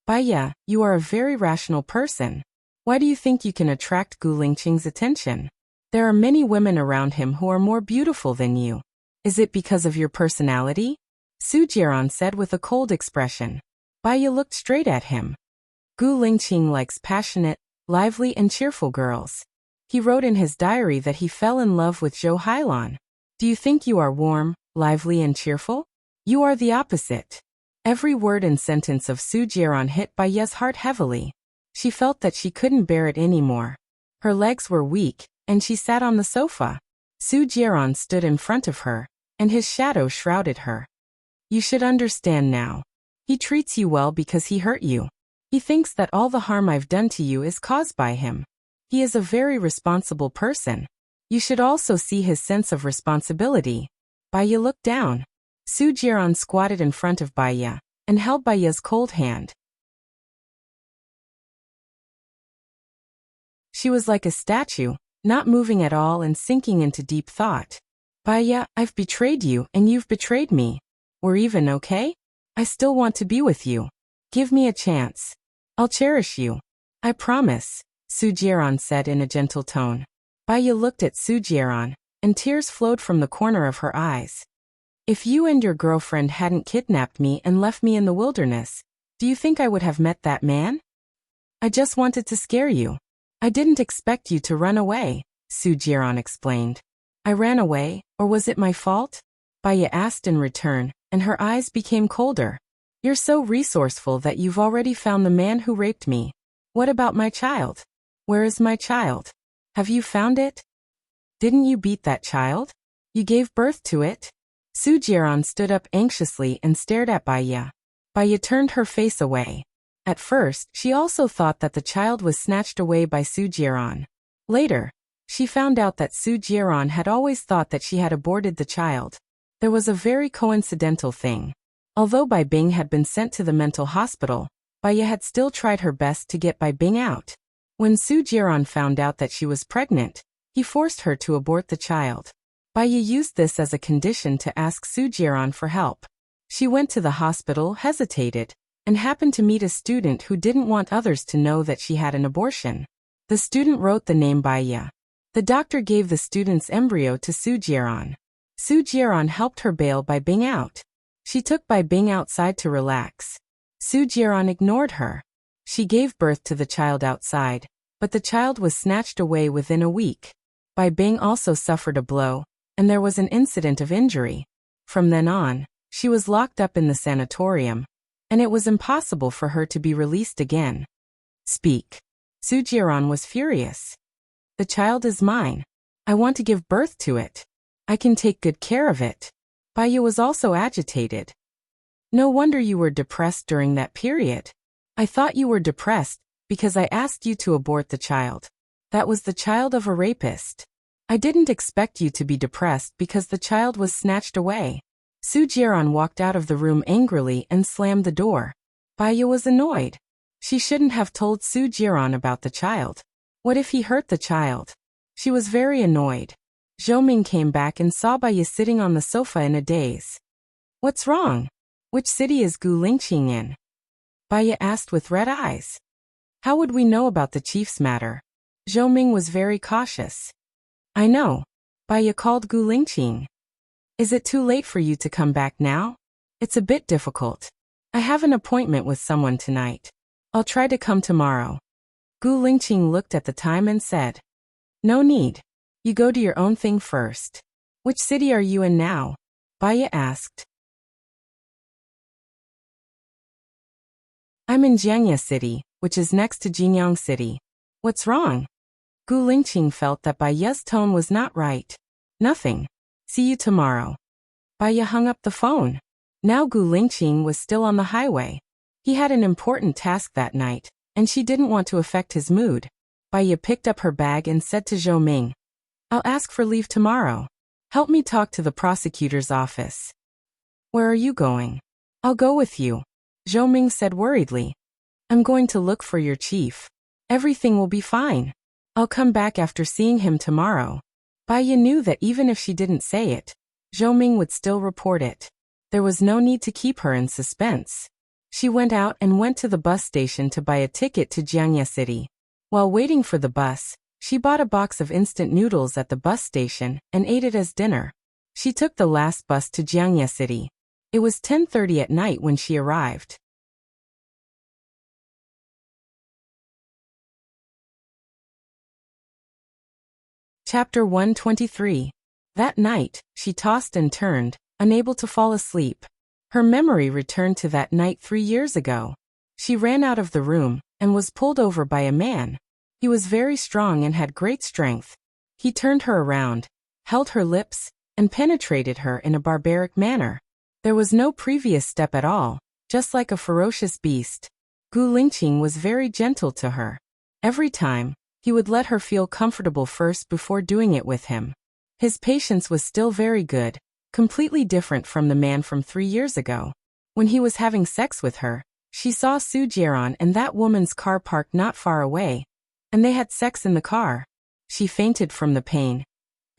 Baiya, you are a very rational person. Why do you think you can attract Gu Lingqing's attention? There are many women around him who are more beautiful than you. Is it because of your personality? Su Jiran said with a cold expression. Baiya looked straight at him. Gu Lingqing likes passionate, lively and cheerful girls. He wrote in his diary that he fell in love with Zhou Hailan. Do you think you are warm, lively and cheerful? You are the opposite. Every word and sentence of Su Jiran hit Baya's heart heavily. She felt that she couldn't bear it anymore. Her legs were weak, and she sat on the sofa. Su Jiran stood in front of her, and his shadow shrouded her. You should understand now. He treats you well because he hurt you. He thinks that all the harm I've done to you is caused by him. He is a very responsible person. You should also see his sense of responsibility. Baya looked down. Su Jiran squatted in front of Baya, and held Baya's cold hand. She was like a statue, not moving at all and sinking into deep thought. Baya, I've betrayed you and you've betrayed me. We're even, okay? I still want to be with you. Give me a chance. I'll cherish you. I promise, Su Jiran said in a gentle tone. Baya looked at Su Jiran, and tears flowed from the corner of her eyes. If you and your girlfriend hadn't kidnapped me and left me in the wilderness, do you think I would have met that man? I just wanted to scare you. I didn't expect you to run away, Su Jiran explained. I ran away, or was it my fault? Baya asked in return, and her eyes became colder. You're so resourceful that you've already found the man who raped me. What about my child? Where is my child? Have you found it? Didn't you beat that child? You gave birth to it? Su Jiran stood up anxiously and stared at Baya. Baya turned her face away. At first, she also thought that the child was snatched away by Su Jiran. Later, she found out that Su Jiran had always thought that she had aborted the child. There was a very coincidental thing. Although Bai Bing had been sent to the mental hospital, Baya had still tried her best to get Bai Bing out. When Su Jiran found out that she was pregnant, he forced her to abort the child. Baya used this as a condition to ask Su Jiran for help. She went to the hospital, hesitated, and happened to meet a student who didn't want others to know that she had an abortion. The student wrote the name Baya. The doctor gave the student's embryo to Su Jiran. Su Jiran helped her bail Bai Bing out. She took Bai Bing outside to relax. Su Jiran ignored her. She gave birth to the child outside, but the child was snatched away within a week. Bai Bing also suffered a blow, and there was an incident of injury. From then on, she was locked up in the sanatorium, and it was impossible for her to be released again. Speak. Su Jiran was furious. The child is mine. I want to give birth to it. I can take good care of it. Baya was also agitated. No wonder you were depressed during that period. I thought you were depressed because I asked you to abort the child. That was the child of a rapist. I didn't expect you to be depressed because the child was snatched away. Su Jiran walked out of the room angrily and slammed the door. Baya was annoyed. She shouldn't have told Su Jiran about the child. What if he hurt the child? She was very annoyed. Zhou Ming came back and saw Baya sitting on the sofa in a daze. What's wrong? Which city is Gu Lingqing in? Baya asked with red eyes. How would we know about the chief's matter? Zhou Ming was very cautious. I know. Baya called Gu Lingqing. Is it too late for you to come back now? It's a bit difficult. I have an appointment with someone tonight. I'll try to come tomorrow. Gu Lingqing looked at the time and said, No need. You go to your own thing first. Which city are you in now? Baya asked. I'm in Jiangye City, which is next to Jinyang City. What's wrong? Gu Lingqing felt that Baya's tone was not right. Nothing. See you tomorrow. Baya hung up the phone. Now Gu Lingqing was still on the highway. He had an important task that night, and she didn't want to affect his mood. Baya picked up her bag and said to Zhou Ming, I'll ask for leave tomorrow. Help me talk to the prosecutor's office. Where are you going? I'll go with you. Zhou Ming said worriedly. I'm going to look for your chief. Everything will be fine. I'll come back after seeing him tomorrow. Baya knew that even if she didn't say it, Zhou Ming would still report it. There was no need to keep her in suspense. She went out and went to the bus station to buy a ticket to Jiangye City. While waiting for the bus, she bought a box of instant noodles at the bus station and ate it as dinner. She took the last bus to Jiangye City. It was 10:30 at night when she arrived. Chapter 123. That night, she tossed and turned, unable to fall asleep. Her memory returned to that night 3 years ago. She ran out of the room and was pulled over by a man. He was very strong and had great strength. He turned her around, held her lips, and penetrated her in a barbaric manner. There was no previous step at all, just like a ferocious beast. Gu Lingqing was very gentle to her. Every time, he would let her feel comfortable first before doing it with him. His patience was still very good, completely different from the man from 3 years ago. When he was having sex with her, she saw Su Jiaran and that woman's car parked not far away, and they had sex in the car. She fainted from the pain,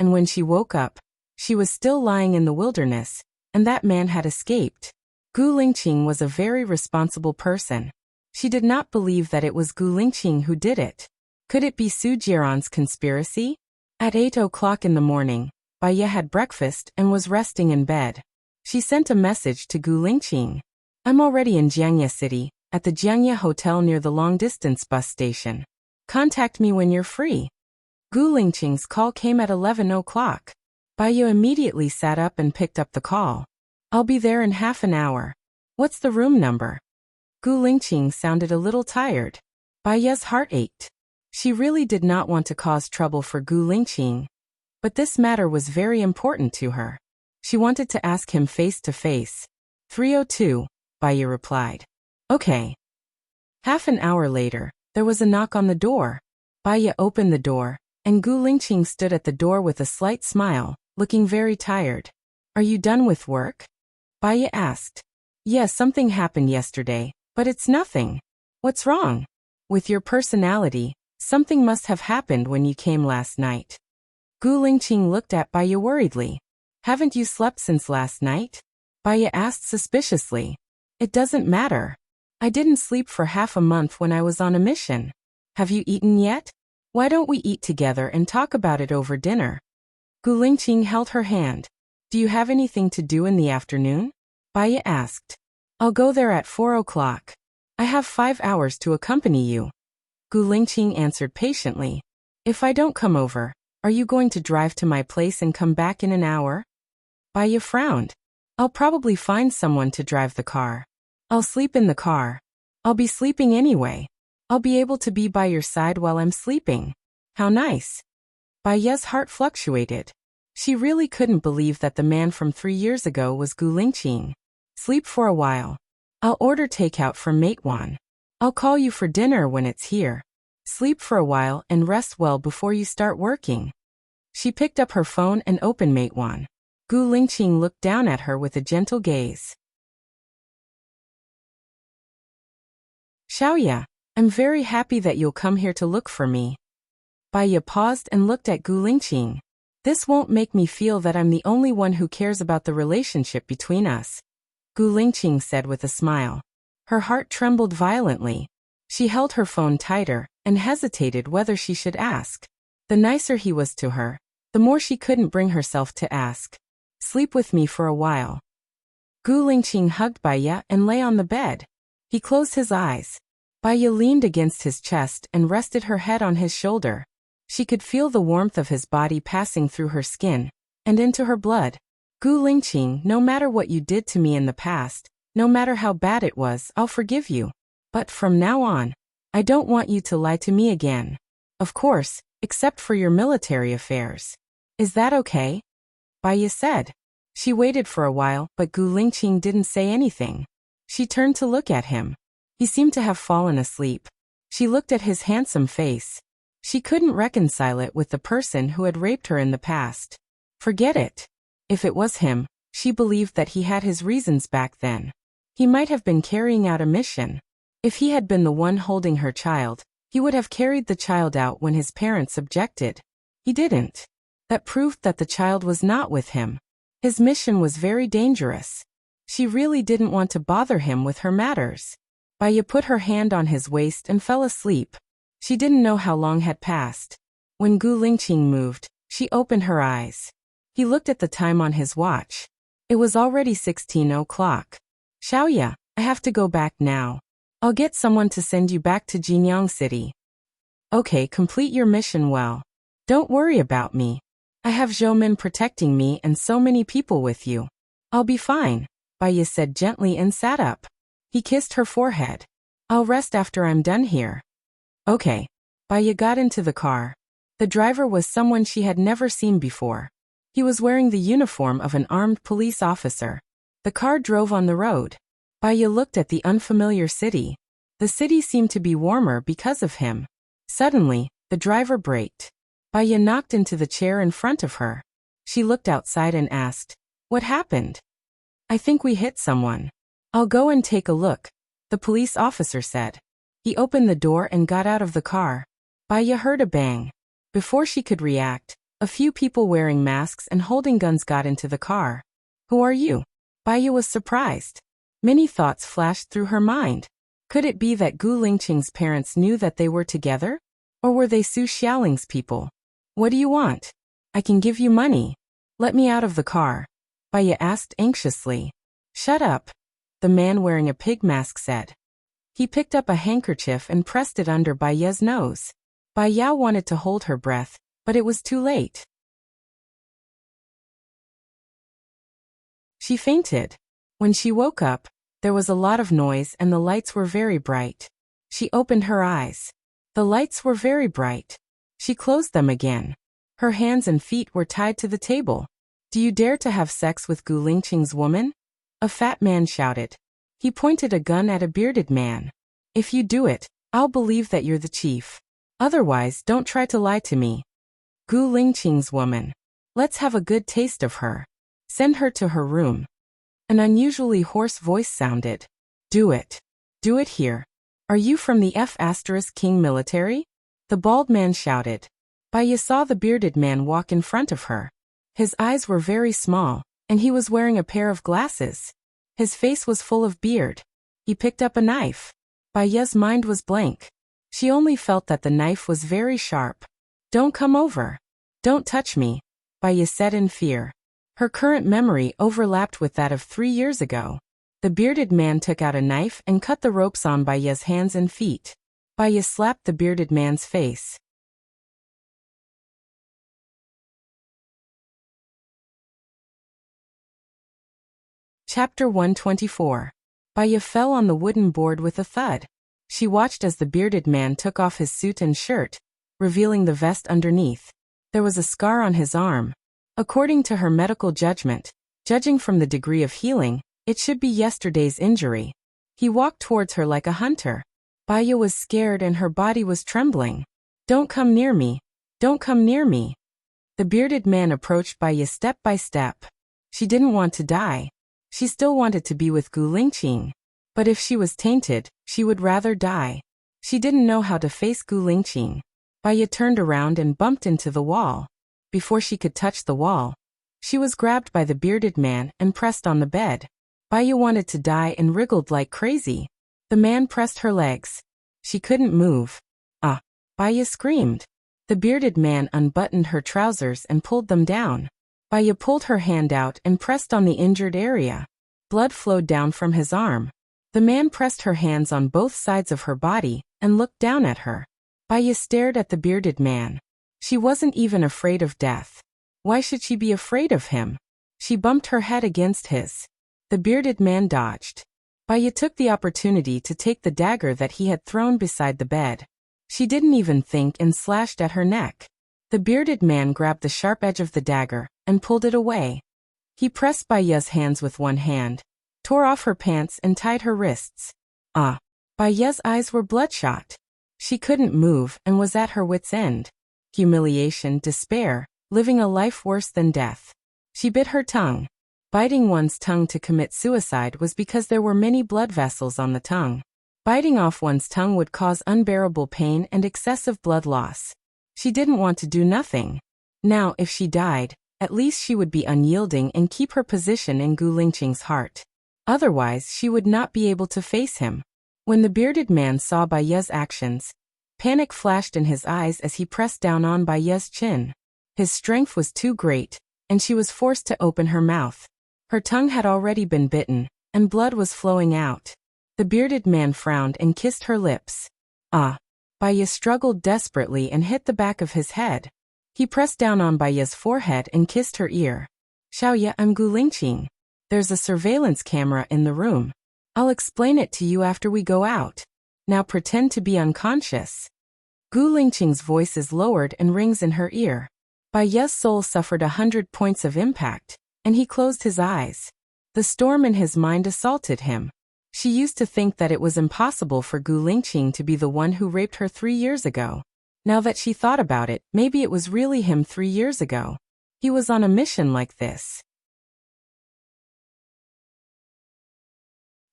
and when she woke up, she was still lying in the wilderness, and that man had escaped. Gu Lingqing was a very responsible person. She did not believe that it was Gu Lingqing who did it. Could it be Su Jiaran's conspiracy? At 8 o'clock in the morning, Bai Ye had breakfast and was resting in bed. She sent a message to Gu Lingqing. I'm already in Jiangye City, at the Jiangye Hotel near the long-distance bus station. Contact me when you're free. Gu Lingqing's call came at 11 o'clock. Bai Ye immediately sat up and picked up the call. I'll be there in half an hour. What's the room number? Gu Lingqing sounded a little tired. Bai Ye's heart ached. She really did not want to cause trouble for Gu Lingqing, but this matter was very important to her. She wanted to ask him face to face. 302, Bai Ye replied. Okay. Half an hour later, there was a knock on the door. Bai Ye opened the door, and Gu Lingqing stood at the door with a slight smile, looking very tired. Are you done with work? Bai Ye asked. Yes, something happened yesterday, but it's nothing. What's wrong? With your personality, something must have happened when you came last night. Gu Lingqing looked at Bai Ye worriedly. Haven't you slept since last night? Bai Ye asked suspiciously. It doesn't matter. I didn't sleep for half a month when I was on a mission. Have you eaten yet? Why don't we eat together and talk about it over dinner? Gu Lingqing held her hand. Do you have anything to do in the afternoon? Bai Ye asked. I'll go there at 4 o'clock. I have 5 hours to accompany you. Gu Lingqing answered patiently. If I don't come over, are you going to drive to my place and come back in an hour? Bai Ye frowned. I'll probably find someone to drive the car. I'll sleep in the car. I'll be sleeping anyway. I'll be able to be by your side while I'm sleeping. How nice. Bai Ye's heart fluctuated. She really couldn't believe that the man from 3 years ago was Gu Lingqing. Sleep for a while. I'll order takeout from Meituan. I'll call you for dinner when it's here. Sleep for a while and rest well before you start working. She picked up her phone and opened Meituan. Gu Lingqing looked down at her with a gentle gaze. Xiaoya, I'm very happy that you'll come here to look for me. Bai Ye paused and looked at Gu Lingqing. This won't make me feel that I'm the only one who cares about the relationship between us, Gu Lingqing said with a smile. Her heart trembled violently. She held her phone tighter and hesitated whether she should ask. The nicer he was to her, the more she couldn't bring herself to ask. Sleep with me for a while. Gu Lingqing hugged Bai Ye and lay on the bed. He closed his eyes. Bai Ye leaned against his chest and rested her head on his shoulder. She could feel the warmth of his body passing through her skin and into her blood. Gu Lingqing, no matter what you did to me in the past, no matter how bad it was, I'll forgive you. But from now on, I don't want you to lie to me again. Of course, except for your military affairs. Is that okay? Bai Ye said. She waited for a while, but Gu Lingqing didn't say anything. She turned to look at him. He seemed to have fallen asleep. She looked at his handsome face. She couldn't reconcile it with the person who had raped her in the past. Forget it. If it was him, she believed that he had his reasons back then. He might have been carrying out a mission. If he had been the one holding her child, he would have carried the child out when his parents objected. He didn't. That proved that the child was not with him. His mission was very dangerous. She really didn't want to bother him with her matters. Bai Ye put her hand on his waist and fell asleep. She didn't know how long had passed. When Gu Lingqing moved, she opened her eyes. He looked at the time on his watch. It was already 16 o'clock. Xiaoya, I have to go back now. I'll get someone to send you back to Jinyang City. Okay, complete your mission well. Don't worry about me. I have Zhoumin protecting me and so many people with you. I'll be fine. Baya said gently and sat up. He kissed her forehead. I'll rest after I'm done here. Okay. Baya got into the car. The driver was someone she had never seen before. He was wearing the uniform of an armed police officer. The car drove on the road. Baya looked at the unfamiliar city. The city seemed to be warmer because of him. Suddenly, the driver braked. Baya knocked into the chair in front of her. She looked outside and asked, "What happened?" "I think we hit someone." "I'll go and take a look," the police officer said. He opened the door and got out of the car. Baya heard a bang. Before she could react, a few people wearing masks and holding guns got into the car. "Who are you?" Baya was surprised. Many thoughts flashed through her mind. Could it be that Gu Lingqing's parents knew that they were together? Or were they Su Xiaoling's people? "What do you want?" "I can give you money." "Let me out of the car," Baya asked anxiously. "Shut up," the man wearing a pig mask said. He picked up a handkerchief and pressed it under Baya's nose. Baya wanted to hold her breath, but it was too late. She fainted. When she woke up, there was a lot of noise and the lights were very bright. She opened her eyes. The lights were very bright. She closed them again. Her hands and feet were tied to the table. "Do you dare to have sex with Gu Lingqing's woman?" a fat man shouted. He pointed a gun at a bearded man. "If you do it, I'll believe that you're the chief. Otherwise, don't try to lie to me." "Gu Lingqing's woman. Let's have a good taste of her. Send her to her room." An unusually hoarse voice sounded. "Do it. Do it here. Are you from the F*King military?" the bald man shouted. Baya saw the bearded man walk in front of her. His eyes were very small, and he was wearing a pair of glasses. His face was full of beard. He picked up a knife. Baya's mind was blank. She only felt that the knife was very sharp. "Don't come over. Don't touch me," Baya said in fear. Her current memory overlapped with that of 3 years ago. The bearded man took out a knife and cut the ropes on Baya's hands and feet. Baya slapped the bearded man's face. Chapter 124. Baya fell on the wooden board with a thud. She watched as the bearded man took off his suit and shirt, revealing the vest underneath. There was a scar on his arm. According to her medical judgment, judging from the degree of healing, it should be yesterday's injury. He walked towards her like a hunter. Baya was scared and her body was trembling. "Don't come near me. Don't come near me." The bearded man approached Baya step by step. She didn't want to die. She still wanted to be with Gu Lingqing. But if she was tainted, she would rather die. She didn't know how to face Gu Lingqing. Baya turned around and bumped into the wall. Before she could touch the wall, she was grabbed by the bearded man and pressed on the bed. Baya wanted to die and wriggled like crazy. The man pressed her legs. She couldn't move. "Ah!" Baya screamed. The bearded man unbuttoned her trousers and pulled them down. Baya pulled her hand out and pressed on the injured area. Blood flowed down from his arm. The man pressed her hands on both sides of her body and looked down at her. Baya stared at the bearded man. She wasn't even afraid of death. Why should she be afraid of him? She bumped her head against his. The bearded man dodged. Baya took the opportunity to take the dagger that he had thrown beside the bed. She didn't even think and slashed at her neck. The bearded man grabbed the sharp edge of the dagger and pulled it away. He pressed Baya's hands with one hand, tore off her pants and tied her wrists. "Ah!" Baya's eyes were bloodshot. She couldn't move and was at her wit's end. Humiliation, despair, living a life worse than death. She bit her tongue. Biting one's tongue to commit suicide was because there were many blood vessels on the tongue. Biting off one's tongue would cause unbearable pain and excessive blood loss. She didn't want to do nothing. Now, if she died, at least she would be unyielding and keep her position in Gu Lingqing's heart. Otherwise, she would not be able to face him. When the bearded man saw Baya's actions, panic flashed in his eyes as he pressed down on Baya's chin. His strength was too great, and she was forced to open her mouth. Her tongue had already been bitten, and blood was flowing out. The bearded man frowned and kissed her lips. "Ah!" Baya struggled desperately and hit the back of his head. He pressed down on Baya's forehead and kissed her ear. "Xiaoye, I'm Gu Lingqing." There's a surveillance camera in the room. I'll explain it to you after we go out. Now pretend to be unconscious. Gu Lingqing's voice is lowered and rings in her ear. Bai Ye's soul suffered 100 points of impact, and he closed his eyes. The storm in his mind assaulted him. She used to think that it was impossible for Gu Lingqing to be the one who raped her 3 years ago. Now that she thought about it, maybe it was really him 3 years ago. He was on a mission like this.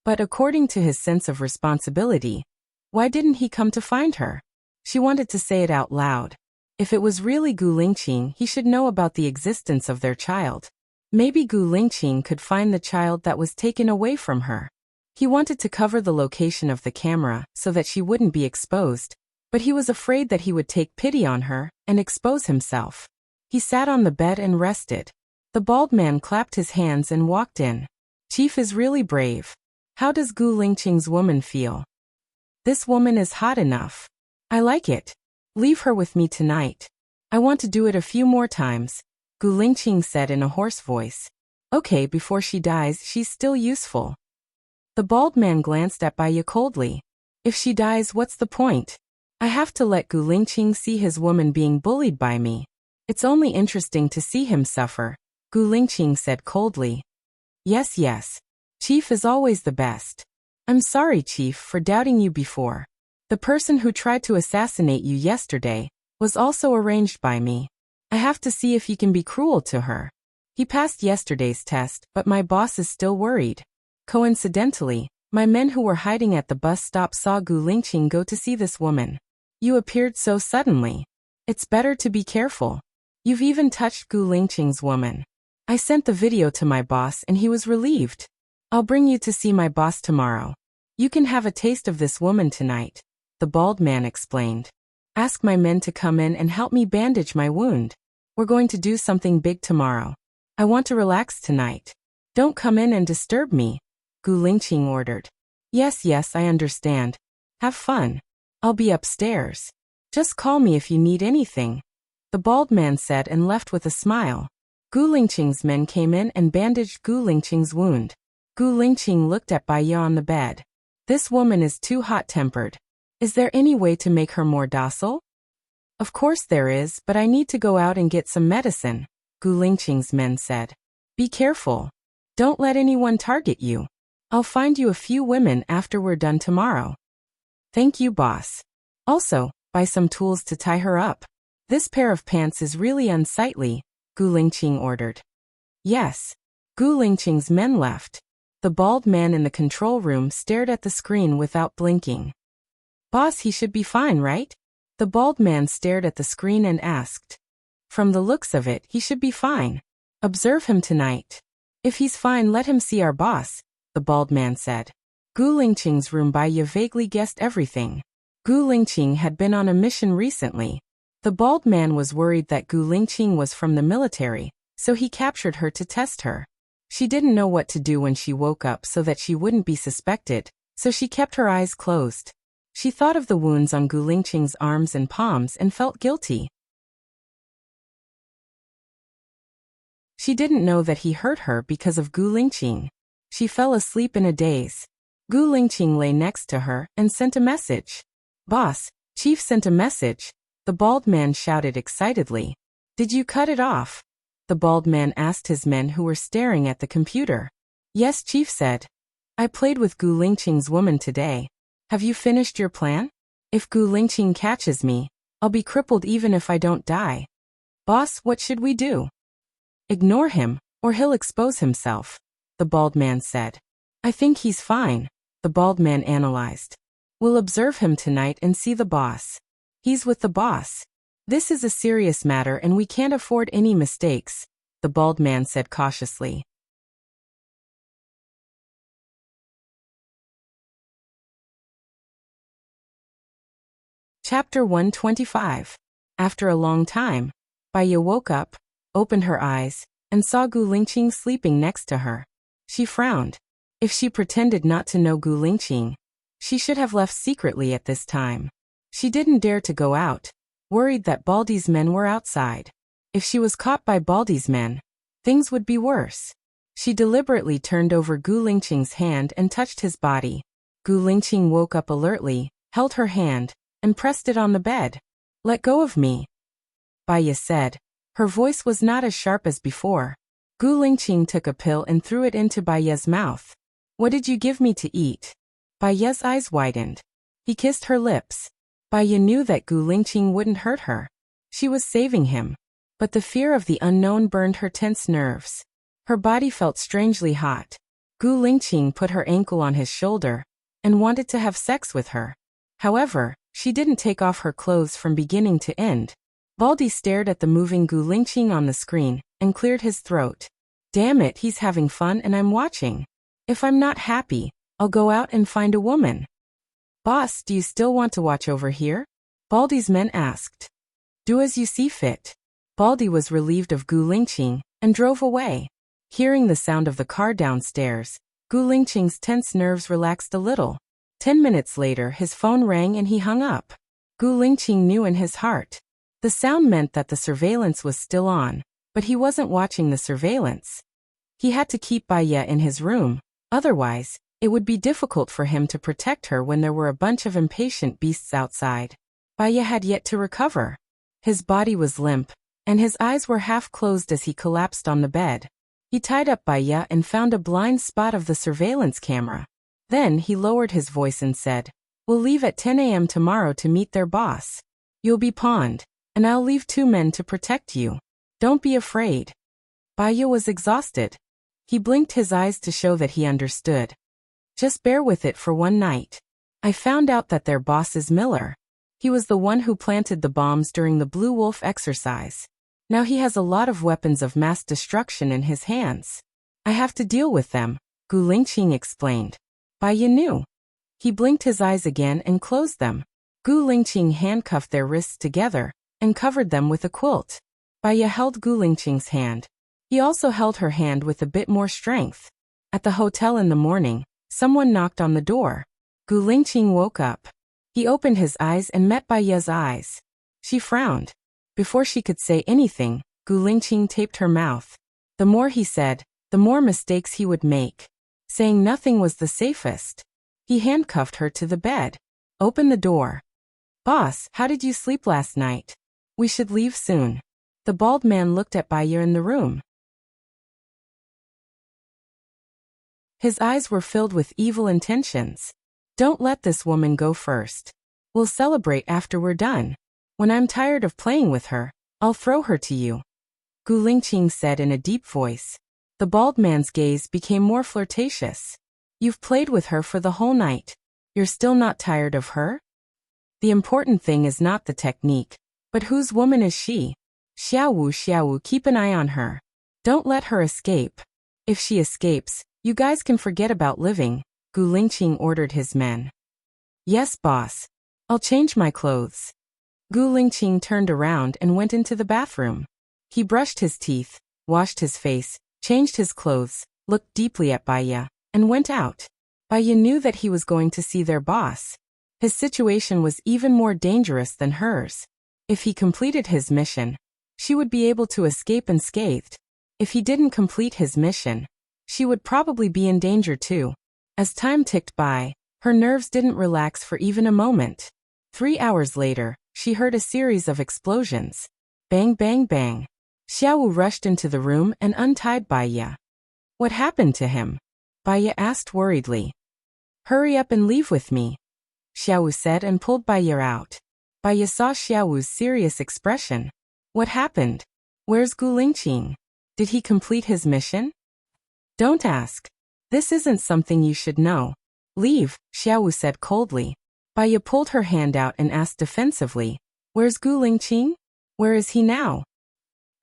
But according to his sense of responsibility, why didn't he come to find her? She wanted to say it out loud. If it was really Gu Lingqing, he should know about the existence of their child. Maybe Gu Lingqing could find the child that was taken away from her. He wanted to cover the location of the camera so that she wouldn't be exposed, but he was afraid that he would take pity on her and expose himself. He sat on the bed and rested. The bald man clapped his hands and walked in. Chief is really brave. How does Gu Lingqing's woman feel? This woman is hot enough. I like it. Leave her with me tonight. I want to do it a few more times, Gu Lingqing said in a hoarse voice. Okay, before she dies, she's still useful. The bald man glanced at Bai Ye coldly. If she dies, what's the point? I have to let Gu Lingqing see his woman being bullied by me. It's only interesting to see him suffer, Gu Lingqing said coldly. Yes, yes. Chief is always the best. I'm sorry, Chief, for doubting you before. The person who tried to assassinate you yesterday was also arranged by me. I have to see if you can be cruel to her. He passed yesterday's test, but my boss is still worried. Coincidentally, my men who were hiding at the bus stop saw Gu Lingqing go to see this woman. You appeared so suddenly. It's better to be careful. You've even touched Gu Lingqing's woman. I sent the video to my boss and he was relieved. I'll bring you to see my boss tomorrow. You can have a taste of this woman tonight, the bald man explained. Ask my men to come in and help me bandage my wound. We're going to do something big tomorrow. I want to relax tonight. Don't come in and disturb me, Gu Lingqing ordered. Yes, yes, I understand. Have fun. I'll be upstairs. Just call me if you need anything, the bald man said and left with a smile. Gu Lingqing's men came in and bandaged Gu Lingqing's wound. Gu Lingqing looked at Bai Ye on the bed. This woman is too hot-tempered. Is there any way to make her more docile? Of course there is, but I need to go out and get some medicine, Gu Lingqing's men said. Be careful. Don't let anyone target you. I'll find you a few women after we're done tomorrow. Thank you, boss. Also, buy some tools to tie her up. This pair of pants is really unsightly, Gu Lingqing ordered. Yes. Gu Lingqing's men left. The bald man in the control room stared at the screen without blinking. Boss, he should be fine, right? The bald man stared at the screen and asked. From the looks of it, he should be fine. Observe him tonight. If he's fine, let him see our boss, the bald man said. Gu Lingqing's room. Bai Ye vaguely guessed everything. Gu Lingqing had been on a mission recently. The bald man was worried that Gu Lingqing was from the military, so he captured her to test her. She didn't know what to do when she woke up so that she wouldn't be suspected, so she kept her eyes closed. She thought of the wounds on Gu Lingqing's arms and palms and felt guilty. She didn't know that he hurt her because of Gu Lingqing. She fell asleep in a daze. Gu Lingqing lay next to her and sent a message. Boss, Chief sent a message, the bald man shouted excitedly. Did you cut it off? The bald man asked his men who were staring at the computer. Yes, Chief said. I played with Gu Lingqing's woman today. Have you finished your plan? If Gu Lingqing catches me, I'll be crippled even if I don't die. Boss, what should we do? Ignore him, or he'll expose himself, the bald man said. I think he's fine, the bald man analyzed. We'll observe him tonight and see the boss. He's with the boss. This is a serious matter and we can't afford any mistakes, the bald man said cautiously. Chapter 125. After a long time, Bai Ye woke up, opened her eyes, and saw Gu Lingqing sleeping next to her. She frowned. If she pretended not to know Gu Lingqing, she should have left secretly at this time. She didn't dare to go out, worried that Baldy's men were outside. If she was caught by Baldy's men, things would be worse. She deliberately turned over Gu Lingqing's hand and touched his body. Gu Lingqing woke up alertly, held her hand, and pressed it on the bed. "Let go of me," Baya said. Her voice was not as sharp as before. Gu Lingqing took a pill and threw it into Baya's mouth. "What did you give me to eat?" Baya's eyes widened. He kissed her lips. Baya knew that Gu Lingqing wouldn't hurt her. She was saving him. But the fear of the unknown burned her tense nerves. Her body felt strangely hot. Gu Lingqing put her ankle on his shoulder and wanted to have sex with her. However, she didn't take off her clothes from beginning to end. Baldy stared at the moving Gu Lingqing on the screen and cleared his throat. "Damn it, he's having fun and I'm watching. If I'm not happy, I'll go out and find a woman." "Boss, do you still want to watch over here?" Baldy's men asked. "Do as you see fit." Baldy was relieved of Gu Lingqing and drove away. Hearing the sound of the car downstairs, Gu Lingqing's tense nerves relaxed a little. 10 minutes later his phone rang and he hung up. Gu Lingqing knew in his heart. The sound meant that the surveillance was still on, but he wasn't watching the surveillance. He had to keep Baya in his room, otherwise, it would be difficult for him to protect her when there were a bunch of impatient beasts outside. Baya had yet to recover. His body was limp, and his eyes were half closed as he collapsed on the bed. He tied up Baya and found a blind spot of the surveillance camera. Then he lowered his voice and said, "We'll leave at 10 a.m. tomorrow to meet their boss. You'll be pawned, and I'll leave 2 men to protect you. Don't be afraid." Baya was exhausted. He blinked his eyes to show that he understood. "Just bear with it for 1 night. I found out that their boss is Miller. He was the one who planted the bombs during the Blue Wolf exercise. Now he has a lot of weapons of mass destruction in his hands. I have to deal with them," Gu Lingqing explained. Baya knew. He blinked his eyes again and closed them. Gu Lingqing handcuffed their wrists together and covered them with a quilt. Baya held Gu Lingqing's hand. He also held her hand with a bit more strength. At the hotel in the morning, someone knocked on the door. Gu Lingqing woke up. He opened his eyes and met Baya's eyes. She frowned. Before she could say anything, Gu Lingqing taped her mouth. The more he said, the more mistakes he would make. Saying nothing was the safest. He handcuffed her to the bed. "Open the door." "Boss, how did you sleep last night? We should leave soon." The bald man looked at Baya in the room. His eyes were filled with evil intentions. "Don't let this woman go first. We'll celebrate after we're done. When I'm tired of playing with her, I'll throw her to you," Gu Lingqing said in a deep voice. The bald man's gaze became more flirtatious. "You've played with her for the whole night. You're still not tired of her? The important thing is not the technique, but whose woman is she? Xiaowu, keep an eye on her. Don't let her escape. If she escapes, you guys can forget about living," Gu Lingqing ordered his men. "Yes, boss. I'll change my clothes." Gu Lingqing turned around and went into the bathroom. He brushed his teeth, washed his face, changed his clothes, looked deeply at Baya, and went out. Baya knew that he was going to see their boss. His situation was even more dangerous than hers. If he completed his mission, she would be able to escape unscathed. If he didn't complete his mission, she would probably be in danger too. As time ticked by, her nerves didn't relax for even a moment. 3 hours later, she heard a series of explosions. Bang, bang, bang. Xiaowu rushed into the room and untied Baya. "What happened to him?" Baya asked worriedly. "Hurry up and leave with me," Xiaowu said and pulled Baya out. Baya saw Xiaowu's serious expression. "What happened? Where's Gu Lingqing? Did he complete his mission?" "Don't ask. This isn't something you should know. Leave," Xiaowu said coldly. Baya pulled her hand out and asked defensively, "Where's Gu Lingqing? Where is he now?"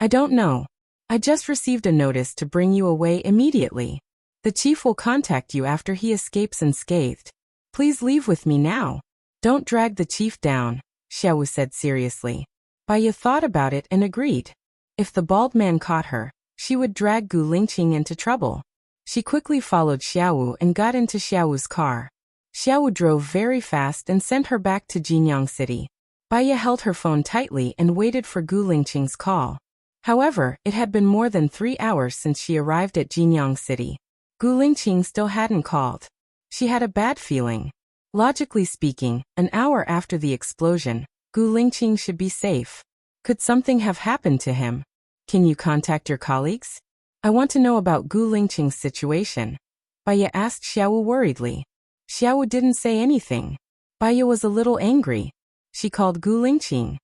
"I don't know. I just received a notice to bring you away immediately. The chief will contact you after he escapes unscathed. Please leave with me now. Don't drag the chief down," Xiaowu said seriously. Baya thought about it and agreed. If the bald man caught her, she would drag Gu Lingqing into trouble. She quickly followed Xiaowu and got into Xiaowu's car. Xiaowu drove very fast and sent her back to Jinyang City. Baya held her phone tightly and waited for Gu Lingqing's call. However, it had been more than 3 hours since she arrived at Jinyang City. Gu Lingqing still hadn't called. She had a bad feeling. Logically speaking, an hour after the explosion, Gu Lingqing should be safe. Could something have happened to him? Can you contact your colleagues? I want to know about Gu Lingqing's situation. Baya asked Xiaowu worriedly. Xiaowu didn't say anything. Baya was a little angry. She called Gu Lingqing.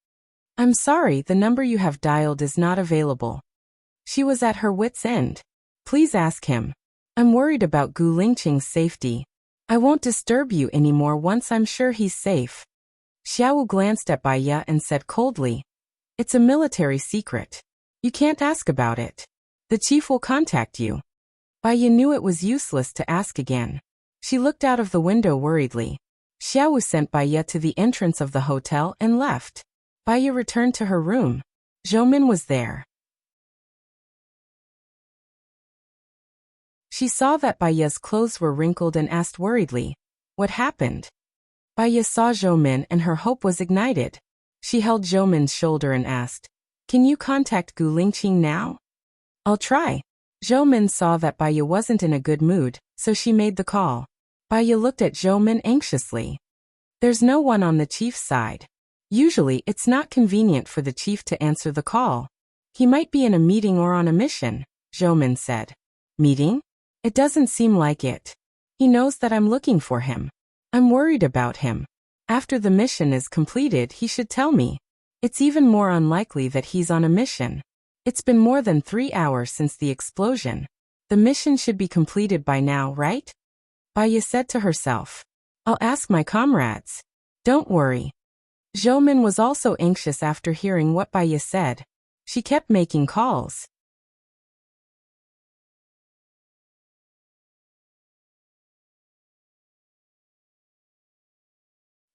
I'm sorry, the number you have dialed is not available. She was at her wit's end. Please ask him. I'm worried about Gu Lingqing's safety. I won't disturb you anymore once I'm sure he's safe. Xiaowu glanced at Baya and said coldly, it's a military secret. You can't ask about it. The chief will contact you. Baya knew it was useless to ask again. She looked out of the window worriedly. Xiaowu sent Baya to the entrance of the hotel and left. Baya returned to her room. Zhoumin was there. She saw that Baya's clothes were wrinkled and asked worriedly, what happened? Baya saw Zhoumin and her hope was ignited. She held Zhoumin's shoulder and asked, can you contact Gu Lingqing now? I'll try. Zhoumin saw that Baya wasn't in a good mood, so she made the call. Baya looked at Zhoumin anxiously. There's no one on the chief's side. Usually, it's not convenient for the chief to answer the call. He might be in a meeting or on a mission, Zhoumin said. Meeting? It doesn't seem like it. He knows that I'm looking for him. I'm worried about him. After the mission is completed, he should tell me. It's even more unlikely that he's on a mission. It's been more than 3 hours since the explosion. The mission should be completed by now, right? Baya said to herself. I'll ask my comrades. Don't worry. Zhoumin was also anxious after hearing what Baya said. She kept making calls.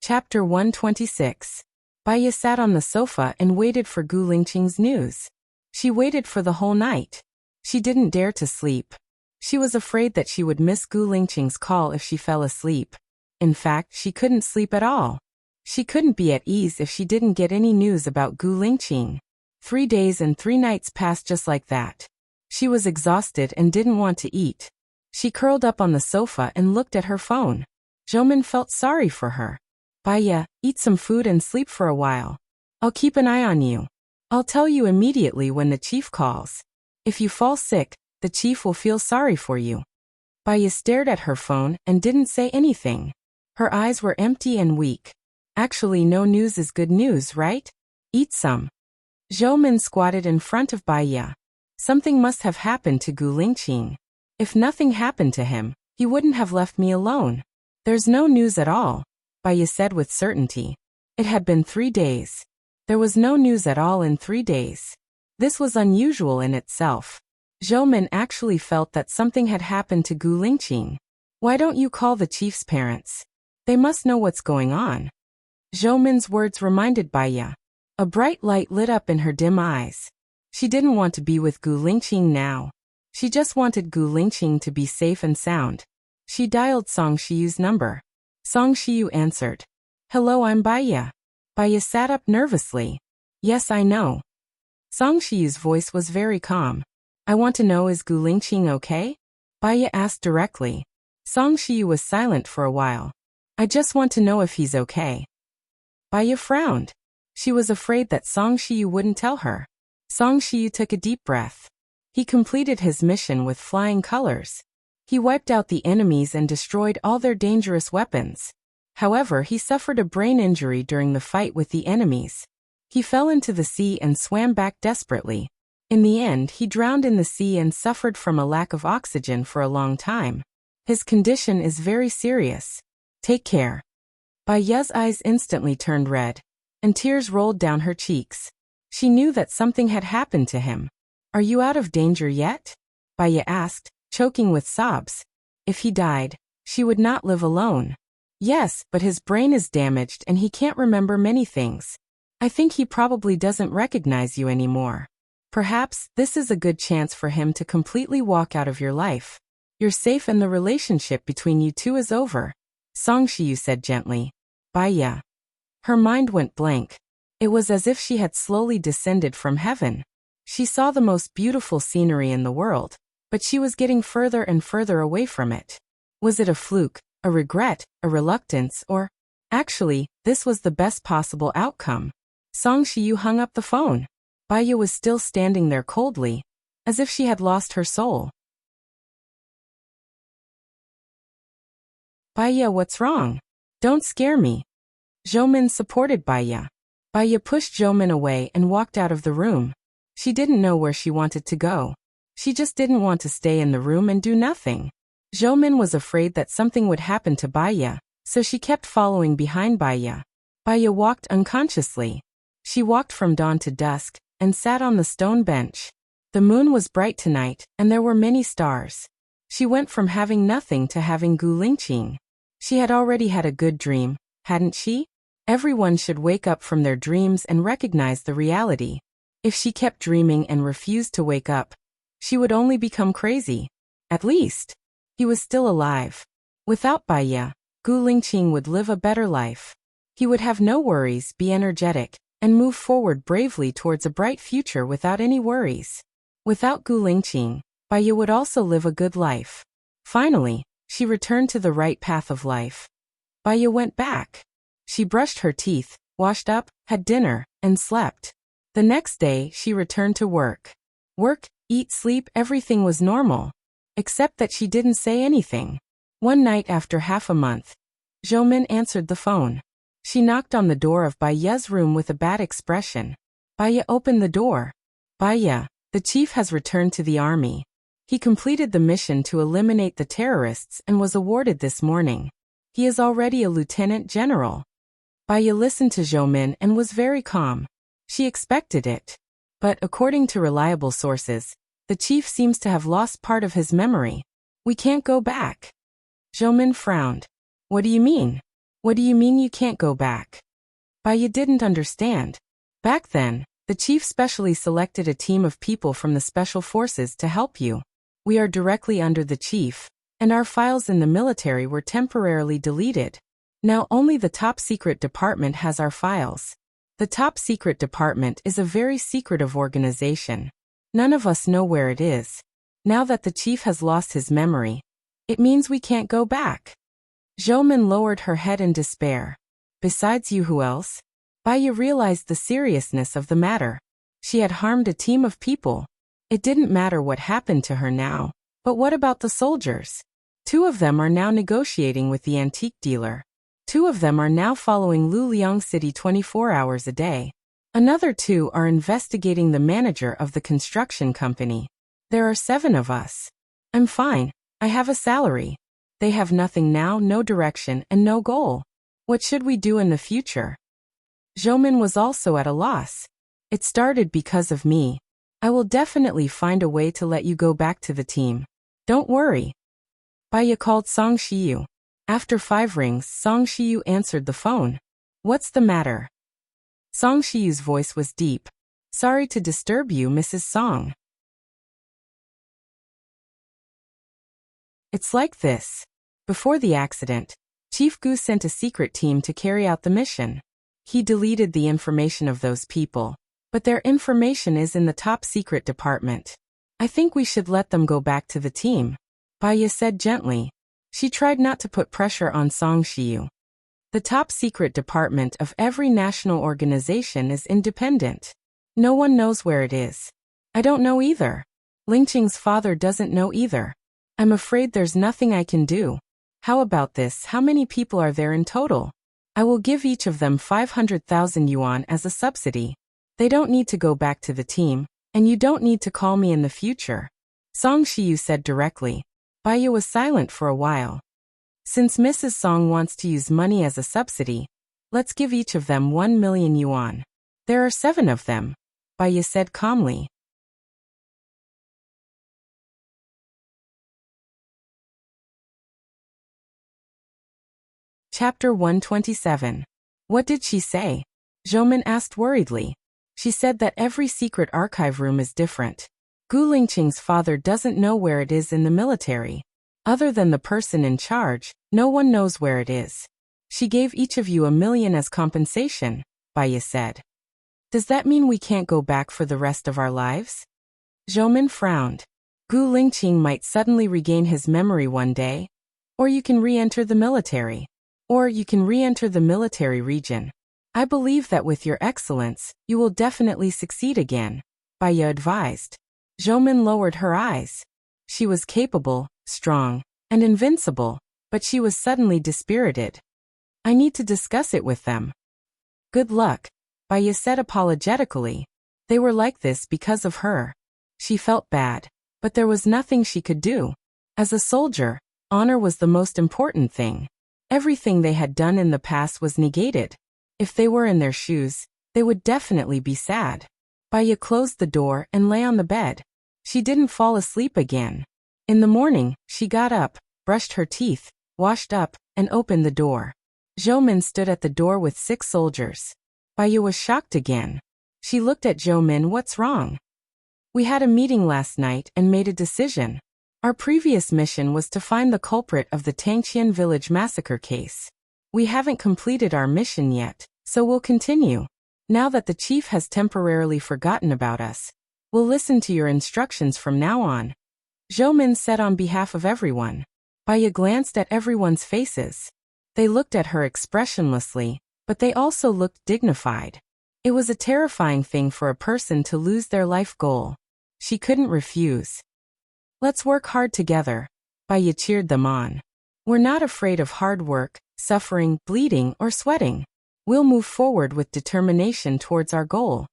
Chapter 126. Baya sat on the sofa and waited for Gu Lingqing's news. She waited for the whole night. She didn't dare to sleep. She was afraid that she would miss Gu Lingqing's call if she fell asleep. In fact, she couldn't sleep at all. She couldn't be at ease if she didn't get any news about Gu Lingqing. 3 days and 3 nights passed just like that. She was exhausted and didn't want to eat. She curled up on the sofa and looked at her phone. Zhoumin felt sorry for her. Baya, eat some food and sleep for a while. I'll keep an eye on you. I'll tell you immediately when the chief calls. If you fall sick, the chief will feel sorry for you. Baya stared at her phone and didn't say anything. Her eyes were empty and weak. Actually, no news is good news, right? Eat some. Zhoumin squatted in front of Baya. Something must have happened to Gu Lingqing. If nothing happened to him, he wouldn't have left me alone. There's no news at all, Baya said with certainty. It had been 3 days. There was no news at all in 3 days. This was unusual in itself. Zhoumin actually felt that something had happened to Gu Lingqing. Why don't you call the chief's parents? They must know what's going on. Zhoumin's words reminded Baya. A bright light lit up in her dim eyes. She didn't want to be with Gu Lingqing now. She just wanted Gu Lingqing to be safe and sound. She dialed Song Shiyu's number. Song Shiyu answered. Hello, I'm Baya. Baya sat up nervously. Yes, I know. Song Shiyu's voice was very calm. I want to know, is Gu Lingqing okay? Baya asked directly. Song Shiyu was silent for a while. I just want to know if he's okay. Baya frowned. She was afraid that Song Shiyu wouldn't tell her. Song Shiyu took a deep breath. He completed his mission with flying colors. He wiped out the enemies and destroyed all their dangerous weapons. However, he suffered a brain injury during the fight with the enemies. He fell into the sea and swam back desperately. In the end, he drowned in the sea and suffered from a lack of oxygen for a long time. His condition is very serious. Take care. Baya's eyes instantly turned red, and tears rolled down her cheeks. She knew that something had happened to him. Are you out of danger yet? Baya asked, choking with sobs. If he died, she would not live alone. Yes, but his brain is damaged and he can't remember many things. I think he probably doesn't recognize you anymore. Perhaps this is a good chance for him to completely walk out of your life. You're safe and the relationship between you two is over. Song Shiyu said gently. Baya. Her mind went blank. It was as if she had slowly descended from heaven. She saw the most beautiful scenery in the world, but she was getting further and further away from it. Was it a fluke, a regret, a reluctance, or... Actually, this was the best possible outcome. Song Shiyu hung up the phone. Baya was still standing there coldly, as if she had lost her soul. Baya, what's wrong? Don't scare me. Zhoumin supported Baya. Baya pushed Zhoumin away and walked out of the room. She didn't know where she wanted to go. She just didn't want to stay in the room and do nothing. Zhoumin was afraid that something would happen to Baya, so she kept following behind Baya. Baya walked unconsciously. She walked from dawn to dusk, and sat on the stone bench. The moon was bright tonight, and there were many stars. She went from having nothing to having Gu Lingqing. She had already had a good dream, hadn't she? Everyone should wake up from their dreams and recognize the reality. If she kept dreaming and refused to wake up, she would only become crazy. At least, he was still alive. Without Baya, Gu Lingqing would live a better life. He would have no worries, be energetic, and move forward bravely towards a bright future without any worries. Without Gu Lingqing, Baya would also live a good life. Finally, she returned to the right path of life. Baya went back. She brushed her teeth, washed up, had dinner, and slept. The next day, she returned to work. Work, eat, sleep, everything was normal. Except that she didn't say anything. One night after half a month, Zhoumin answered the phone. She knocked on the door of Baya's room with a bad expression. Baya opened the door. Baya, the chief has returned to the army. He completed the mission to eliminate the terrorists and was awarded this morning. He is already a lieutenant general. Baya listened to Zhoumin and was very calm. She expected it. But according to reliable sources, the chief seems to have lost part of his memory. We can't go back. Zhoumin frowned. What do you mean? What do you mean you can't go back? Baya didn't understand. Back then, the chief specially selected a team of people from the special forces to help you. We are directly under the chief, and our files in the military were temporarily deleted. Now only the top secret department has our files. The top secret department is a very secretive organization. None of us know where it is. Now that the chief has lost his memory, it means we can't go back. Zhoumin lowered her head in despair. Besides you, who else? Baya realized the seriousness of the matter. She had harmed a team of people. It didn't matter what happened to her now. But what about the soldiers? 2 of them are now negotiating with the antique dealer. 2 of them are now following Luliang City 24 hours a day. Another 2 are investigating the manager of the construction company. There are 7 of us. I'm fine. I have a salary. They have nothing now, no direction, and no goal. What should we do in the future? Zhoumin was also at a loss. It started because of me. I will definitely find a way to let you go back to the team. Don't worry. Baya called Song Shiyu. After 5 rings, Song Shiyu answered the phone. What's the matter? Song Shiyu's voice was deep. Sorry to disturb you, Mrs. Song. It's like this. Before the accident, Chief Gu sent a secret team to carry out the mission. He deleted the information of those people, but their information is in the top secret department. I think we should let them go back to the team, Baya said gently. She tried not to put pressure on Song Shiyu. The top secret department of every national organization is independent. No one knows where it is. I don't know either. Lingqing's father doesn't know either. I'm afraid there's nothing I can do. How about this? How many people are there in total? I will give each of them 500,000 yuan as a subsidy. They don't need to go back to the team, and you don't need to call me in the future. Song Shiyu said directly. Baya was silent for a while. Since Mrs. Song wants to use money as a subsidy, let's give each of them 1 million yuan. There are 7 of them, Baya said calmly. Chapter 127. What did she say? Zhoumin asked worriedly. She said that every secret archive room is different. Gu Lingqing's father doesn't know where it is in the military. Other than the person in charge, no one knows where it is. She gave each of you 1 million as compensation, Baya said. Does that mean we can't go back for the rest of our lives? Zhoumin frowned. Gu Lingqing might suddenly regain his memory one day. Or you can re-enter the military. Or you can re-enter the military region. I believe that with your excellence, you will definitely succeed again, Baya advised. Zhoumin lowered her eyes. She was capable, strong, and invincible, but she was suddenly dispirited. I need to discuss it with them. Good luck, Baya said apologetically. They were like this because of her. She felt bad, but there was nothing she could do. As a soldier, honor was the most important thing. Everything they had done in the past was negated. If they were in their shoes, they would definitely be sad. Baya closed the door and lay on the bed. She didn't fall asleep again. In the morning, she got up, brushed her teeth, washed up, and opened the door. Zhoumin stood at the door with 6 soldiers. Baya was shocked again. She looked at Zhoumin. What's wrong? We had a meeting last night and made a decision. Our previous mission was to find the culprit of the Tangqian village massacre case. We haven't completed our mission yet, so we'll continue. Now that the chief has temporarily forgotten about us, we'll listen to your instructions from now on. Zhoumin said on behalf of everyone. Baya glanced at everyone's faces. They looked at her expressionlessly, but they also looked dignified. It was a terrifying thing for a person to lose their life goal. She couldn't refuse. Let's work hard together. Baya cheered them on. We're not afraid of hard work, suffering, bleeding, or sweating. We'll move forward with determination towards our goal.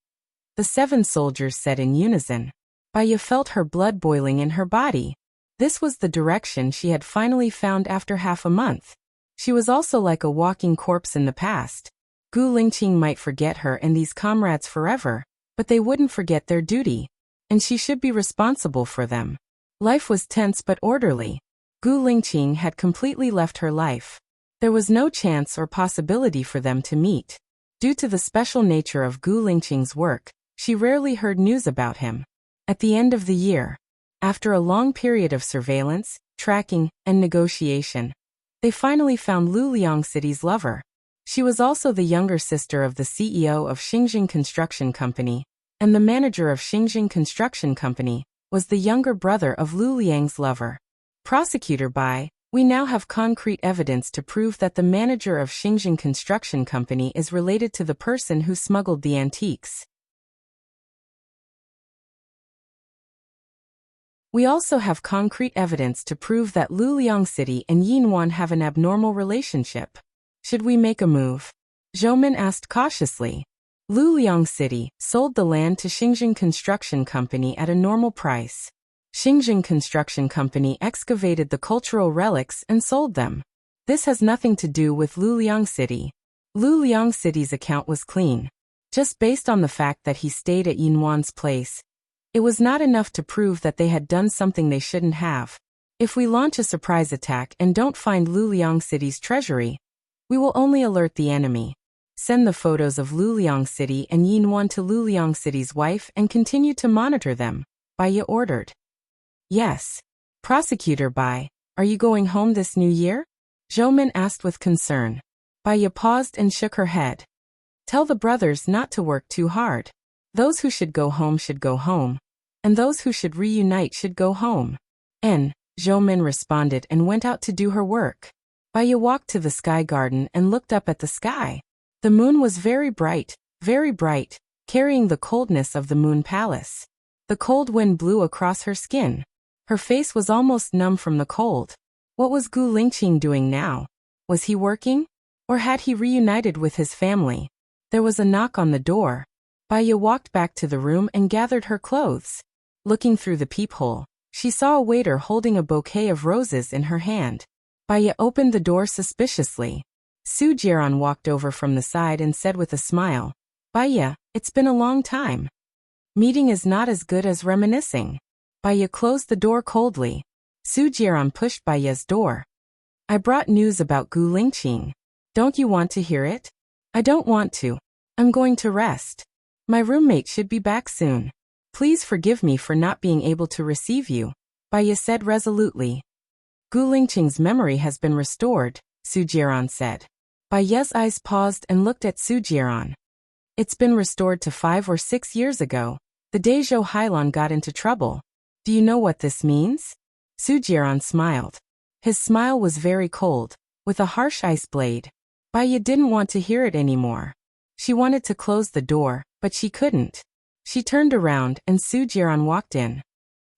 The 7 soldiers said in unison. Baya felt her blood boiling in her body. This was the direction she had finally found after half a month. She was also like a walking corpse in the past. Gu Lingqing might forget her and these comrades forever, but they wouldn't forget their duty. And she should be responsible for them. Life was tense but orderly. Gu Lingqing had completely left her life. There was no chance or possibility for them to meet. Due to the special nature of Gu Lingqing's work, she rarely heard news about him. At the end of the year, after a long period of surveillance, tracking, and negotiation, they finally found Luliang City's lover. She was also the younger sister of the CEO of Xinjiang Construction Company, and the manager of Xinjiang Construction Company was the younger brother of Luliang's lover. Prosecutor by, we now have concrete evidence to prove that the manager of Xinjiang Construction Company is related to the person who smuggled the antiques. We also have concrete evidence to prove that Luliang City and Yinwan have an abnormal relationship. Should we make a move? Zhoumin asked cautiously. Luliang City sold the land to Xinjiang Construction Company at a normal price. Xinjiang Construction Company excavated the cultural relics and sold them. This has nothing to do with Luliang City. Luliang City's account was clean. Just based on the fact that he stayed at Yinwan's place, it was not enough to prove that they had done something they shouldn't have. If we launch a surprise attack and don't find Luliang City's treasury, we will only alert the enemy. Send the photos of Luliang City and Yinwan to Luliang City's wife and continue to monitor them, Baya ordered. Yes. Prosecutor Bai, are you going home this new year? Zhoumin asked with concern. Baya paused and shook her head. Tell the brothers not to work too hard. Those who should go home should go home. And those who should reunite should go home. Zhoumin responded and went out to do her work. Baya walked to the sky garden and looked up at the sky. The moon was very bright, carrying the coldness of the moon palace. The cold wind blew across her skin. Her face was almost numb from the cold. What was Gu Lingqing doing now? Was he working? Or had he reunited with his family? There was a knock on the door. Baya walked back to the room and gathered her clothes. Looking through the peephole, she saw a waiter holding a bouquet of roses in her hand. Baya opened the door suspiciously. Su Jiran walked over from the side and said with a smile, Baya, it's been a long time. Meeting is not as good as reminiscing. Baya closed the door coldly. Su Jiran pushed Baya's door. I brought news about Gu Lingqing. Don't you want to hear it? I don't want to. I'm going to rest. My roommate should be back soon. Please forgive me for not being able to receive you, Baya said resolutely. Gu Lingqing's memory has been restored, Su Jiran said. Baya's eyes paused and looked at Su Jiran. It's been restored to 5 or 6 years ago, the day Zhou Hailan got into trouble. Do you know what this means? Su Jiran smiled. His smile was very cold, with a harsh ice blade. Baiya didn't want to hear it anymore. She wanted to close the door, but she couldn't. She turned around and Su Jiran walked in.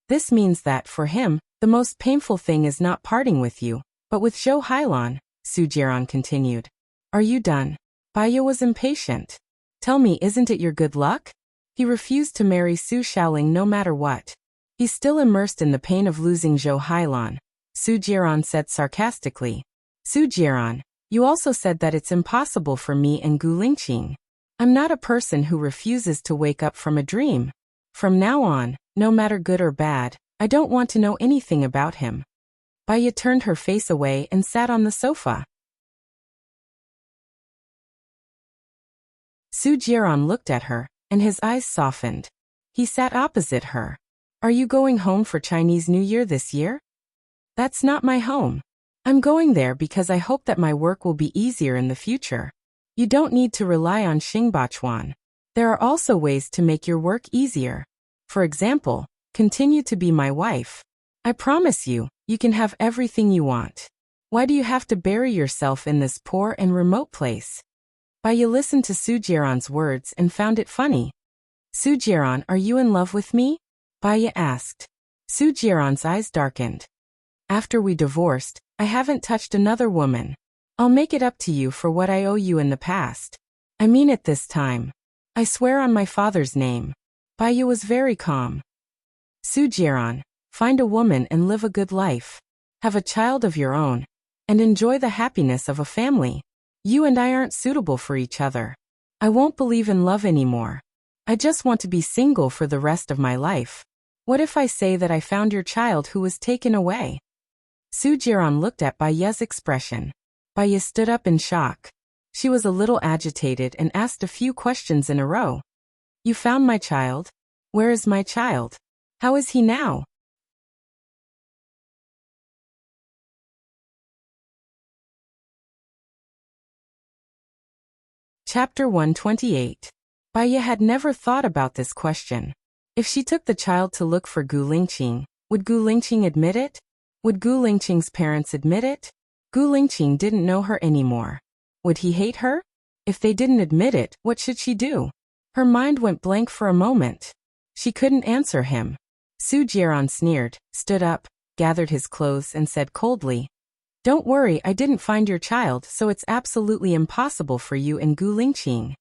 This means that, for him, the most painful thing is not parting with you, but with Zhou Hailan, Su Jiran continued. Are you done? Baiya was impatient. Tell me, isn't it your good luck? He refused to marry Su Shaoling no matter what. He's still immersed in the pain of losing Zhou Hailan, Su Jiran said sarcastically. Su Jiran, you also said that it's impossible for me and Gu Lingqing. I'm not a person who refuses to wake up from a dream. From now on, no matter good or bad, I don't want to know anything about him. Baiya turned her face away and sat on the sofa. Su Jiran looked at her, and his eyes softened. He sat opposite her. Are you going home for Chinese New Year this year? That's not my home. I'm going there because I hope that my work will be easier in the future. You don't need to rely on Xingbachuan. There are also ways to make your work easier. For example, continue to be my wife. I promise you, you can have everything you want. Why do you have to bury yourself in this poor and remote place? Baiya listened to Su Jiran's words and found it funny. Su Jiran, are you in love with me? Baiya asked. Su Jiran's eyes darkened. After we divorced, I haven't touched another woman. I'll make it up to you for what I owe you in the past. I mean it this time. I swear on my father's name. Baiya was very calm. Su Jiran, find a woman and live a good life. Have a child of your own, and enjoy the happiness of a family. You and I aren't suitable for each other. I won't believe in love anymore. I just want to be single for the rest of my life. What if I say that I found your child who was taken away? Su Jiran looked at Baiya's expression. Baiya stood up in shock. She was a little agitated and asked a few questions in a row. You found my child? Where is my child? How is he now? Chapter 128. Baiya had never thought about this question. If she took the child to look for Gu Lingqing, would Gu Lingqing admit it? Would Gu Lingqing's parents admit it? Gu Lingqing didn't know her anymore. Would he hate her? If they didn't admit it, what should she do? Her mind went blank for a moment. She couldn't answer him. Su Jiran sneered, stood up, gathered his clothes and said coldly, Don't worry, I didn't find your child, so it's absolutely impossible for you and Gu Lingqing.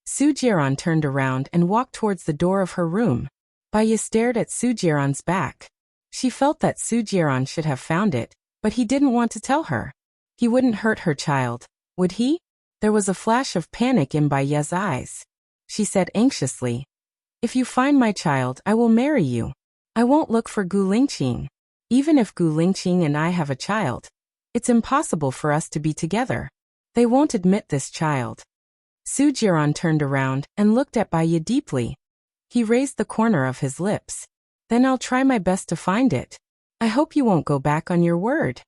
Su Jiran turned around and walked towards the door of her room. Baiya stared at Su Jiran's back. She felt that Su Jiran should have found it, but he didn't want to tell her. He wouldn't hurt her child, would he? There was a flash of panic in Baiya's eyes. She said anxiously, If you find my child, I will marry you. I won't look for Gu Lingqing. Even if Gu Lingqing and I have a child, it's impossible for us to be together. They won't admit this child. Su Jiran turned around and looked at Baiya deeply. He raised the corner of his lips. Then I'll try my best to find it. I hope you won't go back on your word.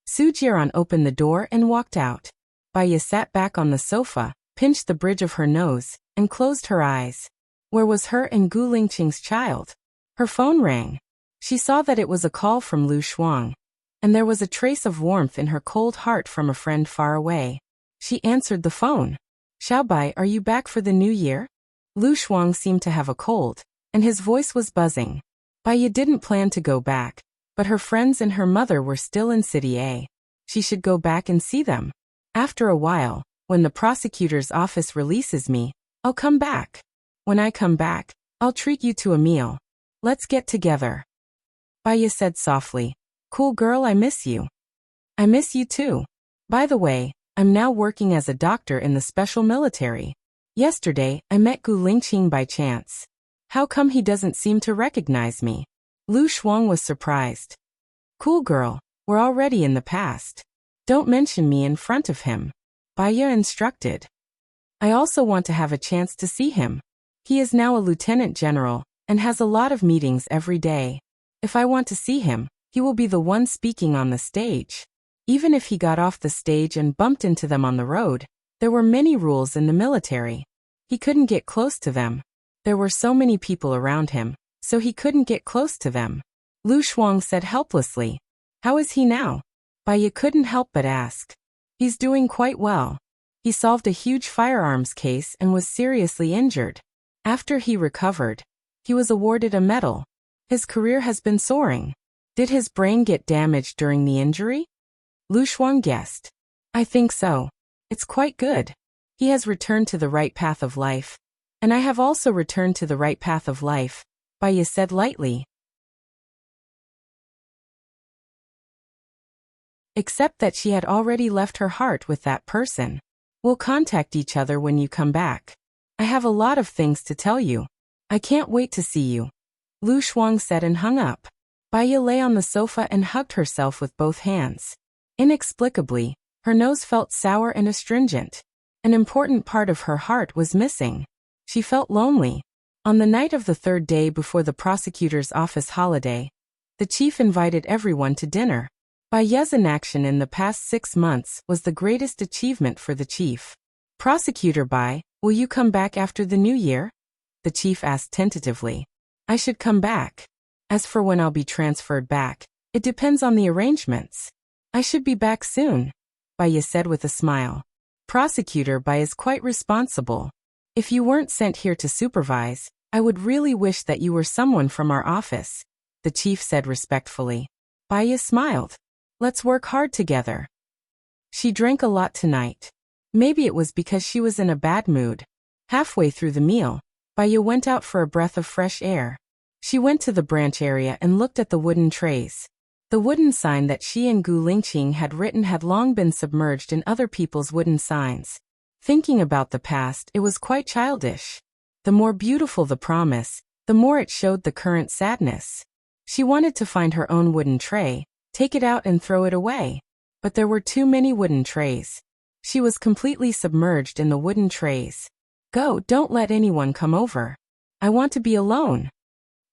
Su Jiran opened the door and walked out. Baiya sat back on the sofa, pinched the bridge of her nose, and closed her eyes. Where was her and Gu Lingqing's child? Her phone rang. She saw that it was a call from Lu Shuang, and there was a trace of warmth in her cold heart from a friend far away. She answered the phone. Xiaobai, are you back for the new year? Lu Shuang seemed to have a cold, and his voice was buzzing. Baiya didn't plan to go back, but her friends and her mother were still in City A. She should go back and see them. After a while, when the prosecutor's office releases me, I'll come back. When I come back, I'll treat you to a meal. Let's get together. Baiya said softly, Cool girl, I miss you. I miss you too. By the way, I'm now working as a doctor in the special military. Yesterday, I met Gu Lingqing by chance. How come he doesn't seem to recognize me? Lu Shuang was surprised. Cool girl, we're already in the past. Don't mention me in front of him. Baiya instructed. I also want to have a chance to see him. He is now a lieutenant general, and has a lot of meetings every day. If I want to see him, he will be the one speaking on the stage. Even if he got off the stage and bumped into them on the road, there were many rules in the military. He couldn't get close to them. There were so many people around him, so he couldn't get close to them. Lu Shuang said helplessly. How is he now? Bai couldn't help but ask. He's doing quite well. He solved a huge firearms case and was seriously injured. After he recovered, he was awarded a medal. His career has been soaring. Did his brain get damaged during the injury? Lu Shuang guessed. I think so. It's quite good. He has returned to the right path of life. And I have also returned to the right path of life, Bai said lightly. Except that she had already left her heart with that person. We'll contact each other when you come back. I have a lot of things to tell you. I can't wait to see you. Lu Shuang said and hung up. Bai lay on the sofa and hugged herself with both hands. Inexplicably, her nose felt sour and astringent. An important part of her heart was missing. She felt lonely. On the night of the third day before the prosecutor's office holiday, the chief invited everyone to dinner. Bai's inaction in the past 6 months was the greatest achievement for the chief. Prosecutor Bai, will you come back after the new year? The chief asked tentatively. I should come back. As for when I'll be transferred back, it depends on the arrangements. I should be back soon, Bai said with a smile. Prosecutor Bai is quite responsible. If you weren't sent here to supervise, I would really wish that you were someone from our office, the chief said respectfully. Bai smiled. Let's work hard together. She drank a lot tonight. Maybe it was because she was in a bad mood. Halfway through the meal, Bai went out for a breath of fresh air. She went to the branch area and looked at the wooden trays. The wooden sign that she and Gu Lingqing had written had long been submerged in other people's wooden signs. Thinking about the past, it was quite childish. The more beautiful the promise, the more it showed the current sadness. She wanted to find her own wooden tray, take it out and throw it away. But there were too many wooden trays. She was completely submerged in the wooden trays. Go, don't let anyone come over. I want to be alone.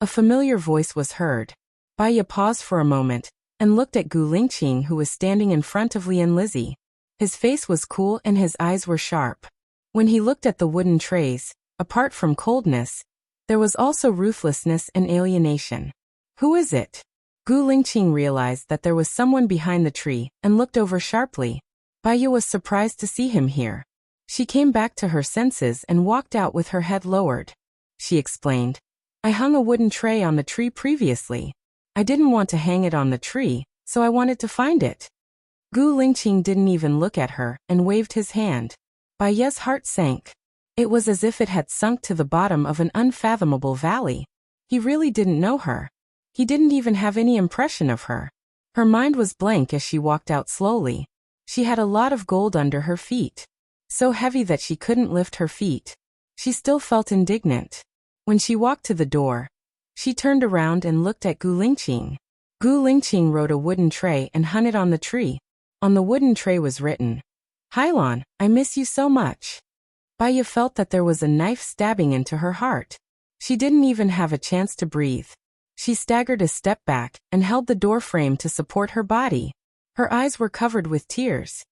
A familiar voice was heard. Bai paused for a moment and looked at Gu Lingqing, who was standing in front of Lian Lizzie. His face was cool and his eyes were sharp. When he looked at the wooden trays, apart from coldness, there was also ruthlessness and alienation. Who is it? Gu Lingqing realized that there was someone behind the tree and looked over sharply. Bai was surprised to see him here. She came back to her senses and walked out with her head lowered. She explained, I hung a wooden tray on the tree previously. I didn't want to hang it on the tree, so I wanted to find it. Gu Lingqing didn't even look at her and waved his hand. Bai's heart sank. It was as if it had sunk to the bottom of an unfathomable valley. He really didn't know her. He didn't even have any impression of her. Her mind was blank as she walked out slowly. She had a lot of gold under her feet. So heavy that she couldn't lift her feet. She still felt indignant. When she walked to the door, she turned around and looked at Gu Lingqing. Gu Lingqing rode a wooden tray and hung it on the tree. On the wooden tray was written, Hailan, I miss you so much. Bai felt that there was a knife stabbing into her heart. She didn't even have a chance to breathe. She staggered a step back and held the door frame to support her body. Her eyes were covered with tears.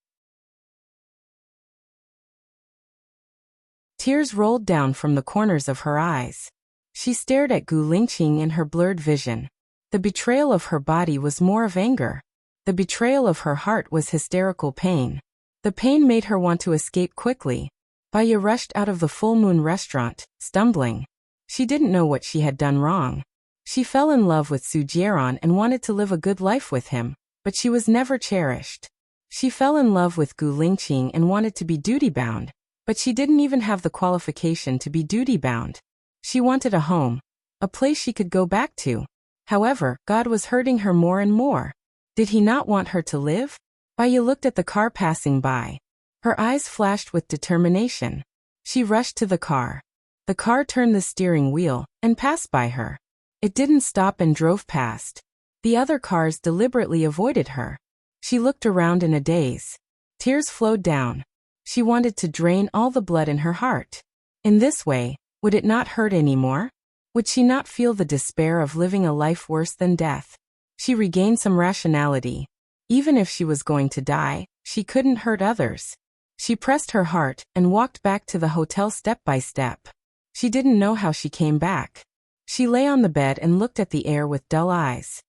Tears rolled down from the corners of her eyes. She stared at Gu Lingqing in her blurred vision. The betrayal of her body was more of anger. The betrayal of her heart was hysterical pain. The pain made her want to escape quickly. Bai rushed out of the Full Moon restaurant, stumbling. She didn't know what she had done wrong. She fell in love with Su Jieran and wanted to live a good life with him, but she was never cherished. She fell in love with Gu Lingqing and wanted to be duty-bound, but she didn't even have the qualification to be duty-bound. She wanted a home, a place she could go back to. However, God was hurting her more and more. Did he not want her to live? Bai looked at the car passing by. Her eyes flashed with determination. She rushed to the car. The car turned the steering wheel and passed by her. It didn't stop and drove past. The other cars deliberately avoided her. She looked around in a daze. Tears flowed down. She wanted to drain all the blood in her heart. In this way, would it not hurt anymore? Would she not feel the despair of living a life worse than death? She regained some rationality. Even if she was going to die, she couldn't hurt others. She pressed her heart and walked back to the hotel step by step. She didn't know how she came back. She lay on the bed and looked at the air with dull eyes.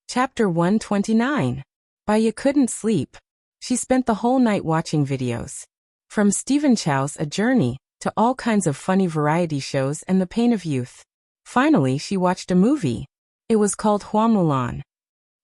Chapter 129. Baya couldn't sleep. She spent the whole night watching videos. From Stephen Chow's A Journey, to all kinds of funny variety shows and The Pain of Youth. Finally, she watched a movie. It was called Hua Mulan.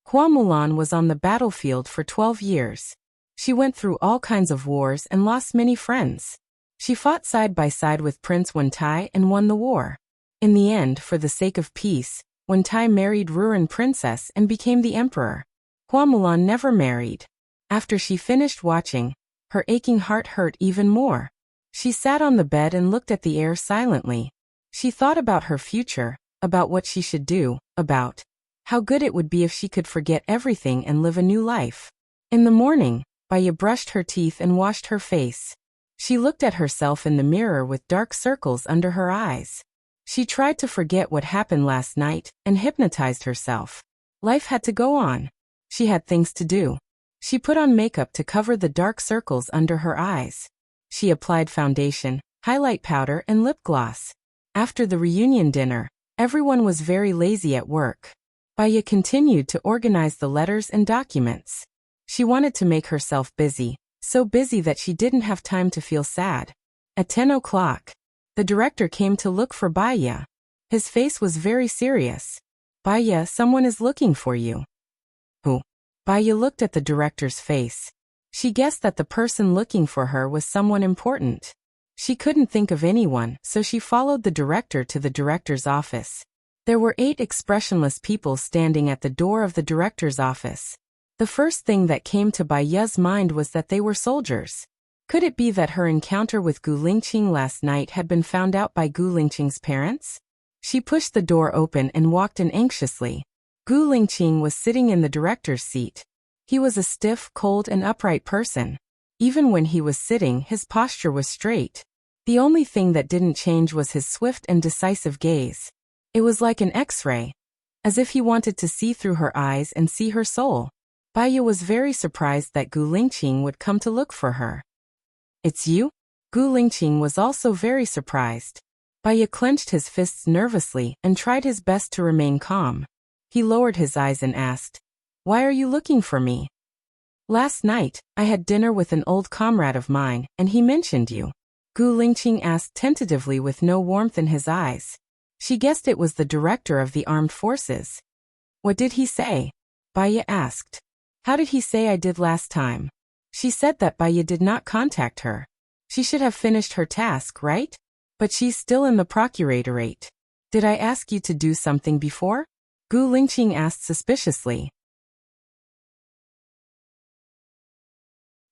Hua Mulan was on the battlefield for 12 years. She went through all kinds of wars and lost many friends. She fought side by side with Prince Wentai and won the war. In the end, for the sake of peace, Wentai married Ruran Princess and became the emperor. Hua Mulan never married. After she finished watching, her aching heart hurt even more. She sat on the bed and looked at the air silently. She thought about her future, about what she should do, about how good it would be if she could forget everything and live a new life. In the morning, Baya brushed her teeth and washed her face. She looked at herself in the mirror with dark circles under her eyes. She tried to forget what happened last night and hypnotized herself. Life had to go on. She had things to do. She put on makeup to cover the dark circles under her eyes. She applied foundation, highlight powder and lip gloss. After the reunion dinner, everyone was very lazy at work. Baya continued to organize the letters and documents. She wanted to make herself busy, so busy that she didn't have time to feel sad. At 10 o'clock, the director came to look for Baya. His face was very serious. Baya, someone is looking for you. Who? Baya looked at the director's face. She guessed that the person looking for her was someone important. She couldn't think of anyone, so she followed the director to the director's office. There were 8 expressionless people standing at the door of the director's office. The first thing that came to Baya's mind was that they were soldiers. Could it be that her encounter with Gu Lingqing last night had been found out by Gu Lingqing's parents? She pushed the door open and walked in anxiously. Gu Lingqing was sitting in the director's seat. He was a stiff, cold and upright person. Even when he was sitting, his posture was straight. The only thing that didn't change was his swift and decisive gaze. It was like an X-ray, as if he wanted to see through her eyes and see her soul. Baya was very surprised that Gu Lingqing would come to look for her. It's you? Gu Lingqing was also very surprised. Baya clenched his fists nervously and tried his best to remain calm. He lowered his eyes and asked, "Why are you looking for me?" "Last night, I had dinner with an old comrade of mine, and he mentioned you." Gu Lingqing asked tentatively with no warmth in his eyes. She guessed it was the director of the armed forces. "What did he say?" Baya asked. "How did he say I did last time?" She said that Baya did not contact her. She should have finished her task, right? But she's still in the procuratorate. "Did I ask you to do something before?" Gu Lingqing asked suspiciously.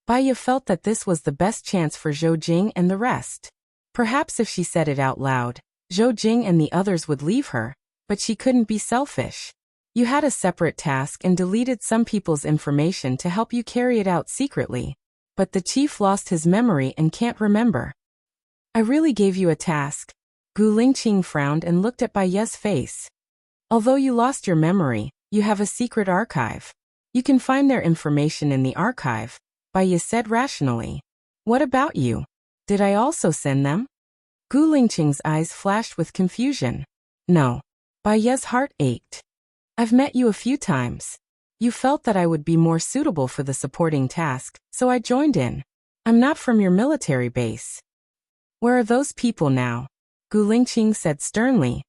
Baya felt that this was the best chance for Zhou Jing and the rest. Perhaps if she said it out loud, Zhou Jing and the others would leave her, but she couldn't be selfish. You had a separate task and deleted some people's information to help you carry it out secretly. But the chief lost his memory and can't remember. "I really gave you a task." Gu Lingqing frowned and looked at Baya's face. "Although you lost your memory, you have a secret archive. You can find their information in the archive," Baya said rationally. "What about you? Did I also send them?" Gu Lingqing's eyes flashed with confusion. "No." Baya's heart ached. "I've met you a few times. You felt that I would be more suitable for the supporting task, so I joined in. I'm not from your military base." "Where are those people now?" Gu Lingqing said sternly.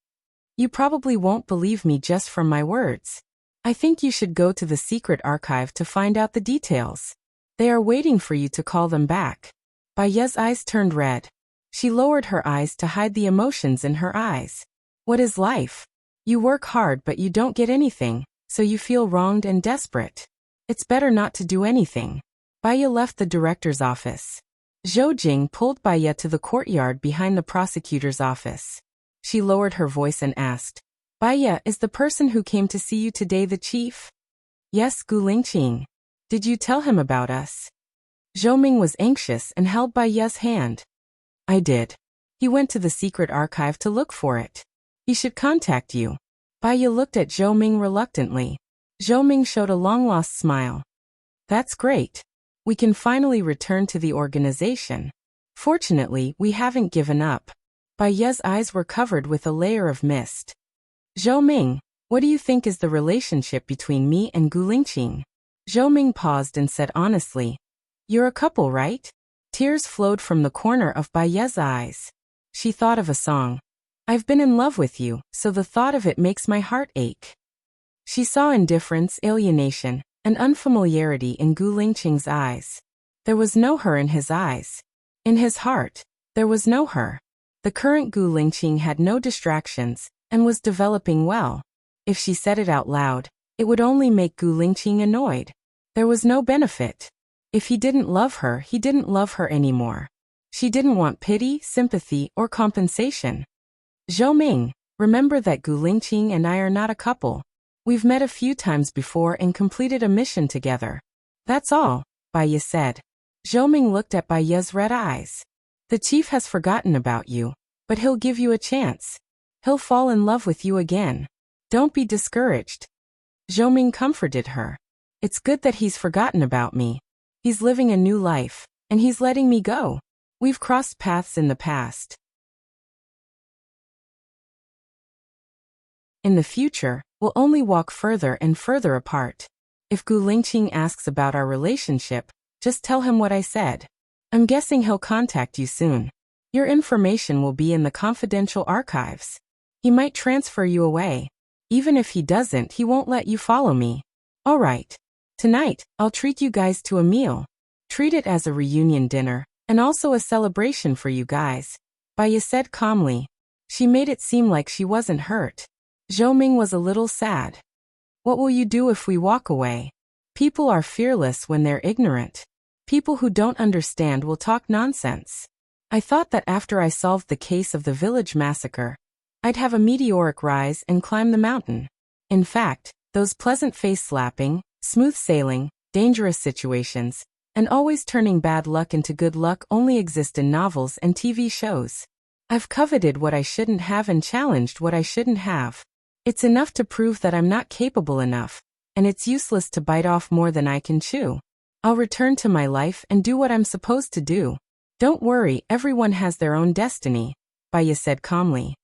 "You probably won't believe me just from my words. I think you should go to the secret archive to find out the details. They are waiting for you to call them back." Baya's eyes turned red. She lowered her eyes to hide the emotions in her eyes. What is life? You work hard but you don't get anything, so you feel wronged and desperate. It's better not to do anything. Baya left the director's office. Zhou Jing pulled Baya to the courtyard behind the prosecutor's office. She lowered her voice and asked, "Baya, is the person who came to see you today the chief?" "Yes, Gu Lingqing." "Did you tell him about us?" Zhou Ming was anxious and held Baya's hand. "I did. He went to the secret archive to look for it. He should contact you." Bai Ye looked at Zhou Ming reluctantly. Zhou Ming showed a long-lost smile. That's great. We can finally return to the organization. Fortunately, we haven't given up. Bai Ye's eyes were covered with a layer of mist. Zhou Ming, what do you think is the relationship between me and Gu Lingqing? Zhou Ming paused and said honestly. You're a couple, right? Tears flowed from the corner of Bai Ye's eyes. She thought of a song. I've been in love with you, so the thought of it makes my heart ache. She saw indifference, alienation, and unfamiliarity in Gu Lingqing's eyes. There was no her in his eyes. In his heart, there was no her. The current Gu Lingqing had no distractions, and was developing well. If she said it out loud, it would only make Gu Lingqing annoyed. There was no benefit. If he didn't love her, he didn't love her anymore. She didn't want pity, sympathy, or compensation. Zhou Ming, remember that Gu Lingqing and I are not a couple. We've met a few times before and completed a mission together. That's all, Bai Ye said. Zhou Ming looked at Bai Ye's red eyes. The chief has forgotten about you, but he'll give you a chance. He'll fall in love with you again. Don't be discouraged. Zhou Ming comforted her. It's good that he's forgotten about me. He's living a new life, and he's letting me go. We've crossed paths in the past. In the future, we'll only walk further and further apart. If Gu Lingqing asks about our relationship, just tell him what I said. I'm guessing he'll contact you soon. Your information will be in the confidential archives. He might transfer you away. Even if he doesn't, he won't let you follow me. All right. Tonight, I'll treat you guys to a meal. Treat it as a reunion dinner, and also a celebration for you guys. Bai Ye said calmly. She made it seem like she wasn't hurt. Zhou Ming was a little sad. What will you do if we walk away? People are fearless when they're ignorant. People who don't understand will talk nonsense. I thought that after I solved the case of the village massacre, I'd have a meteoric rise and climb the mountain. In fact, those pleasant face-slapping, smooth sailing, dangerous situations, and always turning bad luck into good luck only exist in novels and TV shows. I've coveted what I shouldn't have and challenged what I shouldn't have. It's enough to prove that I'm not capable enough, and it's useless to bite off more than I can chew. I'll return to my life and do what I'm supposed to do. Don't worry, everyone has their own destiny, Bai Ye said calmly.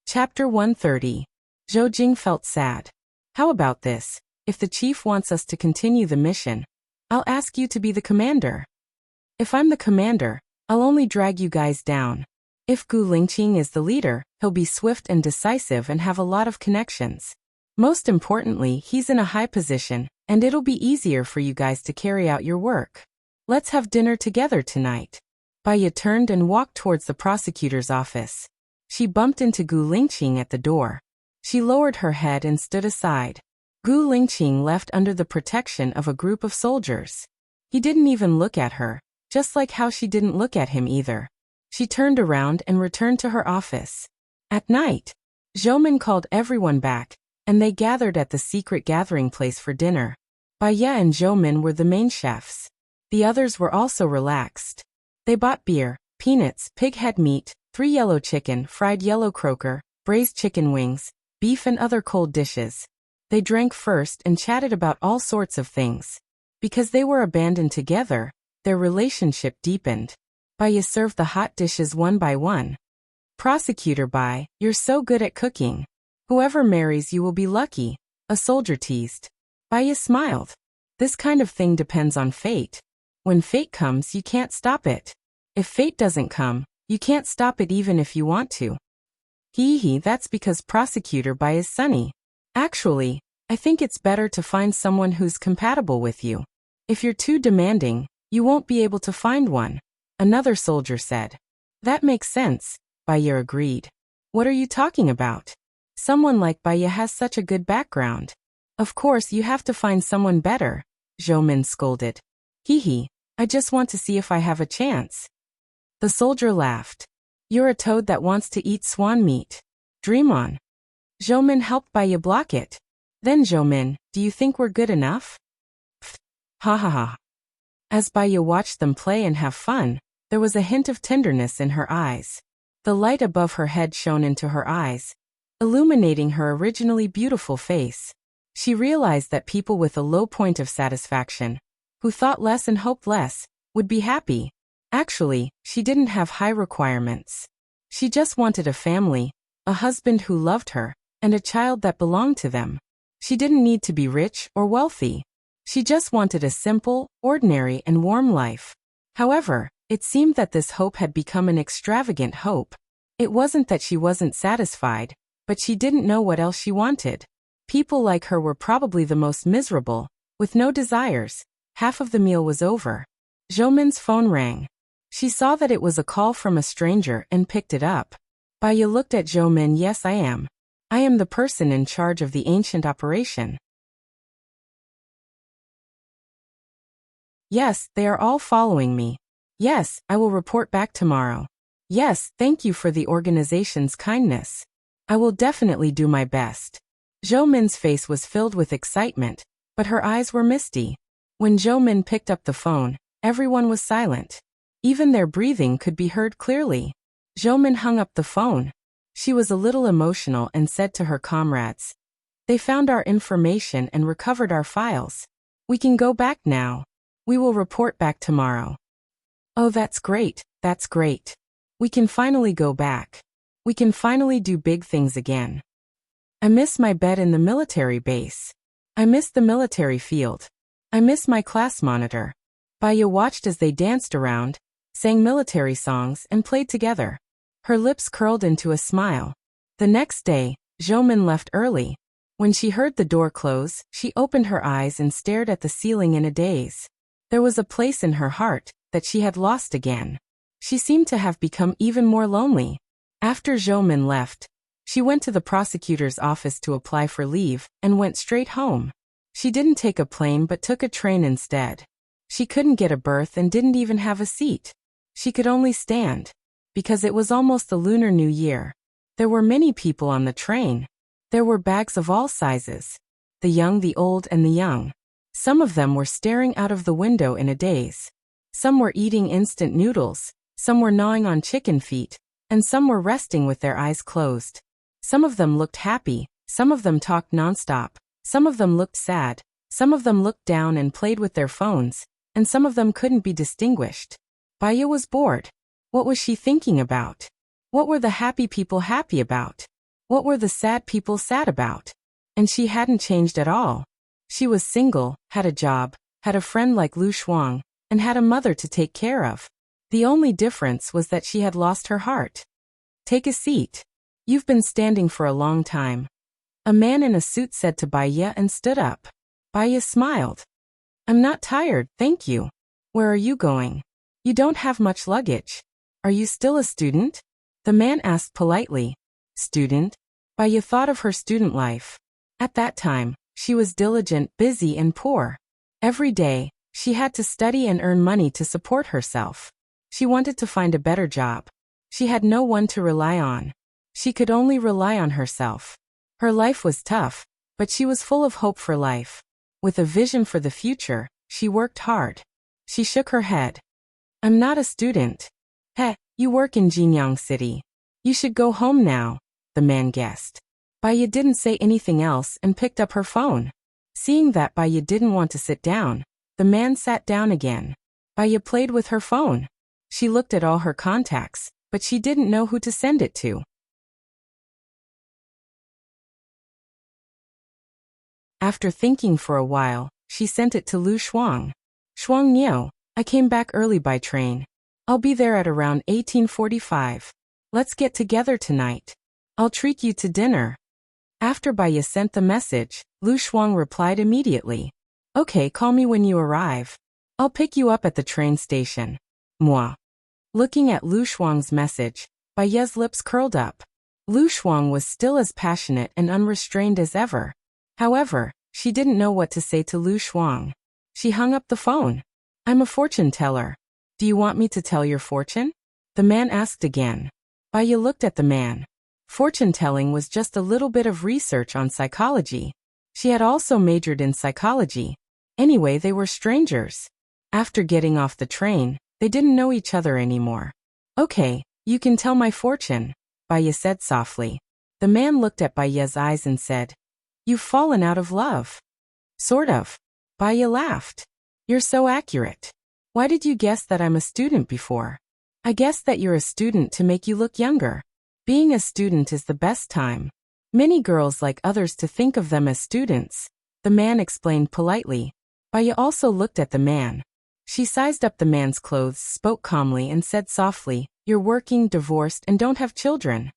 Chapter 130. Zhou Jing felt sad. How about this? If the chief wants us to continue the mission, I'll ask you to be the commander. If I'm the commander, I'll only drag you guys down. If Gu Lingqing is the leader, he'll be swift and decisive and have a lot of connections. Most importantly, he's in a high position, and it'll be easier for you guys to carry out your work. Let's have dinner together tonight. Bai Ye turned and walked towards the prosecutor's office. She bumped into Gu Lingqing at the door. She lowered her head and stood aside. Gu Lingqing left under the protection of a group of soldiers. He didn't even look at her, just like how she didn't look at him either. She turned around and returned to her office. At night, Zhou Min called everyone back, and they gathered at the secret gathering place for dinner. Bai Ye and Zhou Min were the main chefs. The others were also relaxed. They bought beer, peanuts, pig head meat, 3 yellow chicken, fried yellow croaker, braised chicken wings, beef and other cold dishes. They drank first and chatted about all sorts of things. Because they were abandoned together, their relationship deepened. Bai Ye served the hot dishes one by one. Prosecutor Bai, you're so good at cooking. Whoever marries you will be lucky, a soldier teased. Bai Ye smiled. This kind of thing depends on fate. When fate comes, you can't stop it. If fate doesn't come, you can't stop it even if you want to. Hee, that's because Prosecutor Bai is sunny. Actually, I think it's better to find someone who's compatible with you. If you're too demanding, you won't be able to find one, another soldier said. That makes sense, Bai Ye agreed. What are you talking about? Someone like Bai Ye has such a good background. Of course you have to find someone better, Zhou Min scolded. Hee, I just want to see if I have a chance. The soldier laughed. You're a toad that wants to eat swan meat. Dream on. Zhou Min helped Bai Ye block it. Then Zhou Min, do you think we're good enough? Pfft. Ha ha ha. As Baya watched them play and have fun, there was a hint of tenderness in her eyes. The light above her head shone into her eyes, illuminating her originally beautiful face. She realized that people with a low point of satisfaction, who thought less and hoped less, would be happy. Actually, she didn't have high requirements. She just wanted a family, a husband who loved her, and a child that belonged to them. She didn't need to be rich or wealthy. She just wanted a simple, ordinary, and warm life. However, it seemed that this hope had become an extravagant hope. It wasn't that she wasn't satisfied, but she didn't know what else she wanted. People like her were probably the most miserable, with no desires. Half of the meal was over. Zhoumin's phone rang. She saw that it was a call from a stranger and picked it up. Baya looked at Zhoumin. Yes, I am. I am the person in charge of the ancient operation. Yes, they are all following me. Yes, I will report back tomorrow. Yes, thank you for the organization's kindness. I will definitely do my best. Zhoumin's face was filled with excitement, but her eyes were misty. When Zhoumin picked up the phone, everyone was silent. Even their breathing could be heard clearly. Zhoumin hung up the phone. She was a little emotional and said to her comrades, "They found our information and recovered our files. We can go back now. We will report back tomorrow." "Oh, that's great, that's great. We can finally go back. We can finally do big things again. I miss my bed in the military base. I miss the military field. I miss my class monitor." Baya watched as they danced around, sang military songs, and played together. Her lips curled into a smile. The next day, Zhoumin left early. When she heard the door close, she opened her eyes and stared at the ceiling in a daze. There was a place in her heart that she had lost again. She seemed to have become even more lonely. After Zhoumin left, she went to the prosecutor's office to apply for leave and went straight home. She didn't take a plane but took a train instead. She couldn't get a berth and didn't even have a seat. She could only stand. Because it was almost the Lunar New Year. There were many people on the train. There were bags of all sizes. The young, the old, and the young. Some of them were staring out of the window in a daze. Some were eating instant noodles. Some were gnawing on chicken feet. And some were resting with their eyes closed. Some of them looked happy. Some of them talked nonstop. Some of them looked sad. Some of them looked down and played with their phones. And some of them couldn't be distinguished. Baya was bored. What was she thinking about? What were the happy people happy about? What were the sad people sad about? And she hadn't changed at all. She was single, had a job, had a friend like Lu Shuang, and had a mother to take care of. The only difference was that she had lost her heart. "Take a seat. You've been standing for a long time." A man in a suit said to Baya and stood up. Baya smiled. "I'm not tired, thank you. Where are you going? You don't have much luggage. Are you still a student?" The man asked politely. "Student?" Baya thought of her student life. At that time, she was diligent, busy, and poor. Every day, she had to study and earn money to support herself. She wanted to find a better job. She had no one to rely on. She could only rely on herself. Her life was tough, but she was full of hope for life. With a vision for the future, she worked hard. She shook her head. "I'm not a student." "Heh, you work in Jinyang City. You should go home now," the man guessed. Baya didn't say anything else and picked up her phone. Seeing that Baya didn't want to sit down, the man sat down again. Baya played with her phone. She looked at all her contacts, but she didn't know who to send it to. After thinking for a while, she sent it to Lu Shuang. "Shuang Niu, I came back early by train. I'll be there at around 18:45. Let's get together tonight. I'll treat you to dinner." After Baya sent the message, Lu Shuang replied immediately. "Okay, call me when you arrive. I'll pick you up at the train station. Moi." Looking at Lu Shuang's message, Baya's lips curled up. Lu Shuang was still as passionate and unrestrained as ever. However, she didn't know what to say to Lu Shuang. She hung up the phone. "I'm a fortune teller. Do you want me to tell your fortune?" the man asked again. Baya looked at the man. Fortune-telling was just a little bit of research on psychology. She had also majored in psychology. Anyway, they were strangers. After getting off the train, they didn't know each other anymore. Okay, you can tell my fortune, Baya said softly. The man looked at Baya's eyes and said, "You've fallen out of love." Sort of. Baya laughed. You're so accurate. Why did you guess that I'm a student before? I guessed that you're a student to make you look younger. Being a student is the best time. Many girls like others to think of them as students, the man explained politely. Baya also looked at the man. She sized up the man's clothes, spoke calmly and said softly, "You're working, divorced, and don't have children."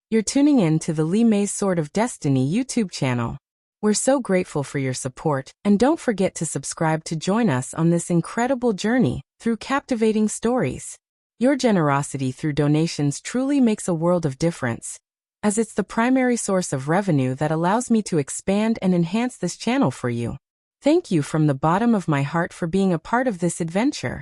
You're tuning in to the Li Mei's Sword of Destiny YouTube channel. We're so grateful for your support, and don't forget to subscribe to join us on this incredible journey through captivating stories. Your generosity through donations truly makes a world of difference, as it's the primary source of revenue that allows me to expand and enhance this channel for you. Thank you from the bottom of my heart for being a part of this adventure.